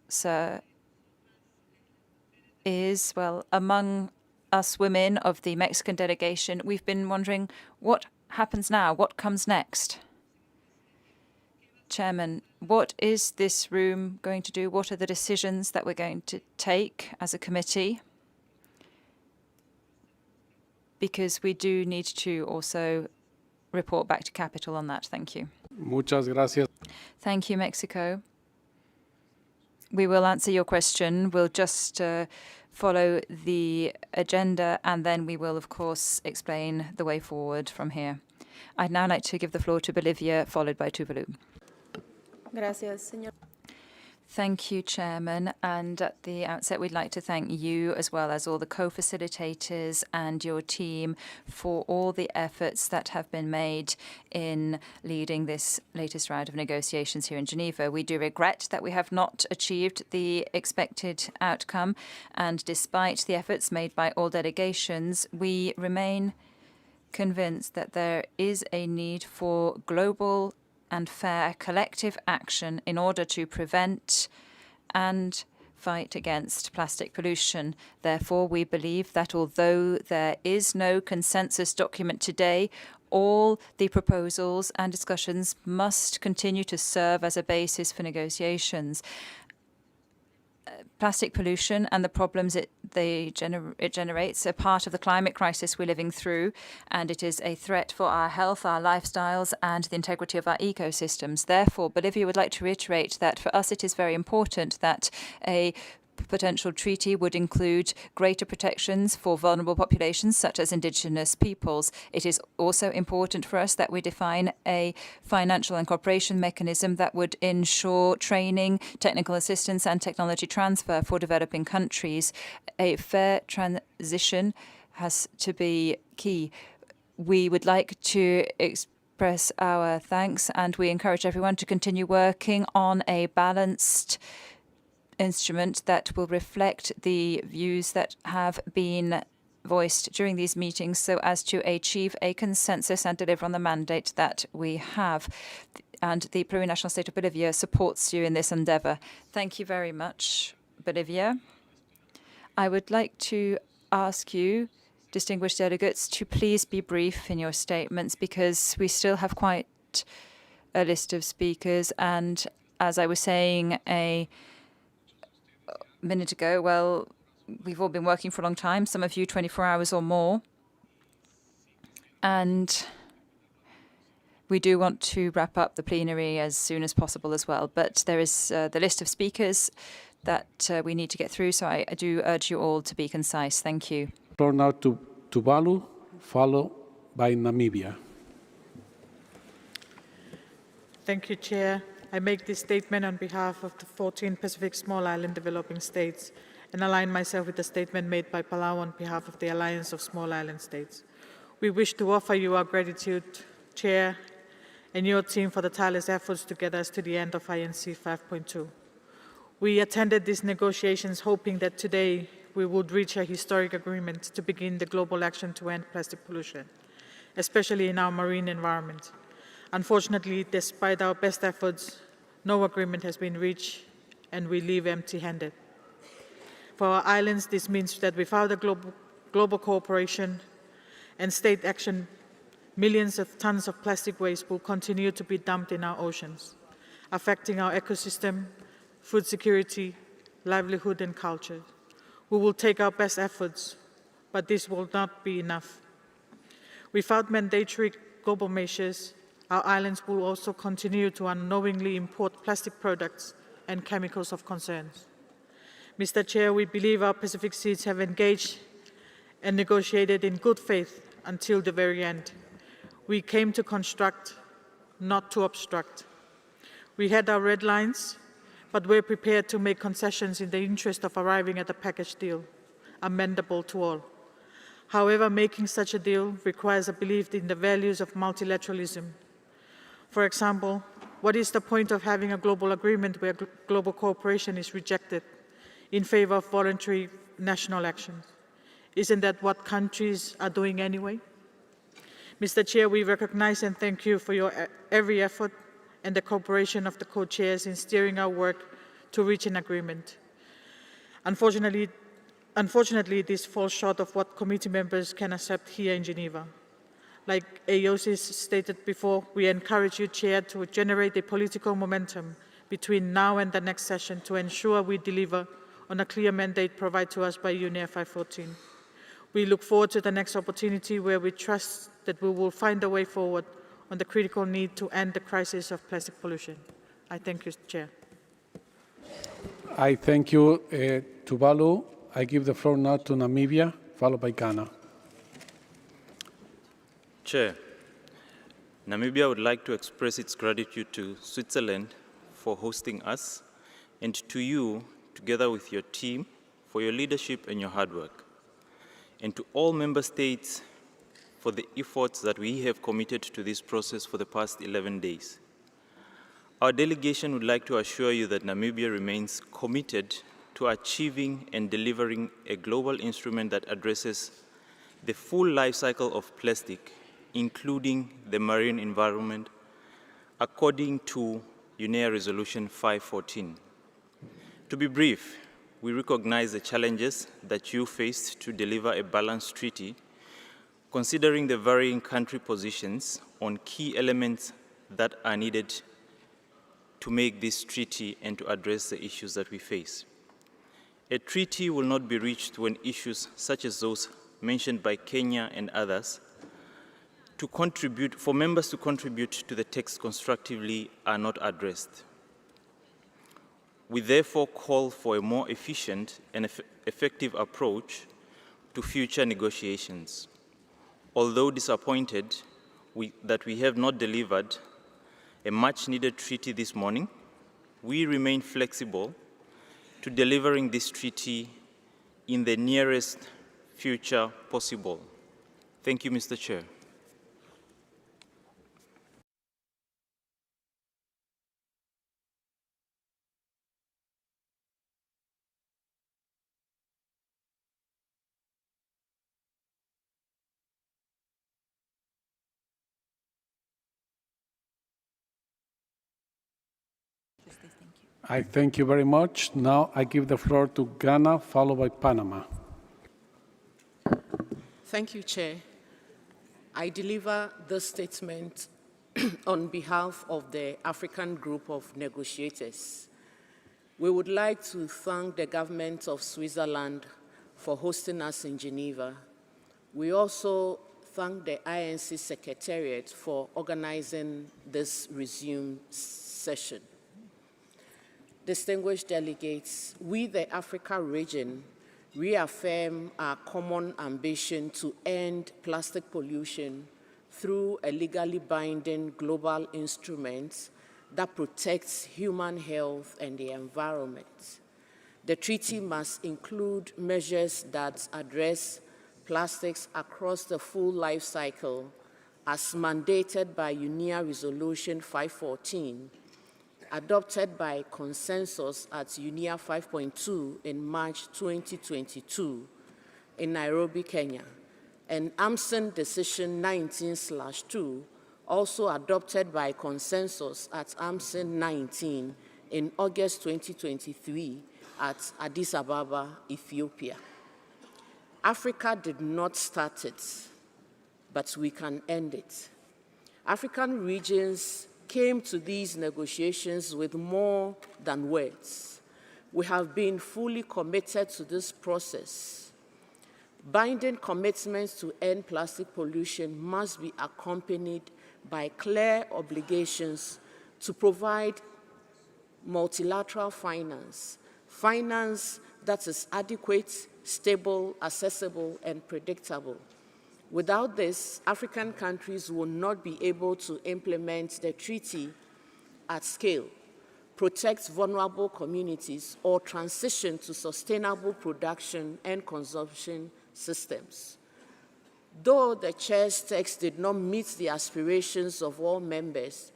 sir, is, well, among us women of the Mexican delegation, we've been wondering what happens now, what comes next? Chairman, what is this room going to do? What are the decisions that we're going to take as a committee? Because we do need to also report back to Capitol on that. Thank you. Muchas gracias. Thank you, Mexico. We will answer your question. We'll just follow the agenda, and then we will, of course, explain the way forward from here. I'd now like to give the floor to Bolivia, followed by Tuvalu. Gracias, señor. Thank you, Chairman. And at the outset, we'd like to thank you, as well as all the co-facilitators and your team, for all the efforts that have been made in leading this latest round of negotiations here in Geneva. We do regret that we have not achieved the expected outcome, and despite the efforts made by all delegations, we remain convinced that there is a need for global and fair collective action in order to prevent and fight against plastic pollution. Therefore, we believe that although there is no consensus document today, all the proposals and discussions must continue to serve as a basis for negotiations. Plastic pollution and the problems it generates a part of the climate crisis we're living through, and it is a threat for our health, our lifestyles, and the integrity of our ecosystems. Therefore, Bolivia would like to reiterate that for us it is very important that a potential treaty would include greater protections for vulnerable populations such as indigenous peoples. It is also important for us that we define a financial and cooperation mechanism that would ensure training, technical assistance and technology transfer for developing countries. A fair transition has to be key. We would like to express our thanks, and we encourage everyone to continue working on a balanced instrument that will reflect the views that have been voiced during these meetings so as to achieve a consensus and deliver on the mandate that we have. And the plurinational state of Bolivia supports you in this endeavor. Thank you very much, Bolivia. I would like to ask you, distinguished delegates, to please be brief in your statements because we still have quite a list of speakers. And as I was saying a minute ago, well, we've all been working for a long time, some of you 24 hours or more. And we do want to wrap up the plenary as soon as possible as well. But there is the list of speakers that we need to get through, so I do urge you all to be concise. Thank you. Floor now to Tuvalu, followed by Namibia. Thank you, Chair. I make this statement on behalf of the 14 Pacific Small Island Developing States and align myself with the statement made by Palau on behalf of the Alliance of Small Island States. We wish to offer you our gratitude, Chair, and your team for the tireless efforts to get us to the end of INC 5.2. We attended these negotiations hoping that today we would reach a historic agreement to begin the global action to end plastic pollution, especially in our marine environment. Unfortunately, despite our best efforts, no agreement has been reached, and we leave empty-handed. For our islands, this means that without a global cooperation and state action, millions of tons of plastic waste will continue to be dumped in our oceans, affecting our ecosystem, food security, livelihood, and culture. We will take our best efforts, but this will not be enough. Without mandatory global measures, our islands will also continue to unknowingly import plastic products and chemicals of concern. Mr. Chair, we believe our Pacific Seas have engaged and negotiated in good faith until the very end. We came to construct, not to obstruct. We had our red lines, but we're prepared to make concessions in the interest of arriving at a package deal, amendable to all. However, making such a deal requires a belief in the values of multilateralism. For example, what is the point of having a global agreement where global cooperation is rejected in favor of voluntary national actions? Isn't that what countries are doing anyway? Mr. Chair, we recognize and thank you for your every effort and the cooperation of the co-chairs in steering our work to reach an agreement. Unfortunately, this falls short of what committee members can accept here in Geneva. Like AOC stated before, we encourage you, Chair, to generate a political momentum between now and the next session to ensure we deliver on a clear mandate provided to us by UNEP 5.14. We look forward to the next opportunity where we trust that we will find a way forward on the critical need to end the crisis of plastic pollution. I thank you, Chair. I thank you, Tuvalu. I give the floor now to Namibia, followed by Ghana. Chair, Namibia would like to express its gratitude to Switzerland for hosting us and to you, together with your team, for your leadership and your hard work, and to all member states for the efforts that we have committed to this process for the past 11 days. Our delegation would like to assure you that Namibia remains committed to achieving and delivering a global instrument that addresses the full life cycle of plastic, including the marine environment, according to UNEP Resolution 5.14. To be brief, we recognize the challenges that you faced to deliver a balanced treaty, considering the varying country positions on key elements that are needed to make this treaty and to address the issues that we face. A treaty will not be reached when issues such as those mentioned by Kenya and others for members to contribute to the text constructively are not addressed. We therefore call for a more efficient and effective approach to future negotiations. Although disappointed that we have not delivered a much-needed treaty this morning, we remain flexible to delivering this treaty in the nearest future possible. Thank you, Mr. Chair. I thank you very much. Now I give the floor to Ghana, followed by Panama. Thank you, Chair. I deliver this statement on behalf of the African Group of Negotiators. We would like to thank the government of Switzerland for hosting us in Geneva. We also thank the INC Secretariat for organizing this resumed session. Distinguished delegates, we, the Africa region, reaffirm our common ambition to end plastic pollution through a legally binding global instrument that protects human health and the environment. The treaty must include measures that address plastics across the full life cycle as mandated by UNEP Resolution 514, adopted by consensus at UNEP 5.2 in March 2022 in Nairobi, Kenya, and AMSEN Decision 19/2, also adopted by consensus at AMSEN 19 in August 2023 at Addis Ababa, Ethiopia. Africa did not start it, but we can end it. African regions came to these negotiations with more than words. We have been fully committed to this process. Binding commitments to end plastic pollution must be accompanied by clear obligations to provide multilateral finance that is adequate, stable, accessible, and predictable. Without this, African countries will not be able to implement the treaty at scale, protect vulnerable communities, or transition to sustainable production and consumption systems. Though the Chair's text did not meet the aspirations of all members,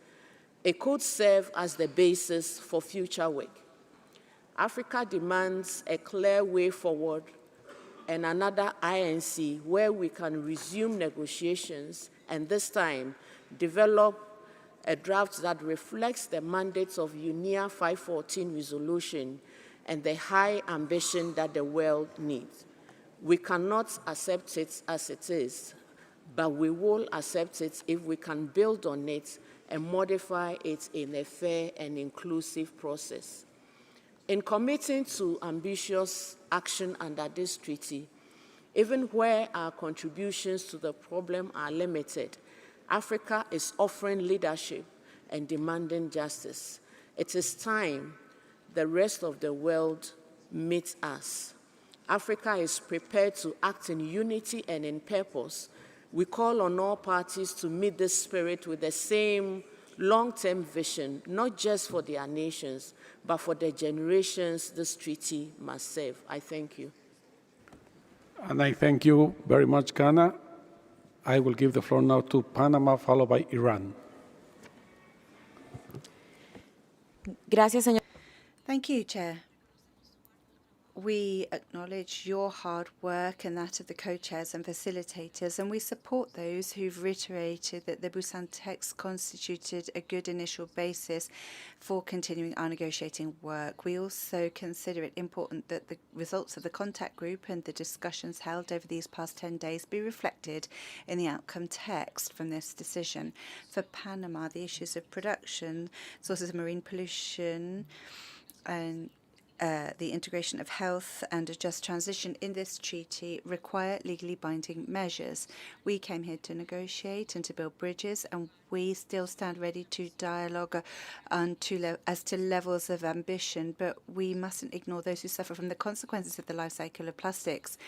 it could serve as the basis for future work. Africa demands a clear way forward and another INC where we can resume negotiations and this time develop a draft that reflects the mandates of UNEP 514 resolution and the high ambition that the world needs. We cannot accept it as it is, but we will accept it if we can build on it and modify it in a fair and inclusive process. In committing to ambitious action under this treaty, even where our contributions to the problem are limited, Africa is offering leadership and demanding justice. It is time the rest of the world meets us. Africa is prepared to act in unity and in purpose. We call on all parties to meet this spirit with the same long-term vision, not just for their nations, but for the generations this treaty must serve. I thank you. And I thank you very much, Ghana. I will give the floor now to Panama, followed by Iran. Gracias, señor. Thank you, Chair. We acknowledge your hard work and that of the co-chairs and facilitators, and we support those who've reiterated that the Busan text constituted a good initial basis for continuing our negotiating work. We also consider it important that the results of the contact group and the discussions held over these past 10 days be reflected in the outcome text from this decision. For Panama, the issues of production, sources of marine pollution, and the integration of health and a just transition in this treaty require legally binding measures. We came here to negotiate and to build bridges, and we still stand ready to dialogue as to levels of ambition, but we mustn't ignore those who suffer from the consequences of the life cycle of plastics.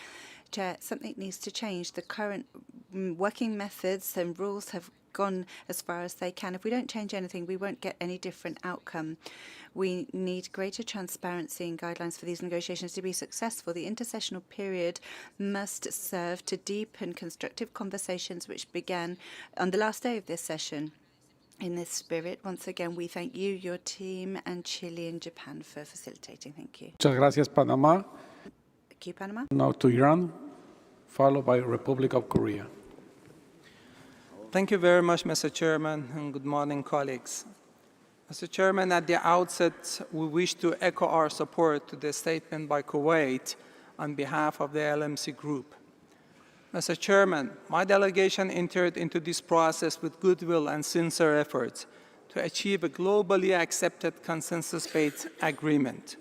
Chair, something needs to change. The current working methods and rules have gone as far as they can. If we don't change anything, we won't get any different outcome. We need greater transparency and guidelines for these negotiations to be successful. The intersessional period must serve to deepen constructive conversations which began on the last day of this session. In this spirit, once again, we thank you, your team, and Chile and Japan for facilitating. Thank you. Muchas gracias, Panama. Thank you, Panama. Now to Iran, followed by Republic of Korea. Thank you very much, Mr. Chairman, and good morning, colleagues. Mr. Chairman, at the outset, we wish to echo our support to the statement by Kuwait on behalf of the LMC Group. Mr. Chairman, my delegation entered into this process with goodwill and sincere efforts to achieve a globally accepted consensus-based agreement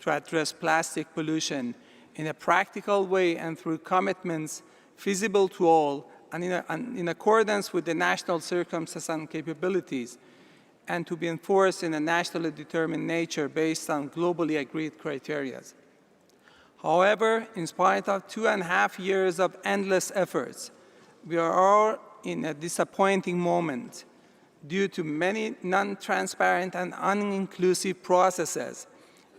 to address plastic pollution in a practical way and through commitments feasible to all and in accordance with the national circumstances and capabilities, and to be enforced in a nationally determined nature based on globally agreed criteria. However, in spite of 2.5 years of endless efforts, we are all in a disappointing moment due to many non-transparent and uninclusive processes,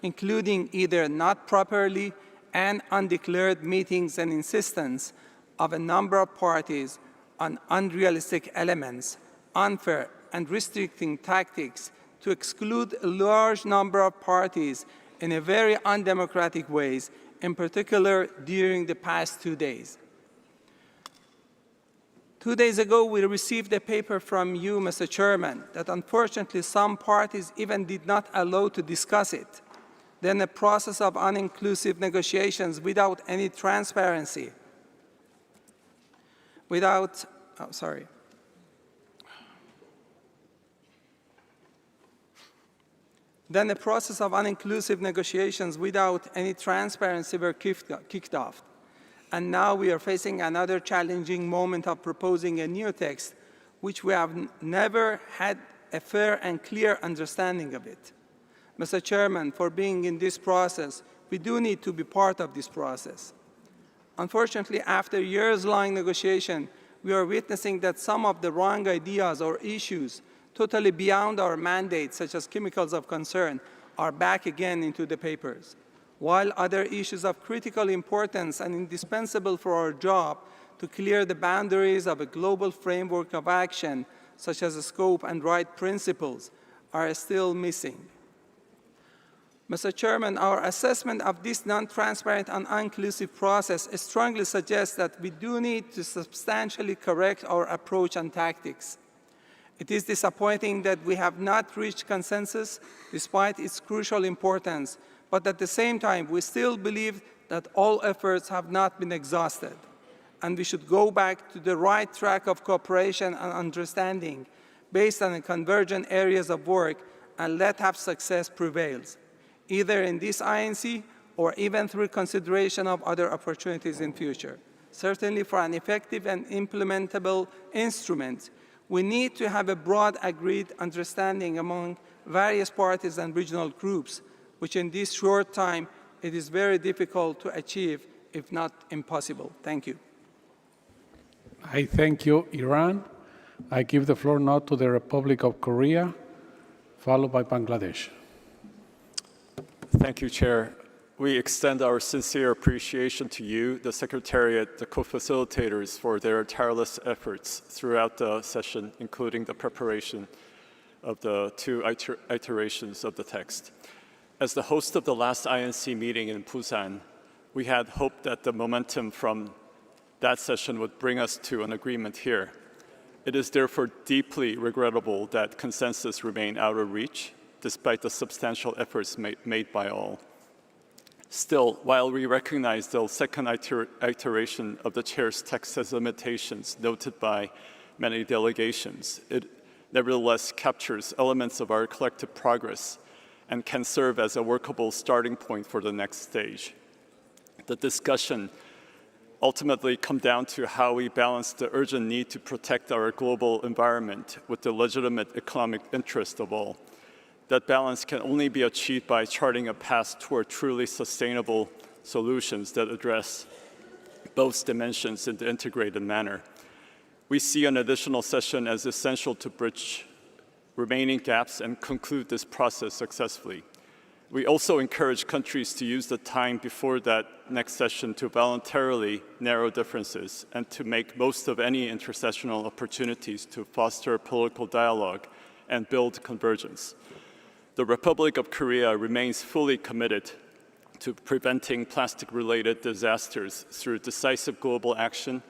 including either not properly and undeclared meetings and insistence of a number of parties on unrealistic elements, unfair and restricting tactics to exclude a large number of parties in a very undemocratic ways, in particular during the past 2 days. 2 days ago, we received a paper from you, Mr. Chairman, that unfortunately some parties even did not allow to discuss it. Then a process of uninclusive negotiations without any transparency, Then the process of uninclusive negotiations without any transparency were kicked off. And now we are facing another challenging moment of proposing a new text, which we have never had a fair and clear understanding of it. Mr. Chairman, for being in this process, we do need to be part of this process. Unfortunately, after years-long negotiation, we are witnessing that some of the wrong ideas or issues totally beyond our mandate, such as chemicals of concern, are back again into the papers, while other issues of critical importance and indispensable for our job to clear the boundaries of a global framework of action, such as the scope and right principles, are still missing. Mr. Chairman, our assessment of this non-transparent and inclusive process strongly suggests that we do need to substantially correct our approach and tactics. It is disappointing that we have not reached consensus despite its crucial importance, but at the same time, we still believe that all efforts have not been exhausted, and we should go back to the right track of cooperation and understanding based on the convergent areas of work and let have success prevails, either in this INC or even through consideration of other opportunities in future. Certainly for an effective and implementable instrument, we need to have a broad agreed understanding among various parties and regional groups, which in this short time, it is very difficult to achieve, if not impossible. Thank you. I thank you, Iran. I give the floor now to the Republic of Korea, followed by Bangladesh. Thank you, Chair. We extend our sincere appreciation to you, the Secretariat, the co-facilitators, for their tireless efforts throughout the session, including the preparation of the 2 iterations of the text. As the host of the last INC meeting in Busan, we had hoped that the momentum from that session would bring us to an agreement here. It is therefore deeply regrettable that consensus remained out of reach, despite the substantial efforts made by all. Still, while we recognize the second iteration of the Chair's text has limitations noted by many delegations, it nevertheless captures elements of our collective progress and can serve as a workable starting point for the next stage. The discussion ultimately comes down to how we balance the urgent need to protect our global environment with the legitimate economic interest of all. That balance can only be achieved by charting a path toward truly sustainable solutions that address both dimensions in the integrated manner. We see an additional session as essential to bridge remaining gaps and conclude this process successfully. We also encourage countries to use the time before that next session to voluntarily narrow differences and to make most of any intersessional opportunities to foster political dialogue and build convergence. The Republic of Korea remains fully committed to preventing plastic-related disasters through decisive global action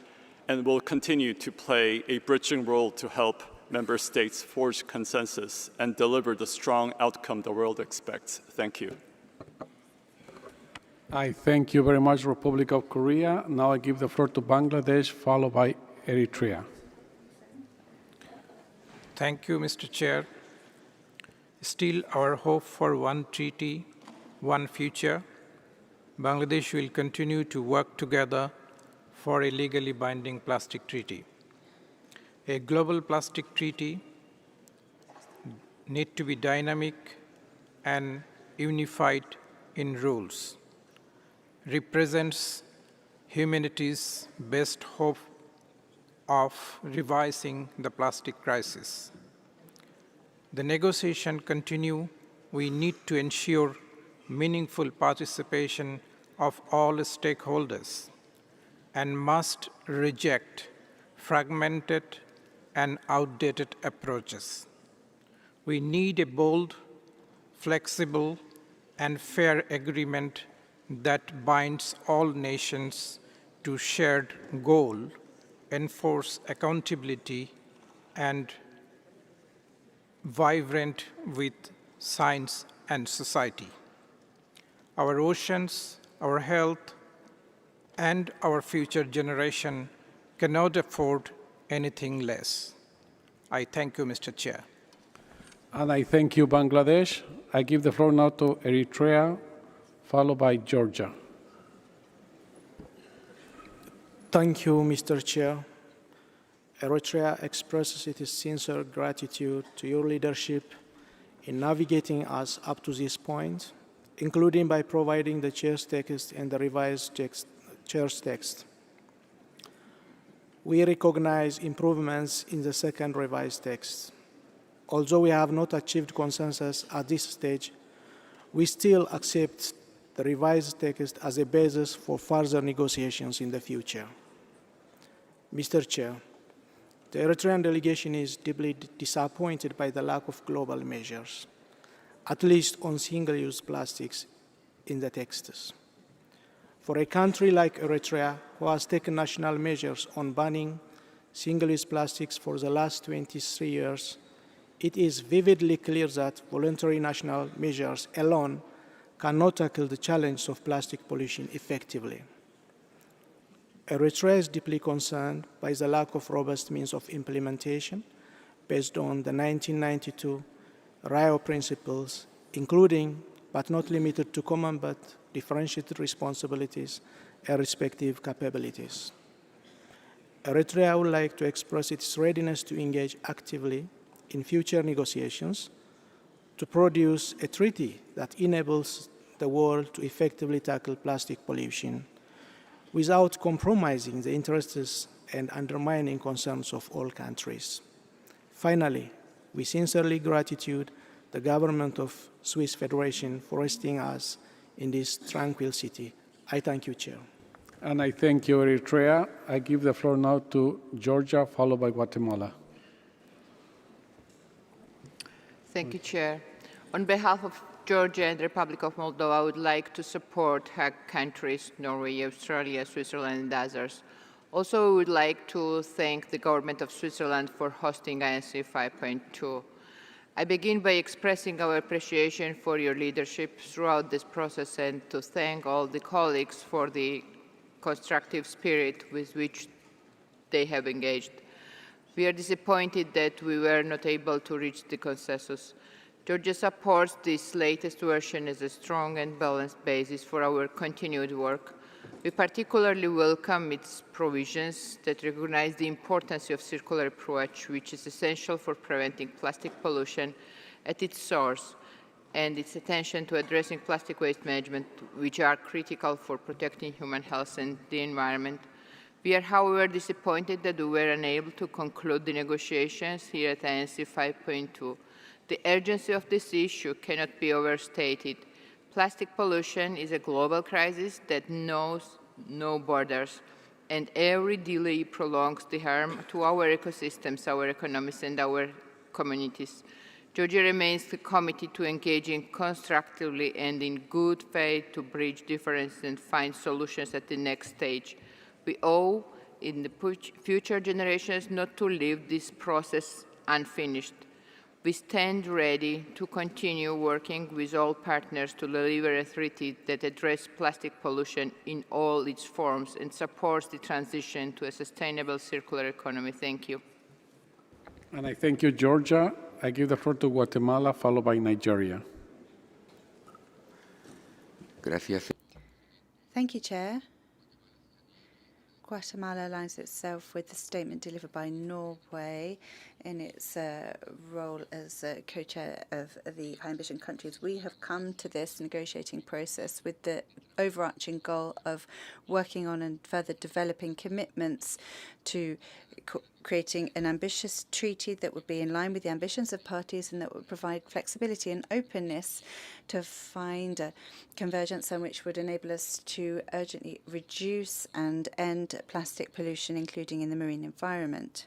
and will continue to play a bridging role to help member states forge consensus and deliver the strong outcome the world expects. Thank you. I thank you very much, Republic of Korea. Now I give the floor to Bangladesh, followed by Eritrea. Thank you, Mr. Chair. Still our hope for one treaty, one future. Bangladesh will continue to work together for a legally binding plastic treaty. A global plastic treaty needs to be dynamic and unified in rules, represents humanity's best hope of revising the plastic crisis. The negotiation continue. We need to ensure meaningful participation of all stakeholders and must reject fragmented and outdated approaches. We need a bold, flexible, and fair agreement that binds all nations to shared goal, enforce accountability, and vibrant with science and society. Our oceans, our health, and our future generation cannot afford anything less. I thank you, Mr. Chair. And I thank you, Bangladesh. I give the floor now to Eritrea, followed by Georgia. Thank you, Mr. Chair. Eritrea expresses its sincere gratitude to your leadership in navigating us up to this point, including by providing the chair's text and the revised chair's text. We recognize improvements in the second revised text. Although we have not achieved consensus at this stage, we still accept the revised text as a basis for further negotiations in the future. Mr. Chair, the Eritrean delegation is deeply disappointed by the lack of global measures, at least on single-use plastics in the texts. For a country like Eritrea, who has taken national measures on banning single-use plastics for the last 23 years, it is vividly clear that voluntary national measures alone cannot tackle the challenge of plastic pollution effectively. Eritrea is deeply concerned by the lack of robust means of implementation based on the 1992 Rio principles, including but not limited to common but differentiated responsibilities and respective capabilities. Eritrea would like to express its readiness to engage actively in future negotiations to produce a treaty that enables the world to effectively tackle plastic pollution without compromising the interests and undermining concerns of all countries. Finally, we sincerely gratitude the government of Swiss Federation for hosting us in this tranquil city. I thank you, Chair. And I thank you, Eritrea. I give the floor now to Georgia, followed by Guatemala. Thank you, Chair. On behalf of Georgia and the Republic of Moldova, I would like to support her countries, Norway, Australia, Switzerland, and others. Also, we would like to thank the government of Switzerland for hosting INC 5.2. I begin by expressing our appreciation for your leadership throughout this process and to thank all the colleagues for the constructive spirit with which they have engaged. We are disappointed that we were not able to reach the consensus Georgia supports this latest version as a strong and balanced basis for our continued work. We particularly welcome its provisions that recognize the importance of circular approach, which is essential for preventing plastic pollution at its source, and its attention to addressing plastic waste management, which are critical for protecting human health and the environment. We are, however, disappointed that we were unable to conclude the negotiations here at INC 5.2. The urgency of this issue cannot be overstated. Plastic pollution is a global crisis that knows no borders, and every delay prolongs the harm to our ecosystems, our economies, and our communities. Georgia remains committed to engaging constructively and in good faith to bridge differences and find solutions at the next stage. We owe in the future generations not to leave this process unfinished. We stand ready to continue working with all partners to deliver a treaty that addresses plastic pollution in all its forms and supports the transition to a sustainable circular economy. Thank you. And I thank you, Georgia. I give the floor to Guatemala, followed by Nigeria. Gracias. Thank you, Chair. Guatemala aligns itself with the statement delivered by Norway in its role as co-chair of the high ambition countries. We have come to this negotiating process with the overarching goal of working on and further developing commitments to creating an ambitious treaty that would be in line with the ambitions of parties and that would provide flexibility and openness to find a convergence on which would enable us to urgently reduce and end plastic pollution, including in the marine environment.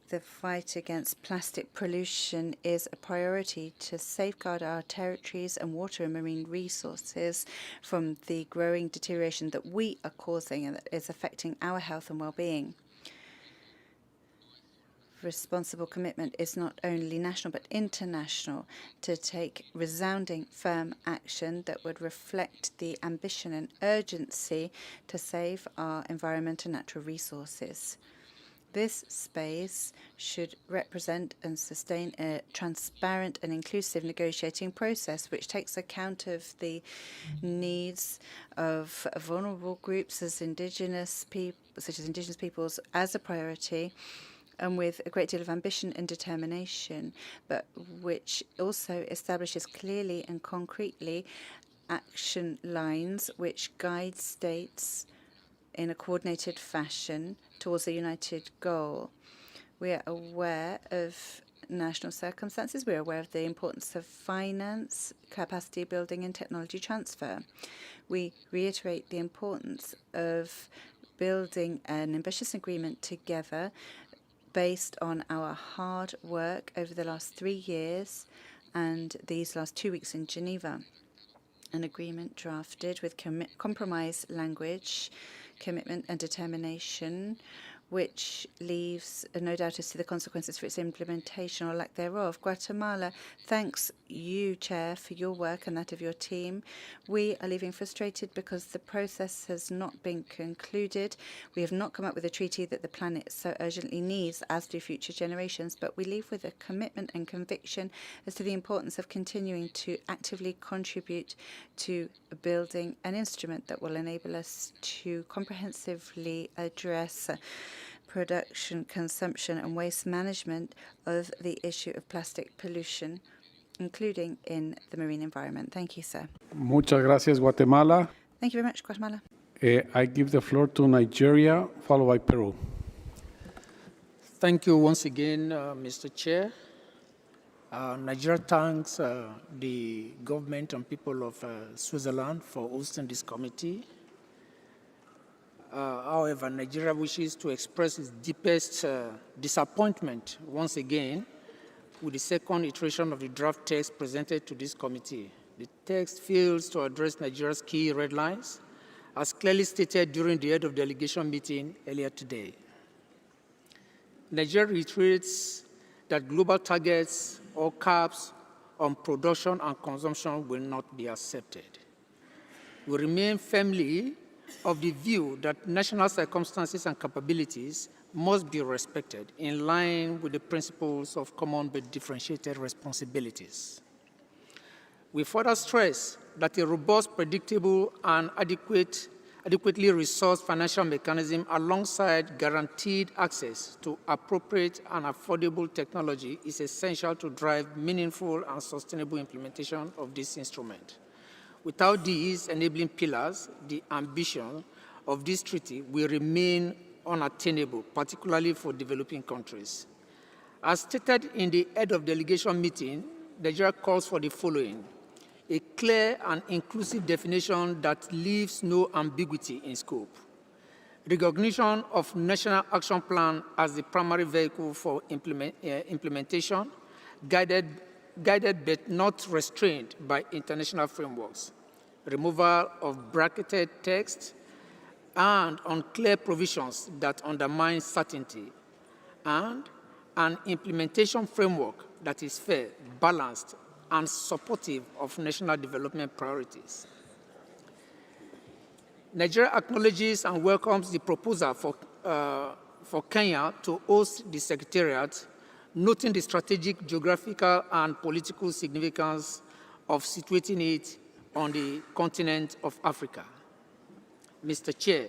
The fight against plastic pollution is a priority to safeguard our territories and water and marine resources from the growing deterioration that we are causing and that is affecting our health and well-being. Responsible commitment is not only national but international to take resounding, firm action that would reflect the ambition and urgency to save our environment and natural resources. This space should represent and sustain a transparent and inclusive negotiating process which takes account of the needs of vulnerable groups such as indigenous peoples as a priority, and with a great deal of ambition and determination, but which also establishes clearly and concretely action lines which guide states in a coordinated fashion towards a united goal. We are aware of national circumstances. We are aware of the importance of finance, capacity building, and technology transfer. We reiterate the importance of building an ambitious agreement together based on our hard work over the last 3 years and these last 2 weeks in Geneva. An agreement drafted with compromise language, commitment and determination, which leaves no doubt as to the consequences for its implementation or lack thereof. Guatemala thanks you, Chair, for your work and that of your team. We are leaving frustrated because the process has not been concluded. We have not come up with a treaty that the planet so urgently needs, as do future generations, but we leave with a commitment and conviction as to the importance of continuing to actively contribute to building an instrument that will enable us to comprehensively address production, consumption, and waste management of the issue of plastic pollution, including in the marine environment. Thank you, sir. Muchas gracias, Guatemala. Thank you very much, Guatemala. I give the floor to Nigeria, followed by Peru. Thank you once again, Mr. Chair. Nigeria thanks the government and people of Switzerland for hosting this committee. However, Nigeria wishes to express its deepest disappointment once again with the second iteration of the draft text presented to this committee. The text fails to address Nigeria's key red lines, as clearly stated during the head of delegation meeting earlier today. Nigeria reiterates that global targets or caps on production and consumption will not be accepted. We remain firmly of the view that national circumstances and capabilities must be respected in line with the principles of common but differentiated responsibilities. We further stress that a robust, predictable, and adequately resourced financial mechanism alongside guaranteed access to appropriate and affordable technology is essential to drive meaningful and sustainable implementation of this instrument. Without these enabling pillars, the ambition of this treaty will remain unattainable, particularly for developing countries. As stated in the head of delegation meeting, Nigeria calls for the following: a clear and inclusive definition that leaves no ambiguity in scope, recognition of National Action Plan as the primary vehicle for implementation, guided but not restrained by international frameworks, removal of bracketed text, and unclear provisions that undermine certainty, and an implementation framework that is fair, balanced, and supportive of national development priorities. Nigeria acknowledges and welcomes the proposal for Kenya to host the Secretariat, noting the strategic, geographical, and political significance of situating it on the continent of Africa. Mr. Chair,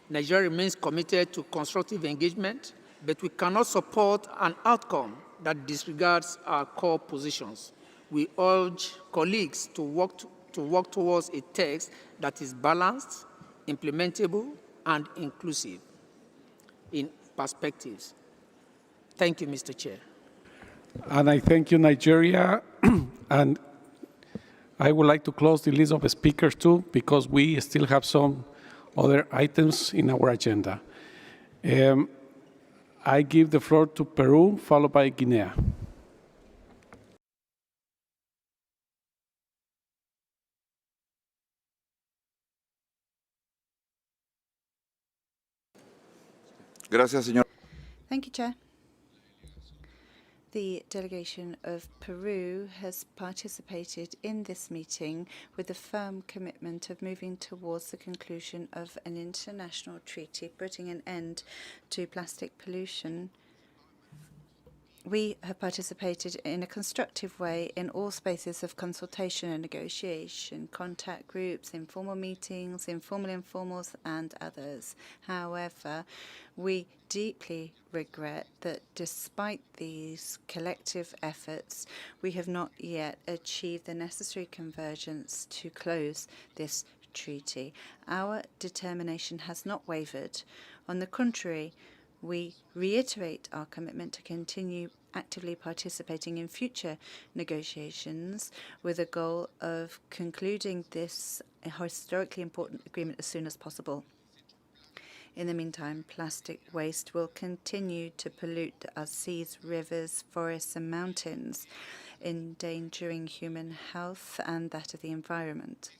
Nigeria remains committed to constructive engagement, but we cannot support an outcome that disregards our core positions. We urge colleagues to work towards a text that is balanced, implementable, and inclusive in perspectives. Thank you, Mr. Chair. And I thank you, Nigeria. And I would like to close the list of speakers too, because we still have some other items in our agenda. I give the floor to Peru, followed by Guinea. Gracias, señor. Thank you, Chair. The delegation of Peru has participated in this meeting with a firm commitment of moving towards the conclusion of an international treaty putting an end to plastic pollution. We have participated in a constructive way in all spaces of consultation and negotiation, contact groups, informal meetings, informal informals, and others. However, we deeply regret that despite these collective efforts, we have not yet achieved the necessary convergence to close this treaty. Our determination has not wavered. On the contrary, we reiterate our commitment to continue actively participating in future negotiations with a goal of concluding this historically important agreement as soon as possible. In the meantime, plastic waste will continue to pollute our seas, rivers, forests, and mountains, endangering human health and that of the environment.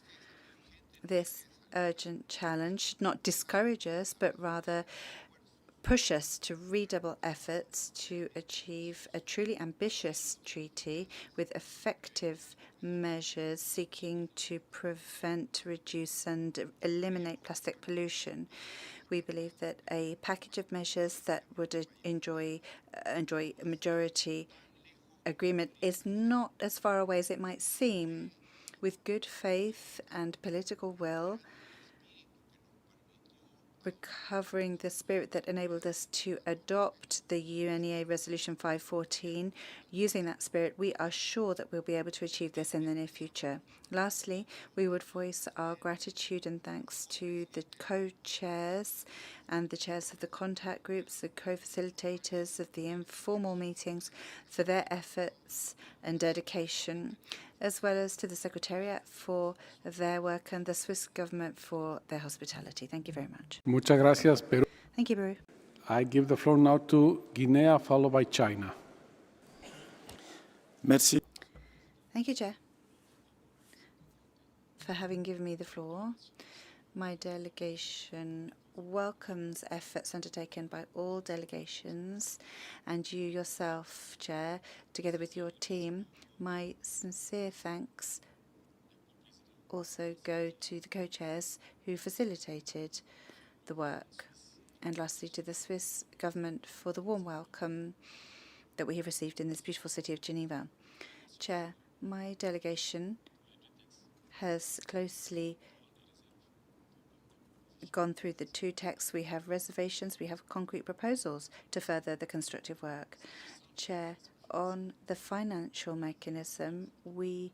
This urgent challenge should not discourage us, but rather push us to redouble efforts to achieve a truly ambitious treaty with effective measures seeking to prevent, reduce, and eliminate plastic pollution. We believe that a package of measures that would enjoy a majority agreement is not as far away as it might seem. With good faith and political will, recovering the spirit that enabled us to adopt the UNEA Resolution 5.14. Using that spirit, we are sure that we'll be able to achieve this in the near future. Lastly, we would voice our gratitude and thanks to the co-chairs and the chairs of the contact groups, the co-facilitators of the informal meetings for their efforts and dedication, as well as to the Secretariat for their work and the Swiss government for their hospitality. Thank you very much. Muchas gracias, Peru. Thank you, Peru. I give the floor now to Guinea, followed by China. Merci. Thank you, Chair, for having given me the floor. My delegation welcomes efforts undertaken by all delegations and you yourself, Chair, together with your team. My sincere thanks also go to the co-chairs who facilitated the work. And lastly, to the Swiss government for the warm welcome that we have received in this beautiful city of Geneva. Chair, my delegation has closely gone through the two texts. We have reservations, we have concrete proposals to further the constructive work. Chair, on the financial mechanism, we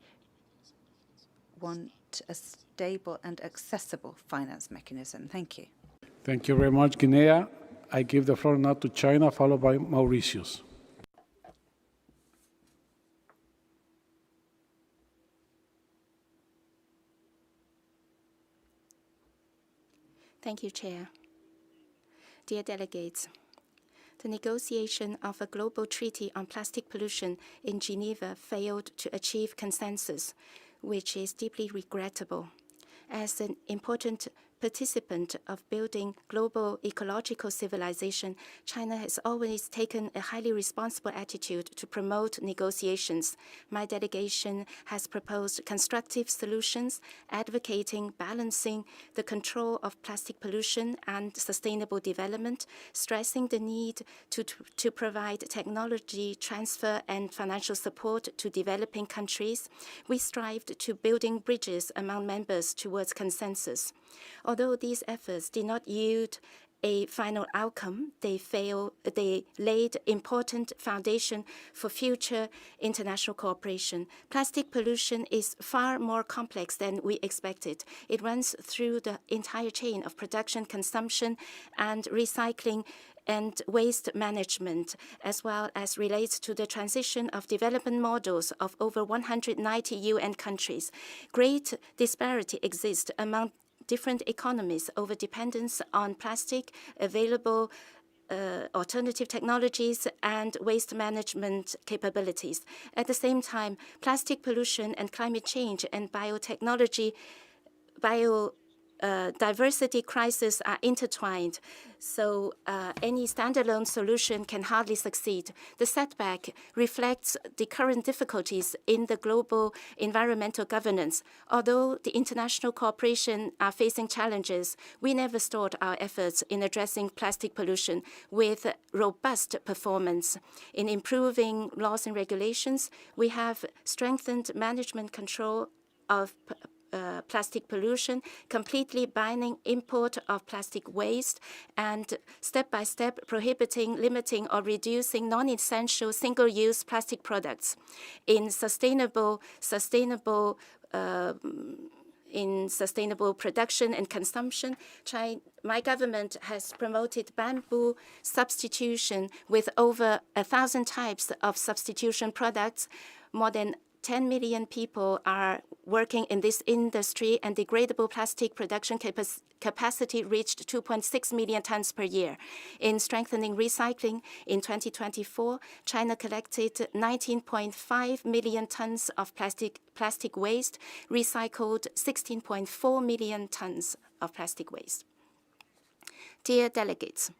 want a stable and accessible finance mechanism. Thank you. Thank you very much, Guinea. I give the floor now to China, followed by Mauritius. Thank you, Chair. Dear delegates, the negotiation of a global treaty on plastic pollution in Geneva failed to achieve consensus, which is deeply regrettable. As an important participant of building global ecological civilization, China has always taken a highly responsible attitude to promote negotiations. My delegation has proposed constructive solutions, advocating balancing the control of plastic pollution and sustainable development, stressing the need to provide technology transfer and financial support to developing countries. We strived to building bridges among members towards consensus. Although these efforts did not yield a final outcome, they laid important foundation for future international cooperation. Plastic pollution is far more complex than we expected. It runs through the entire chain of production, consumption, and recycling and waste management, as well as relates to the transition of development models of over 190 UN countries. Great disparity exists among different economies over dependence on plastic, available alternative technologies, and waste management capabilities. At the same time, plastic pollution and climate change and biodiversity crises are intertwined, so any standalone solution can hardly succeed. The setback reflects the current difficulties in the global environmental governance. Although the international cooperation are facing challenges, we never stalled our efforts in addressing plastic pollution with robust performance. In improving laws and regulations, we have strengthened management control of plastic pollution, completely banning import of plastic waste, and step-by-step prohibiting, limiting, or reducing non-essential single-use plastic products. In sustainable production and consumption, my government has promoted bamboo substitution with over 1,000 types of substitution products. More than 10 million people are working in this industry, and degradable plastic production capacity reached 2.6 million tons per year. In strengthening recycling, in 2024, China collected 19.5 million tons of plastic waste, recycled 16.4 million tons of plastic waste. Dear delegates,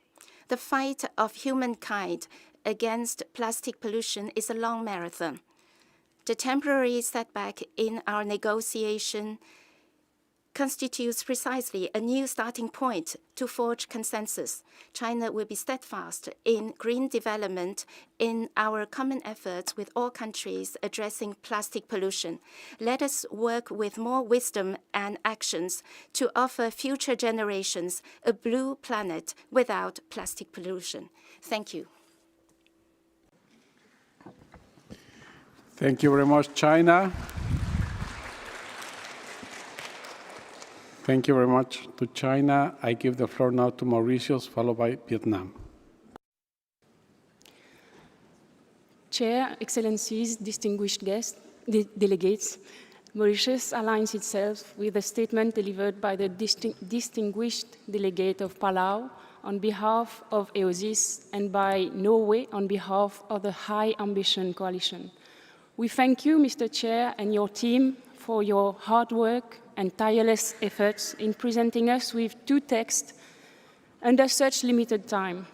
the fight of humankind against plastic pollution is a long marathon. The temporary setback in our negotiation constitutes precisely a new starting point to forge consensus. China will be steadfast in green development in our common efforts with all countries addressing plastic pollution. Let us work with more wisdom and actions to offer future generations a blue planet without plastic pollution. Thank you. Thank you very much, China. Thank you very much to China. I give the floor now to Mauritius, followed by Vietnam. Chair, Excellencies, distinguished guests, delegates, Mauritius aligns itself with the statement delivered by the distinguished delegate of Palau on behalf of EOSIS and by Norway on behalf of the High Ambition Coalition. We thank you, Mr. Chair, and your team for your hard work and tireless efforts in presenting us with two texts under such limited time.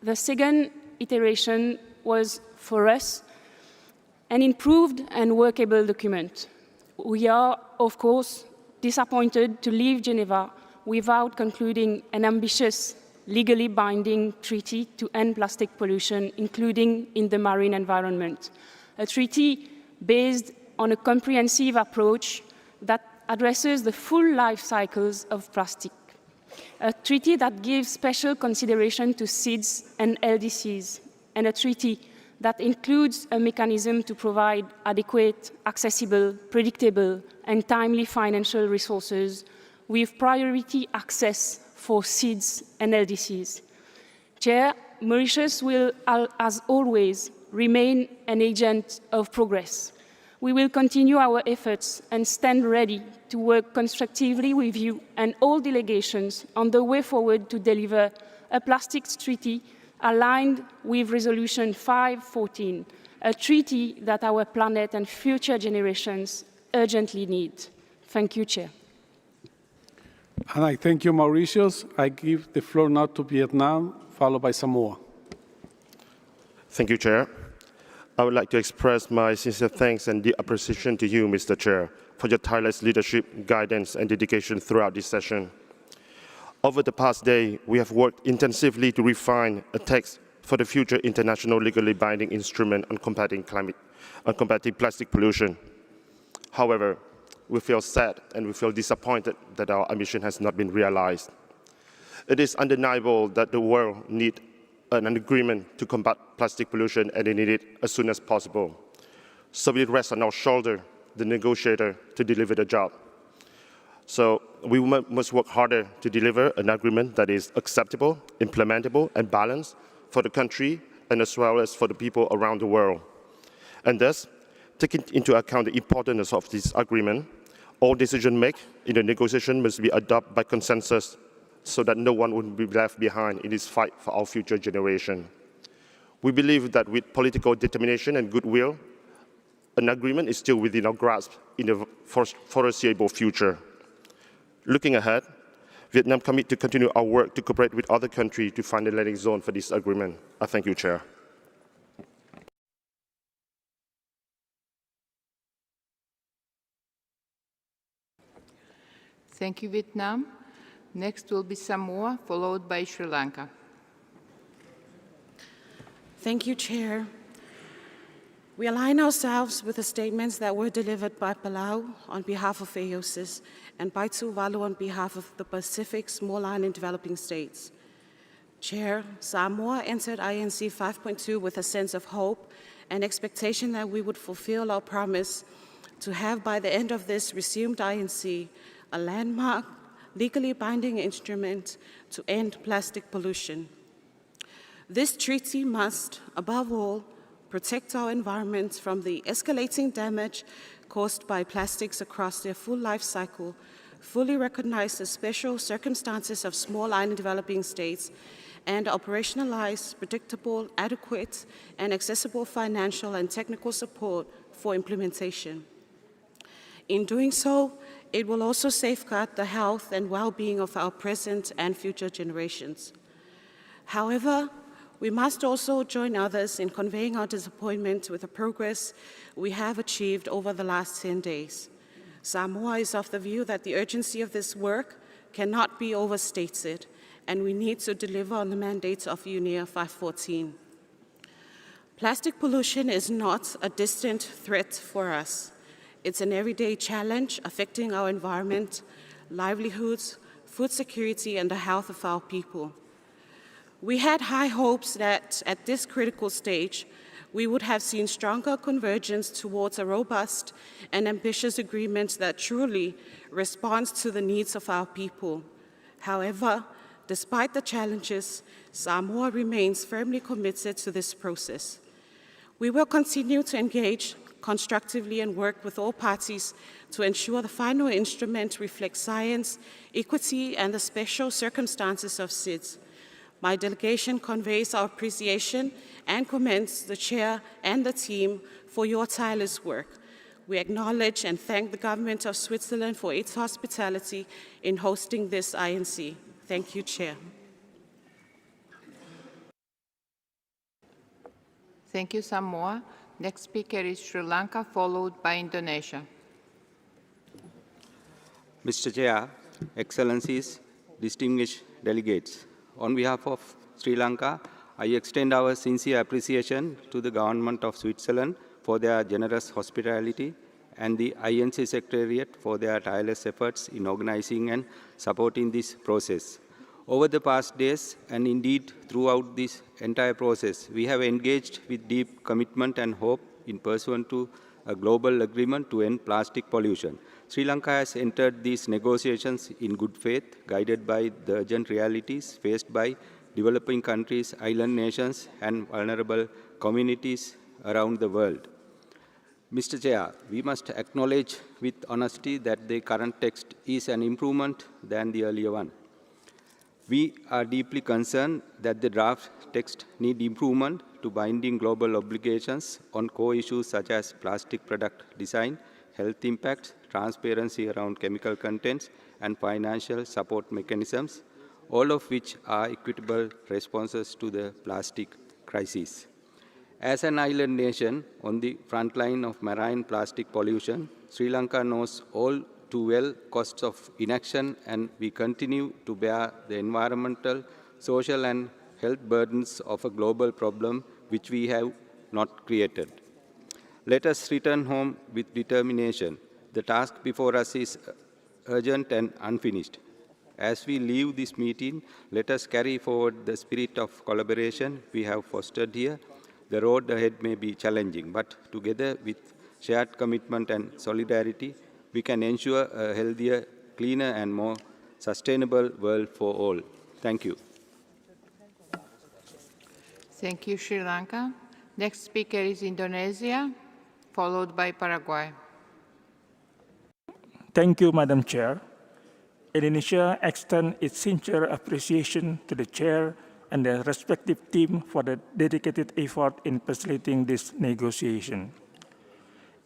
The second iteration was, for us, an improved and workable document. We are, of course, disappointed to leave Geneva without concluding an ambitious, legally binding treaty to end plastic pollution, including in the marine environment. A treaty based on a comprehensive approach that addresses the full life cycles of plastic. A treaty that gives special consideration to seeds and LDCs, and a treaty that includes a mechanism to provide adequate, accessible, predictable, and timely financial resources with priority access for seeds and LDCs. Chair, Mauritius will, as always, remain an agent of progress. We will continue our efforts and stand ready to work constructively with you and all delegations on the way forward to deliver a plastics treaty aligned with Resolution 5.14, a treaty that our planet and future generations urgently need. Thank you, Chair. And I thank you, Mauritius. I give the floor now to Vietnam, followed by Samoa. Thank you, Chair. I would like to express my sincere thanks and deep appreciation to you, Mr. Chair, for your tireless leadership, guidance, and dedication throughout this session. Over the past day, we have worked intensively to refine a text for the future international legally binding instrument on combating plastic pollution. However, we feel sad and we feel disappointed that our ambition has not been realized. It is undeniable that the world needs an agreement to combat plastic pollution, and they need it as soon as possible. So it rests on our shoulder, the negotiator, to deliver the job. So we must work harder to deliver an agreement that is acceptable, implementable, and balanced for the country and as well as for the people around the world. And thus, taking into account the importance of this agreement, all decisions made in the negotiation must be adopted by consensus so that no one will be left behind in this fight for our future generation. We believe that with political determination and goodwill, an agreement is still within our grasp in the foreseeable future. Looking ahead, Vietnam commits to continue our work to cooperate with other countries to find a landing zone for this agreement. I thank you, Chair. Thank you, Vietnam. Next will be Samoa, followed by Sri Lanka. Thank you, Chair. We align ourselves with the statements that were delivered by Palau on behalf of AOSIS and by Tuvalu on behalf of the Pacific Small Island Developing States. Chair, Samoa entered INC 5.2 with a sense of hope and expectation that we would fulfill our promise to have by the end of this resumed INC a landmark, legally binding instrument to end plastic pollution. This treaty must, above all, protect our environment from the escalating damage caused by plastics across their full life cycle, fully recognize the special circumstances of small island developing states, and operationalize predictable, adequate, and accessible financial and technical support for implementation. In doing so, it will also safeguard the health and well-being of our present and future generations. However, we must also join others in conveying our disappointment with the progress we have achieved over the last 10 days. Samoa is of the view that the urgency of this work cannot be overstated, and we need to deliver on the mandates of UNEP 5.14. Plastic pollution is not a distant threat for us. It's an everyday challenge affecting our environment, livelihoods, food security, and the health of our people. We had high hopes that at this critical stage, we would have seen stronger convergence towards a robust and ambitious agreement that truly responds to the needs of our people. However, despite the challenges, Samoa remains firmly committed to this process. We will continue to engage constructively and work with all parties to ensure the final instrument reflects science, equity, and the special circumstances of SIDS. My delegation conveys our appreciation and commends the Chair and the team for your tireless work. We acknowledge and thank the Government of Switzerland for its hospitality in hosting this INC. Thank you, Chair. Thank you, Samoa. Next speaker is Sri Lanka, followed by Indonesia. Mr. Chair, Excellencies, distinguished delegates, on behalf of Sri Lanka, I extend our sincere appreciation to the Government of Switzerland for their generous hospitality and the INC Secretariat for their tireless efforts in organizing and supporting this process. Over the past days, and indeed throughout this entire process, we have engaged with deep commitment and hope in pursuant to a global agreement to end plastic pollution. Sri Lanka has entered these negotiations in good faith, guided by the urgent realities faced by developing countries, island nations, and vulnerable communities around the world. Mr. Chair, we must acknowledge with honesty that the current text is an improvement than the earlier one. We are deeply concerned that the draft text needs improvement to binding global obligations on core issues such as plastic product design, health impacts, transparency around chemical contents, and financial support mechanisms, all of which are equitable responses to the plastic crisis. As an island nation on the front line of marine plastic pollution, Sri Lanka knows all too well costs of inaction, and we continue to bear the environmental, social, and health burdens of a global problem which we have not created. Let us return home with determination. The task before us is urgent and unfinished. As we leave this meeting, let us carry forward the spirit of collaboration we have fostered here. The road ahead may be challenging, but together with shared commitment and solidarity, we can ensure a healthier, cleaner, and more sustainable world for all. Thank you. Thank you, Sri Lanka. Next speaker is Indonesia, followed by Paraguay. Thank you, Madam Chair. Indonesia extends its sincere appreciation to the Chair and the respective team for the dedicated effort in facilitating this negotiation.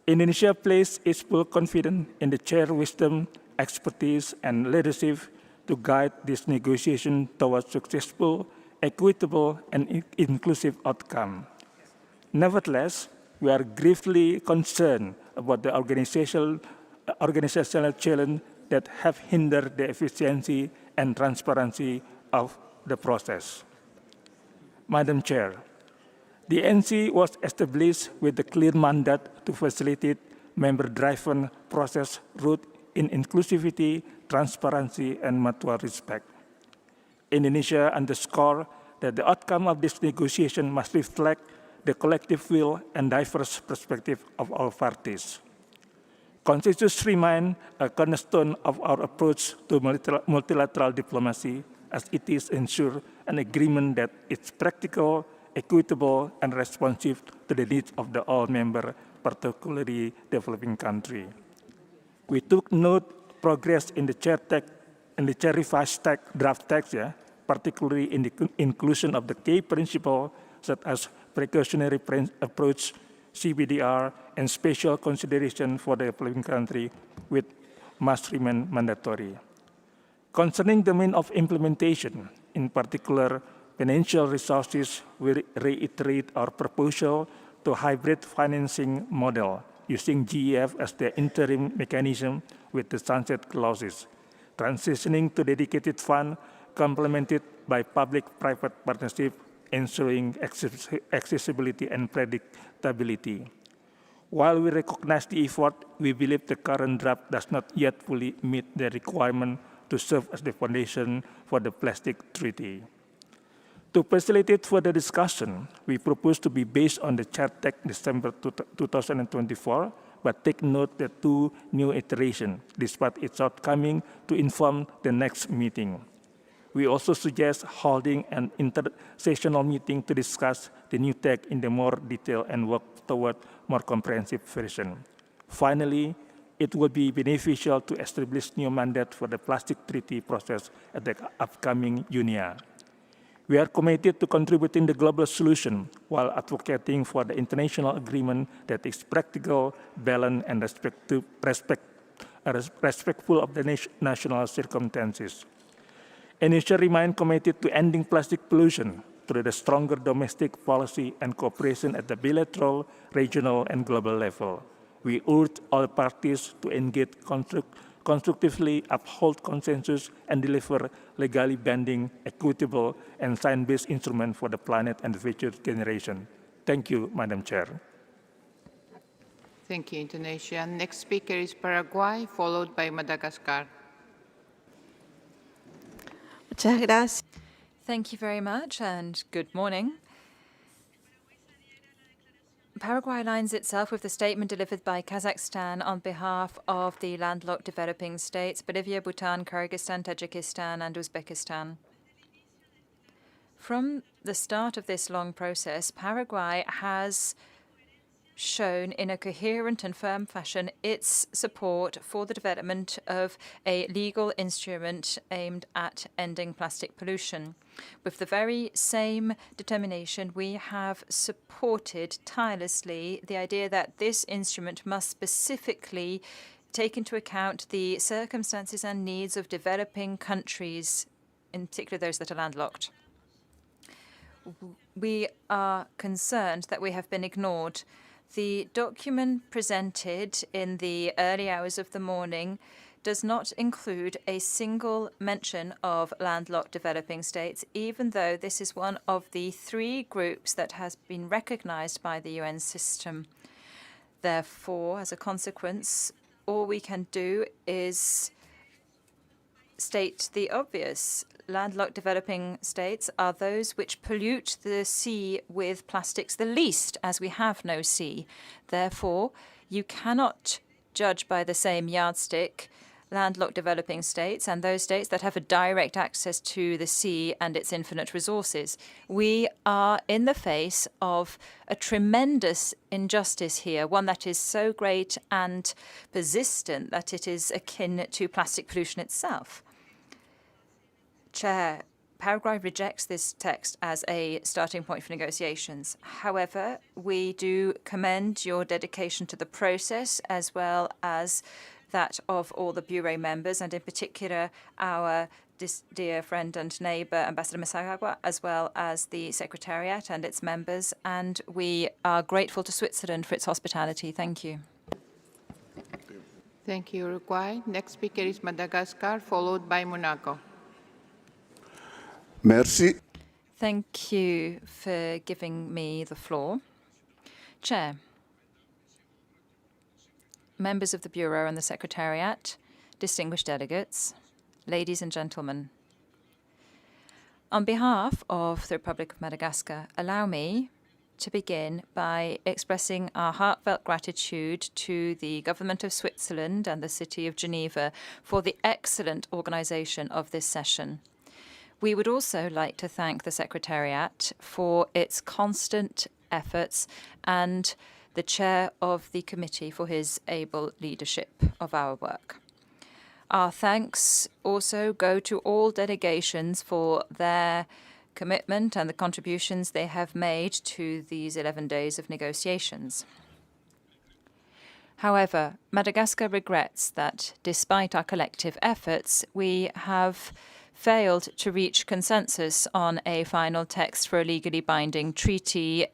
Indonesia places its full confidence in the Chair's wisdom, expertise, and leadership to guide this negotiation towards successful, equitable, and inclusive outcome. Nevertheless, we are gravely concerned about the organizational challenges that have hindered the efficiency and transparency of the process. Madam Chair, the NC was established with a clear mandate to facilitate member-driven process rooted in inclusivity, transparency, and mutual respect. Indonesia underscores that the outcome of this negotiation must reflect the collective will and diverse perspective of all parties. Consensus remains a cornerstone of our approach to multilateral diplomacy, as it is ensure an agreement that is practical, equitable, and responsive to the needs of the all member, particularly developing country. We took note progress in the chair revised draft text, particularly in the inclusion of the key principles such as precautionary approach, CBDR, and special consideration for the developing country, which must remain mandatory. Concerning the means of implementation, in particular financial resources, we reiterate our proposal to hybrid financing model using GEF as the interim mechanism with the sunset clauses, transitioning to dedicated fund complemented by public-private partnership, ensuring accessibility and predictability. While we recognize the effort, we believe the current draft does not yet fully meet the requirement to serve as the foundation for the plastic treaty. To facilitate further discussion, we propose to be based on the chart text December 2024, but take note that two new iterations, despite its outcoming, to inform the next meeting. We also suggest holding an intersessional meeting to discuss the new text in the more detail and work toward more comprehensive version. Finally, it would be beneficial to establish new mandate for the plastic treaty process at the upcoming UNEP. We are committed to contributing the global solution while advocating for the international agreement that is practical, balanced, and respectful of the national circumstances. Indonesia remains committed to ending plastic pollution through the stronger domestic policy and cooperation at the bilateral, regional, and global level. We urge all parties to engage constructively uphold consensus and deliver legally binding, equitable, and science-based instruments for the planet and the future generation. Thank you, Madam Chair. Thank you, Indonesia. Next speaker is Paraguay, followed by Madagascar. Muchas gracias. Thank you very much, and good morning. Paraguay aligns itself with the statement delivered by Kazakhstan on behalf of the landlocked developing states, Bolivia, Bhutan, Kyrgyzstan, Tajikistan, and Uzbekistan. From the start of this long process, Paraguay has shown in a coherent and firm fashion its support for the development of a legal instrument aimed at ending plastic pollution. With the very same determination, we have supported tirelessly the idea that this instrument must specifically take into account the circumstances and needs of developing countries, in particular those that are landlocked. We are concerned that we have been ignored. The document presented in the early hours of the morning does not include a single mention of landlocked developing states, even though this is one of the 3 groups that has been recognized by the UN system. Therefore, as a consequence, all we can do is state the obvious. Landlocked developing states are those which pollute the sea with plastics the least, as we have no sea. Therefore, you cannot judge by the same yardstick landlocked developing states and those states that have a direct access to the sea and its infinite resources. We are in the face of a tremendous injustice here, one that is so great and persistent that it is akin to plastic pollution itself. Chair, Paraguay rejects this text as a starting point for negotiations. However, we do commend your dedication to the process as well as that of all the Bureau members, and in particular our dear friend and neighbour, Ambassador Masagawa, as well as the Secretariat and its members. And we are grateful to Switzerland for its hospitality. Thank you. Thank you, Uruguay. Next speaker is Madagascar, followed by Monaco. Merci. Thank you for giving me the floor. Chair, members of the Bureau and the Secretariat, distinguished delegates, ladies and gentlemen. On behalf of the Republic of Madagascar, allow me to begin by expressing our heartfelt gratitude to the Government of Switzerland and the City of Geneva for the excellent organization of this session. We would also like to thank the Secretariat for its constant efforts and the chair of the committee for his able leadership of our work. Our thanks also go to all delegations for their commitment and the contributions they have made to these 11 days of negotiations. However, Madagascar regrets that despite our collective efforts, we have failed to reach consensus on a final text for a legally binding treaty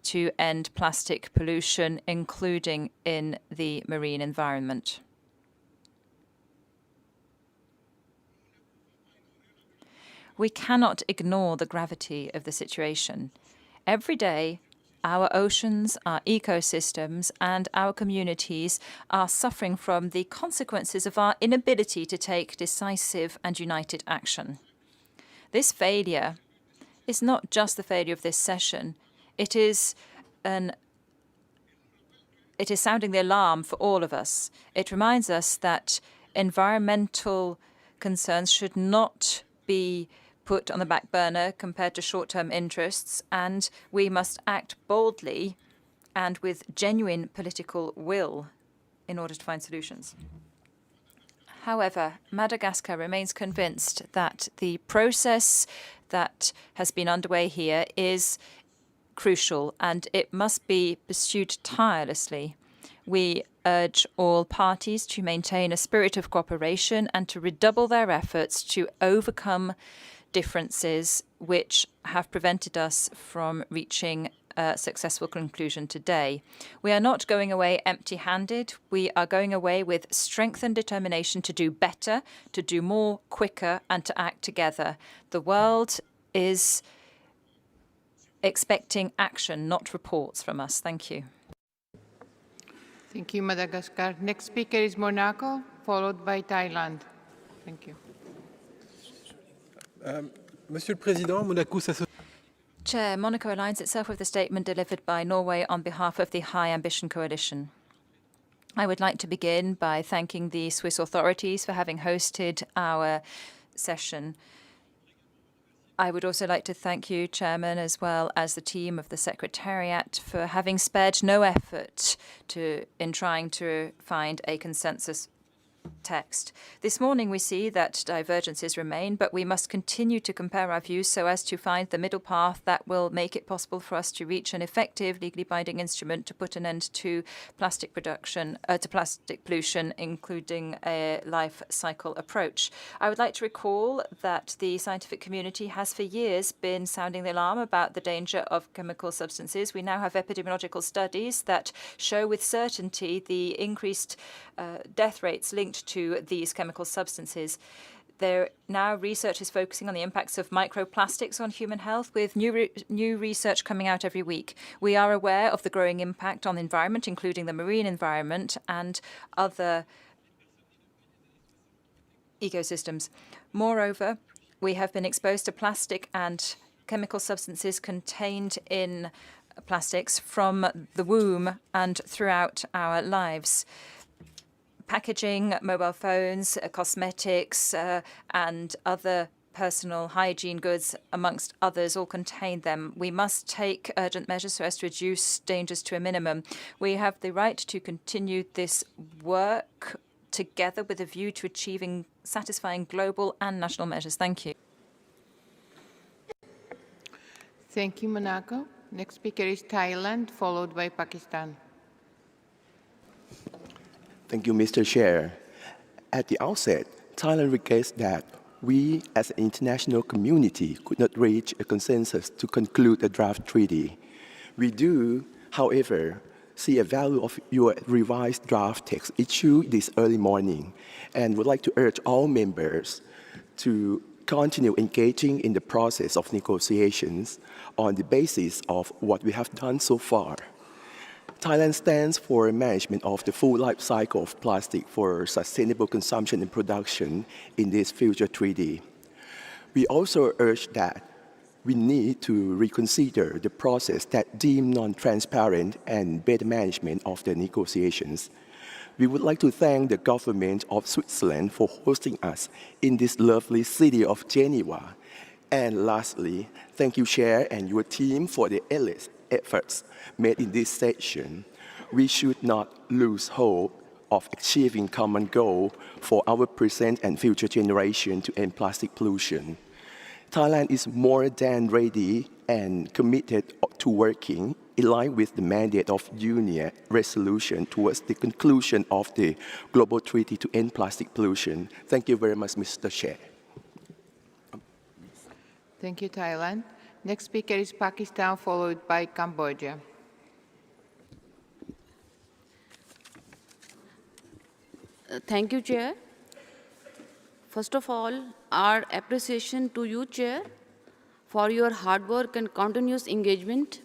to end plastic pollution, including in the marine environment. We cannot ignore the gravity of the situation. Every day, our oceans, our ecosystems, and our communities are suffering from the consequences of our inability to take decisive and united action. This failure is not just the failure of this session. It is sounding the alarm for all of us. It reminds us that environmental concerns should not be put on the back burner compared to short-term interests, and we must act boldly and with genuine political will in order to find solutions. However, Madagascar remains convinced that the process that has been underway here is crucial and it must be pursued tirelessly. We urge all parties to maintain a spirit of cooperation and to redouble their efforts to overcome differences which have prevented us from reaching a successful conclusion today. We are not going away empty-handed. We are going away with strength and determination to do better, to do more quicker, and to act together. The world is expecting action, not reports from us. Thank you. Thank you, Madagascar. Next speaker is Monaco, followed by Thailand. Thank you. Monsieur le Président, Monaco s'associe. Chair, Monaco aligns itself with the statement delivered by Norway on behalf of the High Ambition Coalition. I would like to begin by thanking the Swiss authorities for having hosted our session. I would also like to thank you, Chairman, as well as the team of the Secretariat for having spared no effort in trying to find a consensus text. This morning we see that divergences remain, but we must continue to compare our views so as to find the middle path that will make it possible for us to reach an effective, legally binding instrument to put an end to plastic production, to plastic pollution, including a life cycle approach. I would like to recall that the scientific community has for years been sounding the alarm about the danger of chemical substances. We now have epidemiological studies that show with certainty the increased death rates linked to these chemical substances. Now research is focusing on the impacts of microplastics on human health, with new research coming out every week. We are aware of the growing impact on the environment, including the marine environment and other ecosystems. Moreover, we have been exposed to plastic and chemical substances contained in plastics from the womb and throughout our lives. Packaging, mobile phones, cosmetics, and other personal hygiene goods, amongst others, all contain them. We must take urgent measures so as to reduce dangers to a minimum. We have the right to continue this work together with a view to achieving satisfying global and national measures. Thank you. Thank you, Monaco. Next speaker is Thailand, followed by Pakistan. Thank you, Mr. Chair. At the outset, Thailand regrets that we, as an international community, could not reach a consensus to conclude the draft treaty. We do, however, see a value of your revised draft text issued this early morning and would like to urge all members to continue engaging in the process of negotiations on the basis of what we have done so far. Thailand stands for management of the full life cycle of plastic for sustainable consumption and production in this future treaty. We also urge that we need to reconsider the process that deemed non-transparent and better management of the negotiations. We would like to thank the government of Switzerland for hosting us in this lovely city of Geneva. And lastly, thank you, Chair, and your team for the endless efforts made in this session. We should not lose hope of achieving common goal for our present and future generation to end plastic pollution. Thailand is more than ready and committed to working in line with the mandate of UNEP resolution towards the conclusion of the global treaty to end plastic pollution. Thank you very much, Mr. Chair. Thank you, Thailand. Next speaker is Pakistan, followed by Cambodia. Thank you, Chair. First of all, our appreciation to you, Chair, for your hard work and continuous engagement.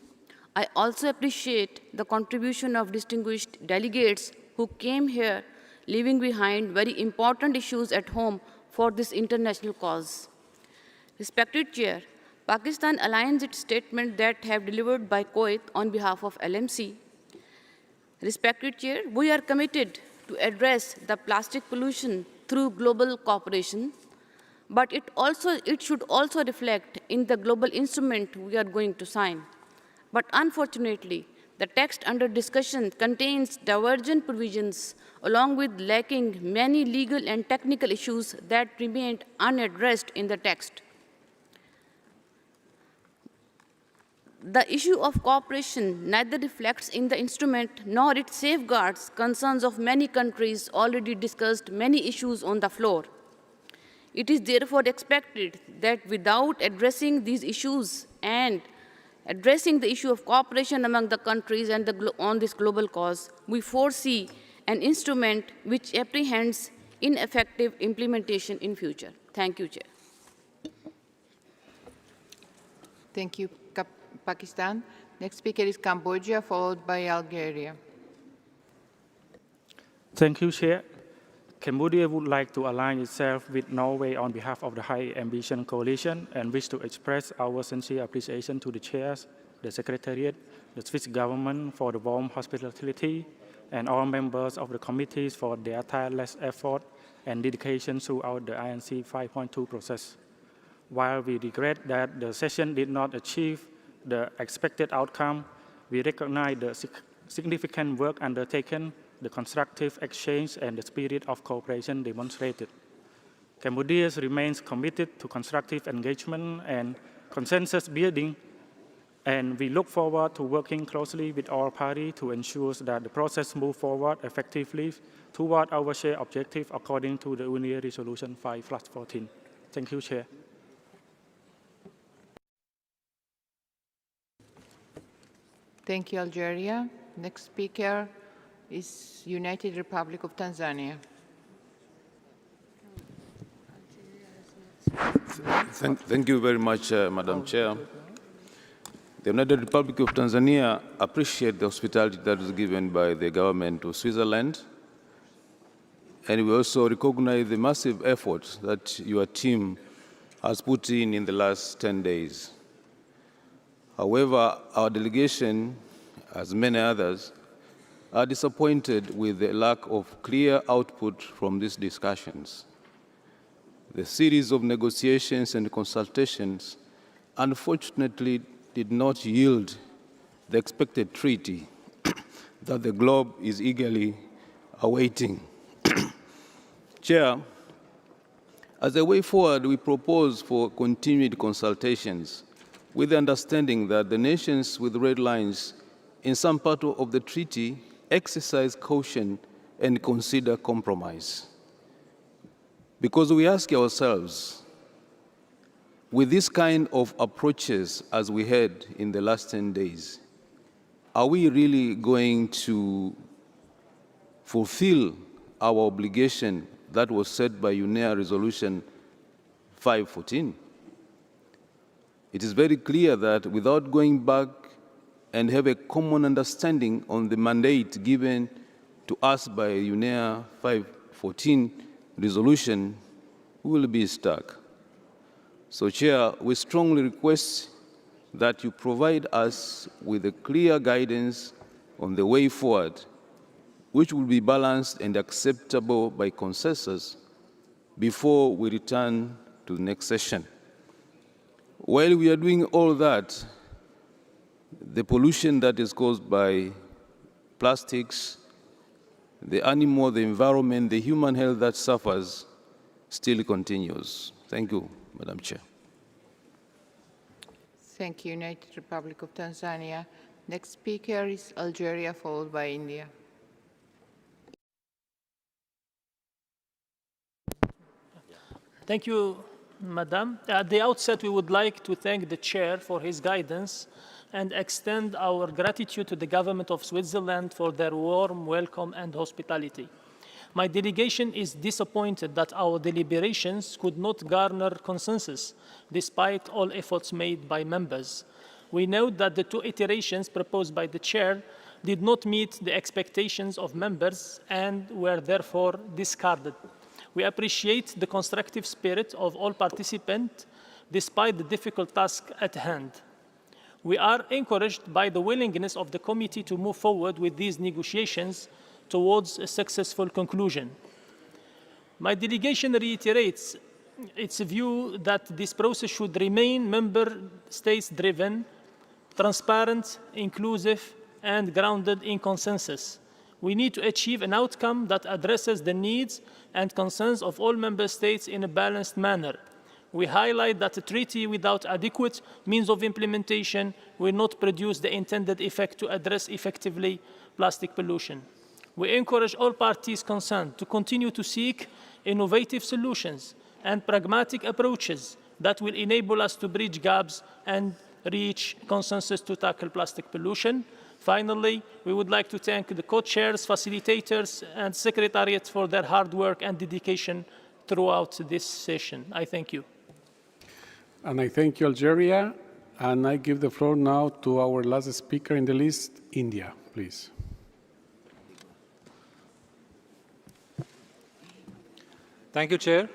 I also appreciate the contribution of distinguished delegates who came here leaving behind very important issues at home for this international cause. Respected Chair, Pakistan aligns its statement that have delivered by Kuwait on behalf of LMC. Respected Chair, we are committed to address the plastic pollution through global cooperation, but it should also reflect in the global instrument we are going to sign. But unfortunately, the text under discussion contains divergent provisions along with lacking many legal and technical issues that remained unaddressed in the text. The issue of cooperation neither reflects in the instrument nor it safeguards concerns of many countries already discussed many issues on the floor. It is therefore expected that without addressing these issues and Addressing the issue of cooperation among the countries and on this global cause, we foresee an instrument which apprehends ineffective implementation in future. Thank you, Chair. Thank you, Pakistan. Next speaker is Cambodia, followed by Algeria. Thank you, Chair. Cambodia would like to align itself with Norway on behalf of the High Ambition Coalition and wish to express our sincere appreciation to the chairs, the Secretariat, the Swiss government for the warm hospitality, and all members of the committees for their tireless effort and dedication throughout the INC 5.2 process. While we regret that the session did not achieve the expected outcome, we recognize the significant work undertaken, the constructive exchange, and the spirit of cooperation demonstrated. Cambodia remains committed to constructive engagement and consensus building, and we look forward to working closely with all parties to ensure that the process moves forward effectively toward our shared objective according to the UNEP Resolution 5/14. Thank you, Chair. Thank you, Algeria. Next speaker is United Republic of Tanzania. Thank you very much, Madam Chair. The United Republic of Tanzania appreciates the hospitality that is given by the government of Switzerland, and we also recognize the massive efforts that your team has put in the last 10 days. However, our delegation, as many others, are disappointed with the lack of clear output from these discussions. The series of negotiations and consultations unfortunately did not yield the expected treaty that the globe is eagerly awaiting. Chair, as a way forward, we propose for continued consultations with the understanding that the nations with red lines in some part of the treaty exercise caution and consider compromise. Because we ask ourselves, with this kind of approaches as we had in the last 10 days, are we really going to fulfill our obligation that was set by UNEP Resolution 5.14? It is very clear that without going back and have a common understanding on the mandate given to us by UNEP 5.14 resolution, we will be stuck. So, Chair, we strongly request that you provide us with a clear guidance on the way forward, which will be balanced and acceptable by consensus before we return to the next session. While we are doing all that, the pollution that is caused by plastics, the animal, the environment, the human health that suffers still continues. Thank you, Madam Chair. Thank you, United Republic of Tanzania. Next speaker is Algeria, followed by India. Thank you, Madam. At the outset, we would like to thank the Chair for his guidance and extend our gratitude to the government of Switzerland for their warm welcome and hospitality. My delegation is disappointed that our deliberations could not garner consensus, despite all efforts made by members. We note that the two iterations proposed by the Chair did not meet the expectations of members and were therefore discarded. We appreciate the constructive spirit of all participants, despite the difficult task at hand. We are encouraged by the willingness of the committee to move forward with these negotiations towards a successful conclusion. My delegation reiterates its view that this process should remain member states-driven, transparent, inclusive, and grounded in consensus. We need to achieve an outcome that addresses the needs and concerns of all member states in a balanced manner. We highlight that a treaty without adequate means of implementation will not produce the intended effect to address effectively plastic pollution. We encourage all parties concerned to continue to seek innovative solutions and pragmatic approaches that will enable us to bridge gaps and reach consensus to tackle plastic pollution. Finally, we would like to thank the co-chairs, facilitators, and secretariat for their hard work and dedication throughout this session. I thank you. And I thank you, Algeria. And I give the floor now to our last speaker in the list, India, please. Thank you, Chair.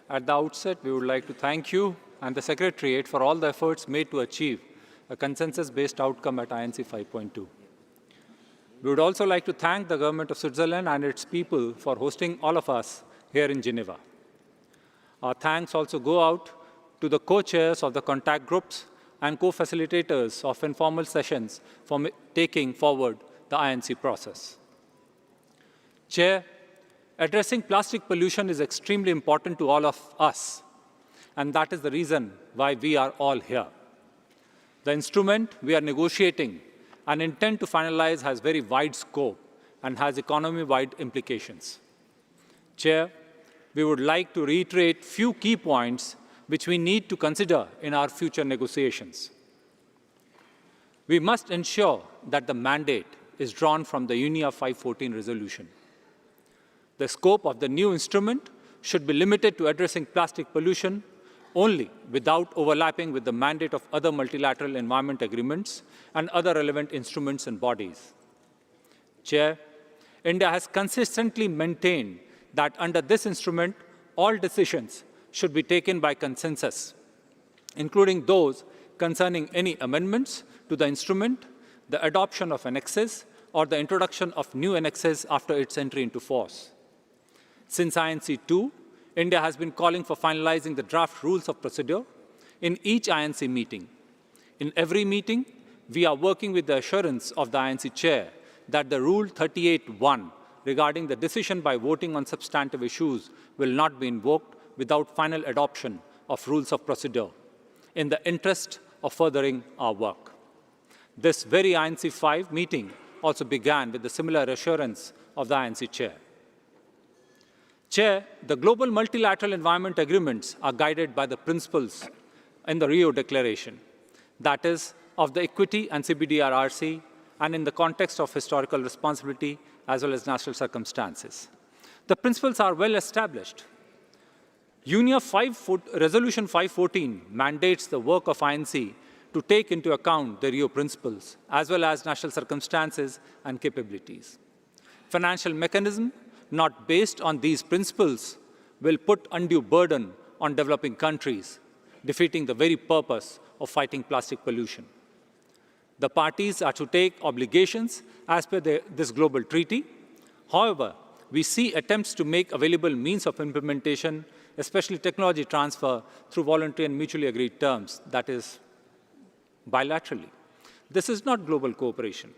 At the outset, we would like to thank you and the Secretariat for all the efforts made to achieve a consensus-based outcome at INC 5.2. We would also like to thank the government of Switzerland and its people for hosting all of us here in Geneva. Our thanks also go out to the co-chairs of the contact groups and co-facilitators of informal sessions for taking forward the INC process. Chair, addressing plastic pollution is extremely important to all of us, and that is the reason why we are all here. The instrument we are negotiating and intend to finalize has very wide scope and has economy-wide implications. Chair, we would like to reiterate few key points which we need to consider in our future negotiations. We must ensure that the mandate is drawn from the UNEP 5.14 resolution. The scope of the new instrument should be limited to addressing plastic pollution only without overlapping with the mandate of other multilateral environment agreements and other relevant instruments and bodies. Chair, India has consistently maintained that under this instrument, all decisions should be taken by consensus, including those concerning any amendments to the instrument, the adoption of annexes, or the introduction of new annexes after its entry into force. Since INC-2, India has been calling for finalizing the draft rules of procedure in each INC meeting. In every meeting, we are working with the assurance of the INC chair that the Rule 38.1 regarding the decision by voting on substantive issues will not be invoked without final adoption of rules of procedure in the interest of furthering our work. This very INC 5 meeting also began with the similar assurance of the INC chair. Chair, the global multilateral environment agreements are guided by the principles in the Rio Declaration, that is, of the equity and CBDRRC, and in the context of historical responsibility as well as national circumstances. The principles are well established. UNEP Resolution 5.14 mandates the work of INC to take into account the Rio principles as well as national circumstances and capabilities. Financial mechanism not based on these principles will put undue burden on developing countries, defeating the very purpose of fighting plastic pollution. The parties are to take obligations as per this global treaty. However, we see attempts to make available means of implementation, especially technology transfer, through voluntary and mutually agreed terms, that is, bilaterally. This is not global cooperation.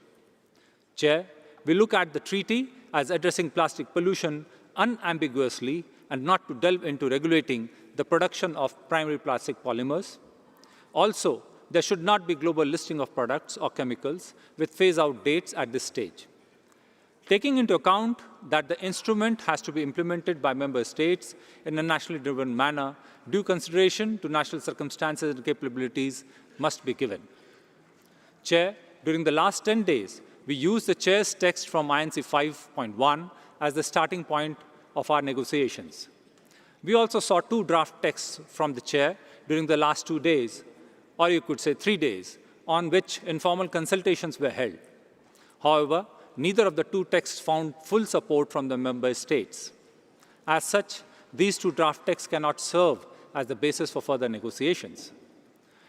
Chair, we look at the treaty as addressing plastic pollution unambiguously and not to delve into regulating the production of primary plastic polymers. Also, there should not be global listing of products or chemicals with phase-out dates at this stage. Taking into account that the instrument has to be implemented by member states in a nationally driven manner, due consideration to national circumstances and capabilities must be given. Chair, during the last 10 days, we used the chair's text from INC 5.1 as the starting point of our negotiations. We also saw 2 draft texts from the chair during the last 2 days, or you could say 3 days, on which informal consultations were held. However, neither of the 2 texts found full support from the member states. As such, these 2 draft texts cannot serve as the basis for further negotiations.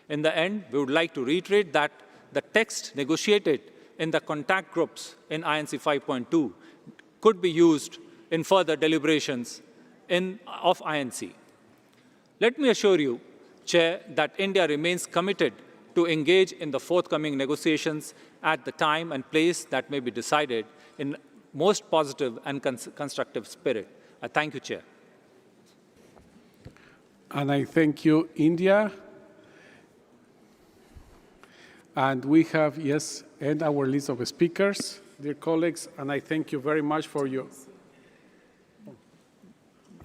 In the end, we would like to reiterate that the text negotiated in the contact groups in INC 5.2 could be used in further deliberations of INC. Let me assure you, Chair, that India remains committed to engage in the forthcoming negotiations at the time and place that may be decided in most positive and constructive spirit. I thank you, Chair. And I thank you, India. And we have, yes, end our list of speakers, dear colleagues, and I thank you very much for your...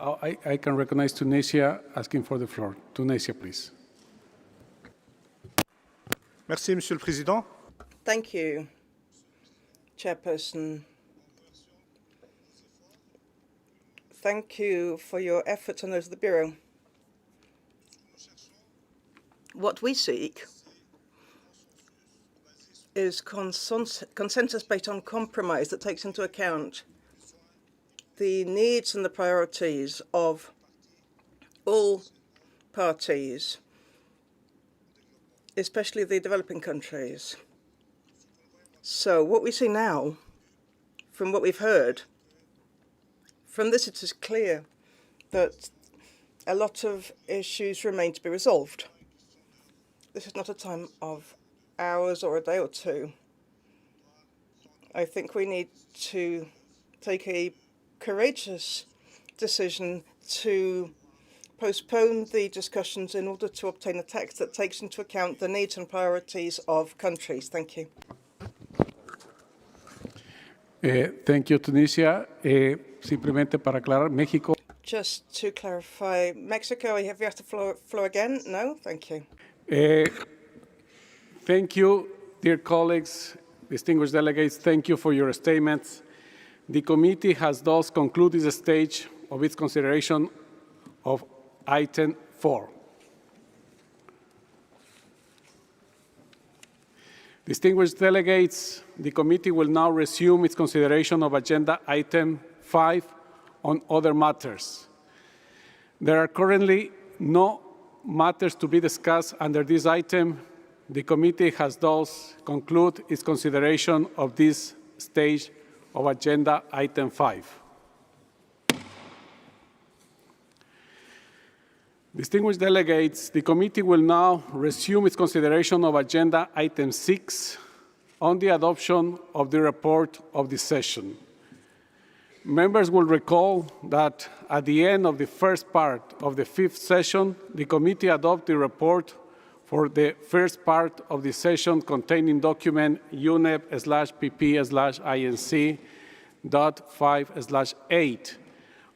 I can recognize Tunisia asking for the floor. Tunisia, please. Merci, Monsieur le Président. Thank you, Chairperson. Thank you for your efforts and those of the Bureau. What we seek is consensus based on compromise that takes into account the needs and the priorities of all parties, especially the developing countries. So what we see now, from what we've heard, from this it is clear that a lot of issues remain to be resolved. This is not a time of hours or a day or two. I think we need to take a courageous decision to postpone the discussions in order to obtain a text that takes into account the needs and priorities of countries. Thank you. Thank you, Tunisia. Simplemente para aclarar, México. Just to clarify, Mexico, have you asked the floor again? No? Thank you. Thank you, dear colleagues, distinguished delegates. Thank you for your statements. The committee has thus concluded the stage of its consideration of item 4. Distinguished delegates, the committee will now resume its consideration of agenda item 5 on other matters. There are currently no matters to be discussed under this item. The committee has thus concluded its consideration of this stage of agenda item 5. Distinguished delegates, the committee will now resume its consideration of agenda item 6 on the adoption of the report of this session. Members will recall that at the end of the first part of the 5th session, the committee adopted the report for the first part of the session containing document UNEP/PP/INC.5/8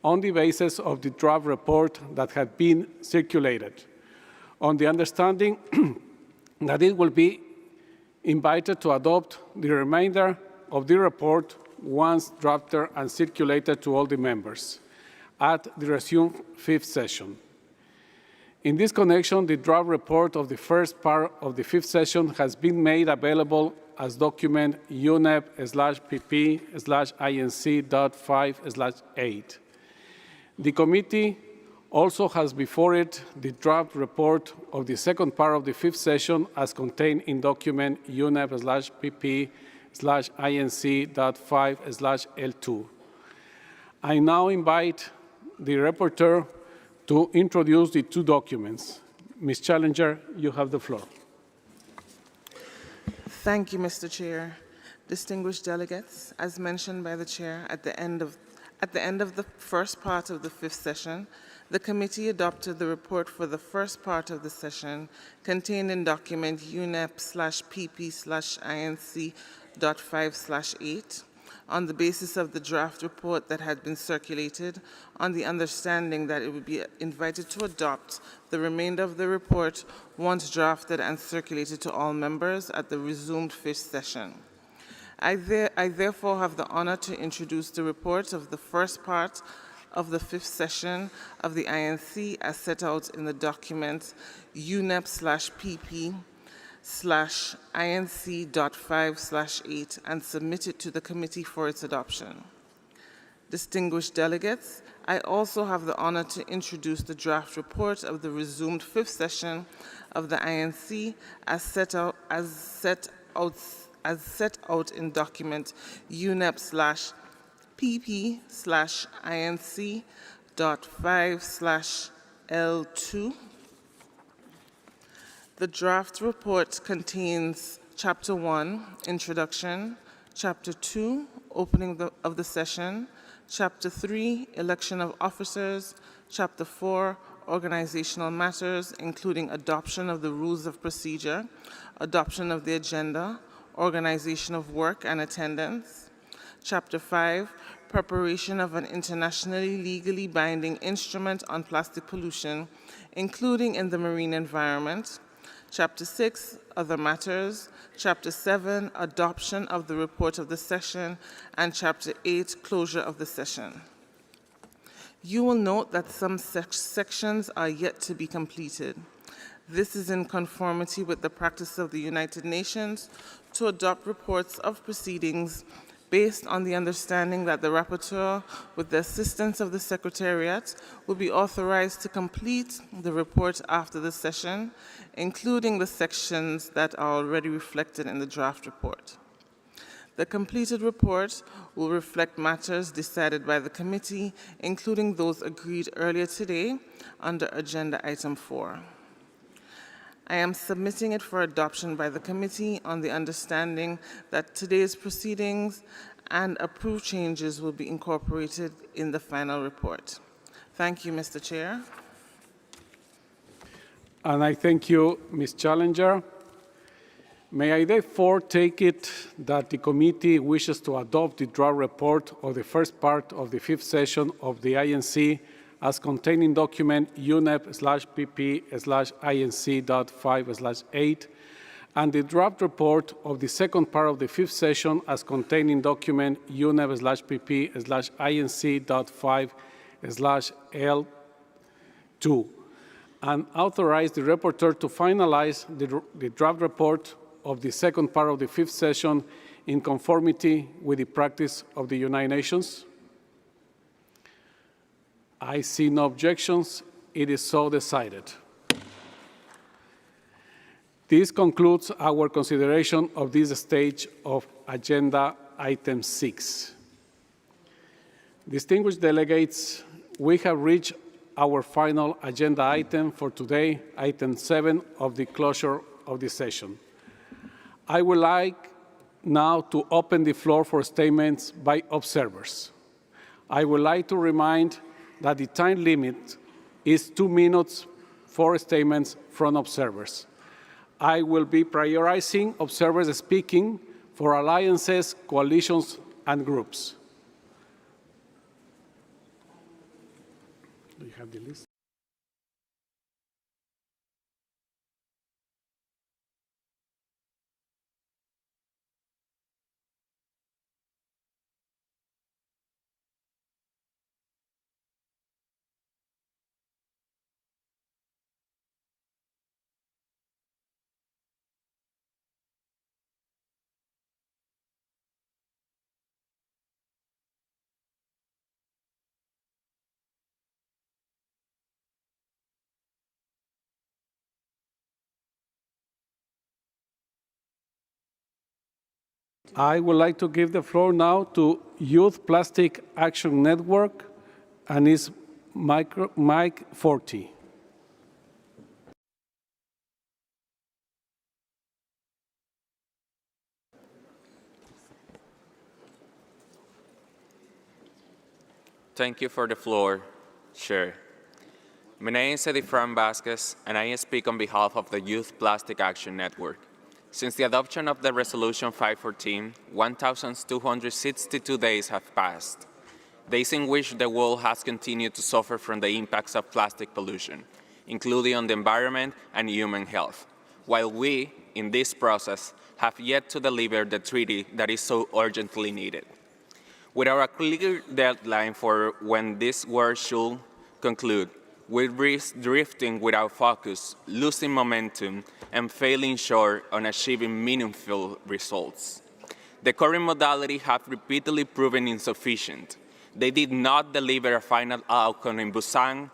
on the basis of the draft report that had been circulated, on the understanding that it will be invited to adopt the remainder of the report once drafted and circulated to all the members at the resumed 5th session. In this connection, the draft report of the first part of the 5th session has been made available as document UNEP/PP/INC.5/8. The committee also has before it the draft report of the second part of the 5th session as contained in document UNEP/PP/INC.5/L2. I now invite the rapporteur to introduce the two documents. Ms. Challenger, you have the floor. Thank you, Mr. Chair. Distinguished delegates, as mentioned by the Chair at the end of the first part of the 5th session, the committee adopted the report for the first part of the session contained in document UNEP/PP/INC.5/8 on the basis of the draft report that had been circulated, on the understanding that it would be invited to adopt the remainder of the report once drafted and circulated to all members at the resumed 5th session. I therefore have the honor to introduce the report of the first part of the 5th session of the INC as set out in the document UNEP/PP/INC.5/8 and submitted to the committee for its adoption. Distinguished delegates, I also have the honor to introduce the draft report of the resumed 5th session of the INC as set out in document UNEP/PP/INC.5/L2. The draft report contains Chapter 1, Introduction, Chapter 2, Opening of the Session, Chapter 3, Election of Officers, Chapter 4, Organizational Matters, including adoption of the rules of procedure, adoption of the agenda, organization of work and attendance. Chapter 5, Preparation of an internationally legally binding instrument on plastic pollution, including in the marine environment. Chapter 6, Other Matters, Chapter 7, Adoption of the Report of the Session, and Chapter 8, Closure of the Session. You will note that some sections are yet to be completed. This is in conformity with the practice of the United Nations to adopt reports of proceedings based on the understanding that the rapporteur, with the assistance of the Secretariat, will be authorized to complete the report after the session, including the sections that are already reflected in the draft report. The completed report will reflect matters decided by the committee, including those agreed earlier today under Agenda Item 4. I am submitting it for adoption by the committee on the understanding that today's proceedings and approved changes will be incorporated in the final report. Thank you, Mr. Chair. And I thank you, Ms. Challenger. May I therefore take it that the committee wishes to adopt the draft report of the first part of the fifth session of the INC as containing document UNEP/PP/INC.5/8 and the draft report of the second part of the fifth session as containing document UNEP/PP/INC.5/L2 and authorize the rapporteur to finalize the draft report of the second part of the fifth session in conformity with the practice of the United Nations? I see no objections. It is so decided. This concludes our consideration of this stage of Agenda Item 6. Distinguished delegates, we have reached our final agenda item for today, Item 7 of the closure of the session. I would like now to open the floor for statements by observers. I would like to remind that the time limit is 2 minutes for statements from observers. I will be prioritizing observers speaking for alliances, coalitions, and groups. Do you have the list? I would like to give the floor now to Youth Plastic Action Network and its Mike 40. Thank you for the floor, Chair. My name is Edifran Vasquez, and I speak on behalf of the Youth Plastic Action Network. Since the adoption of the Resolution 514, 1,262 days have passed, days in which the world has continued to suffer from the impacts of plastic pollution, including on the environment and human health, while we, in this process, have yet to deliver the treaty that is so urgently needed. Without a clear deadline for when this work should conclude, we risk drifting without focus, losing momentum, and failing short on achieving meaningful results. The current modalities have repeatedly proven insufficient. They did not deliver a final outcome in Busan,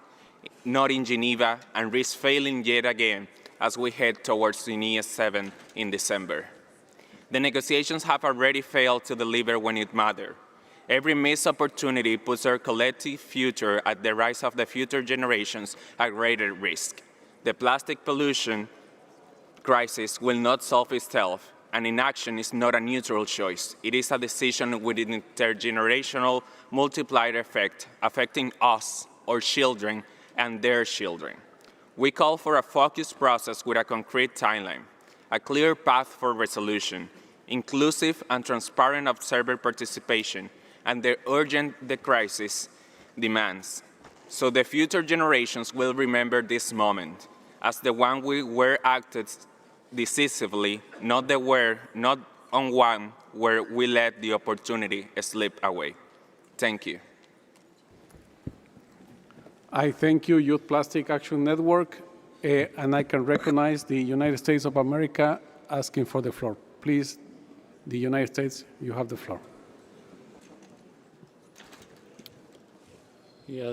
not in Geneva, and risk failing yet again as we head towards UNEP 7 in December. The negotiations have already failed to deliver when it mattered. Every missed opportunity puts our collective future at the rise of the future generations at greater risk. The plastic pollution crisis will not solve itself, and inaction is not a neutral choice. It is a decision with an intergenerational multiplier effect affecting us, our children, and their children. We call for a focused process with a concrete timeline, a clear path for resolution, inclusive and transparent observer participation, and the urgent the crisis demands. So the future generations will remember this moment as the one we were acted decisively, not the where, not on one where we let the opportunity slip away. Thank you. I thank you, Youth Plastic Action Network, and I can recognize the United States of America asking for the floor. Please, the United States, you have the floor. Yeah,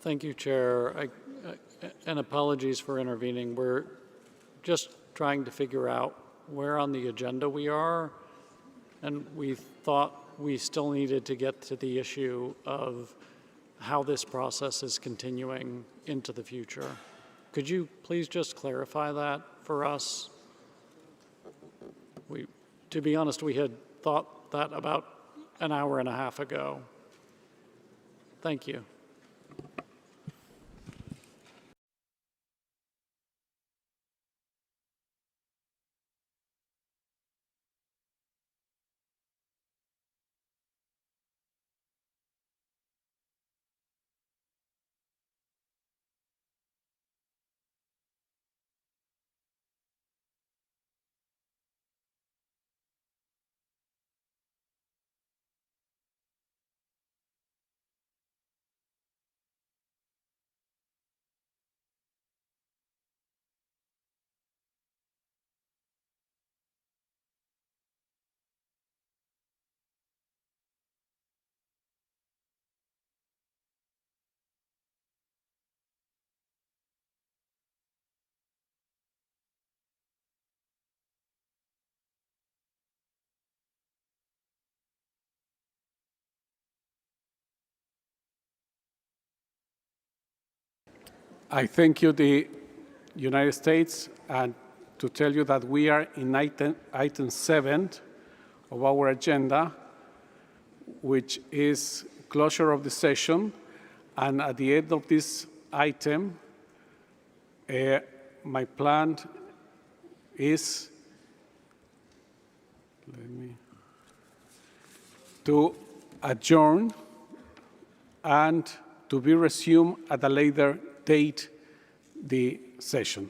thank you, Chair. And apologies for intervening. We're just trying to figure out where on the agenda we are, and we thought we still needed to get to the issue of how this process is continuing into the future. Could you please just clarify that for us? To be honest, we had thought that about an hour and a half ago. Thank you. I thank you, the United States, and to tell you that we are in item 7 of our agenda, which is closure of the session. And at the end of this item, my plan is to adjourn and to be resumed at a later date the session.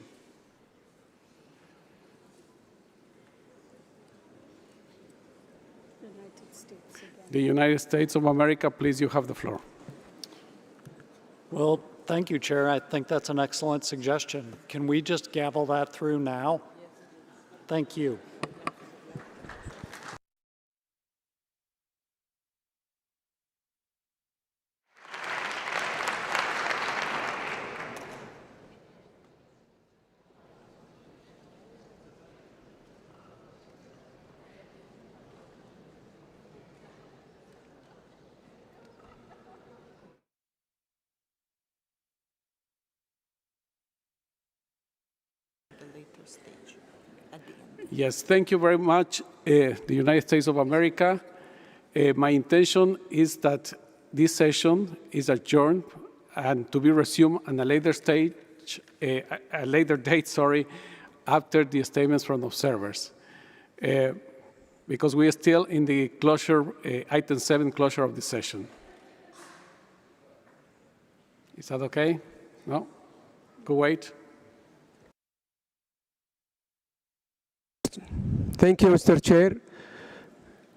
The United States of America, please, you have the floor. Well, thank you, Chair. I think that's an excellent suggestion. Can we just gavel that through now? Thank you. Yes, thank you very much, the United States of America. My intention is that this session is adjourned and to be resumed on a later stage, a later date, after the statements from observers, because we are still in the closure, item 7 closure of the session. Is that okay? No? Go wait. Thank you, Mr. Chair.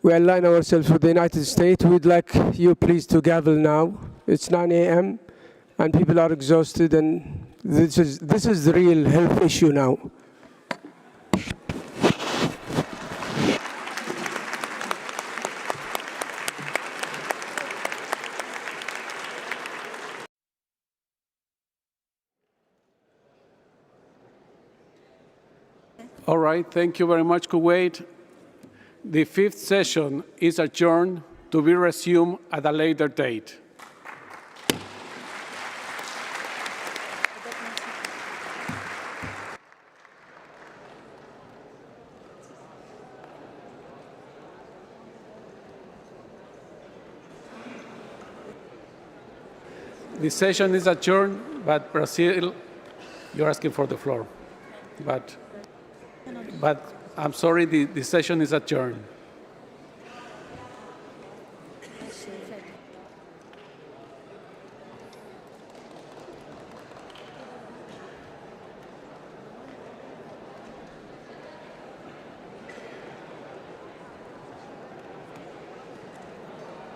We align ourselves with the United States. We'd like you please to gavel now. It's 9 a.m. and people are exhausted, and this is the real health issue now. All right, thank you very much, Kuwait. The 5th session is adjourned to be resumed at a later date. The session is adjourned, but Brazil, you're asking for the floor. But I'm sorry, the session is adjourned.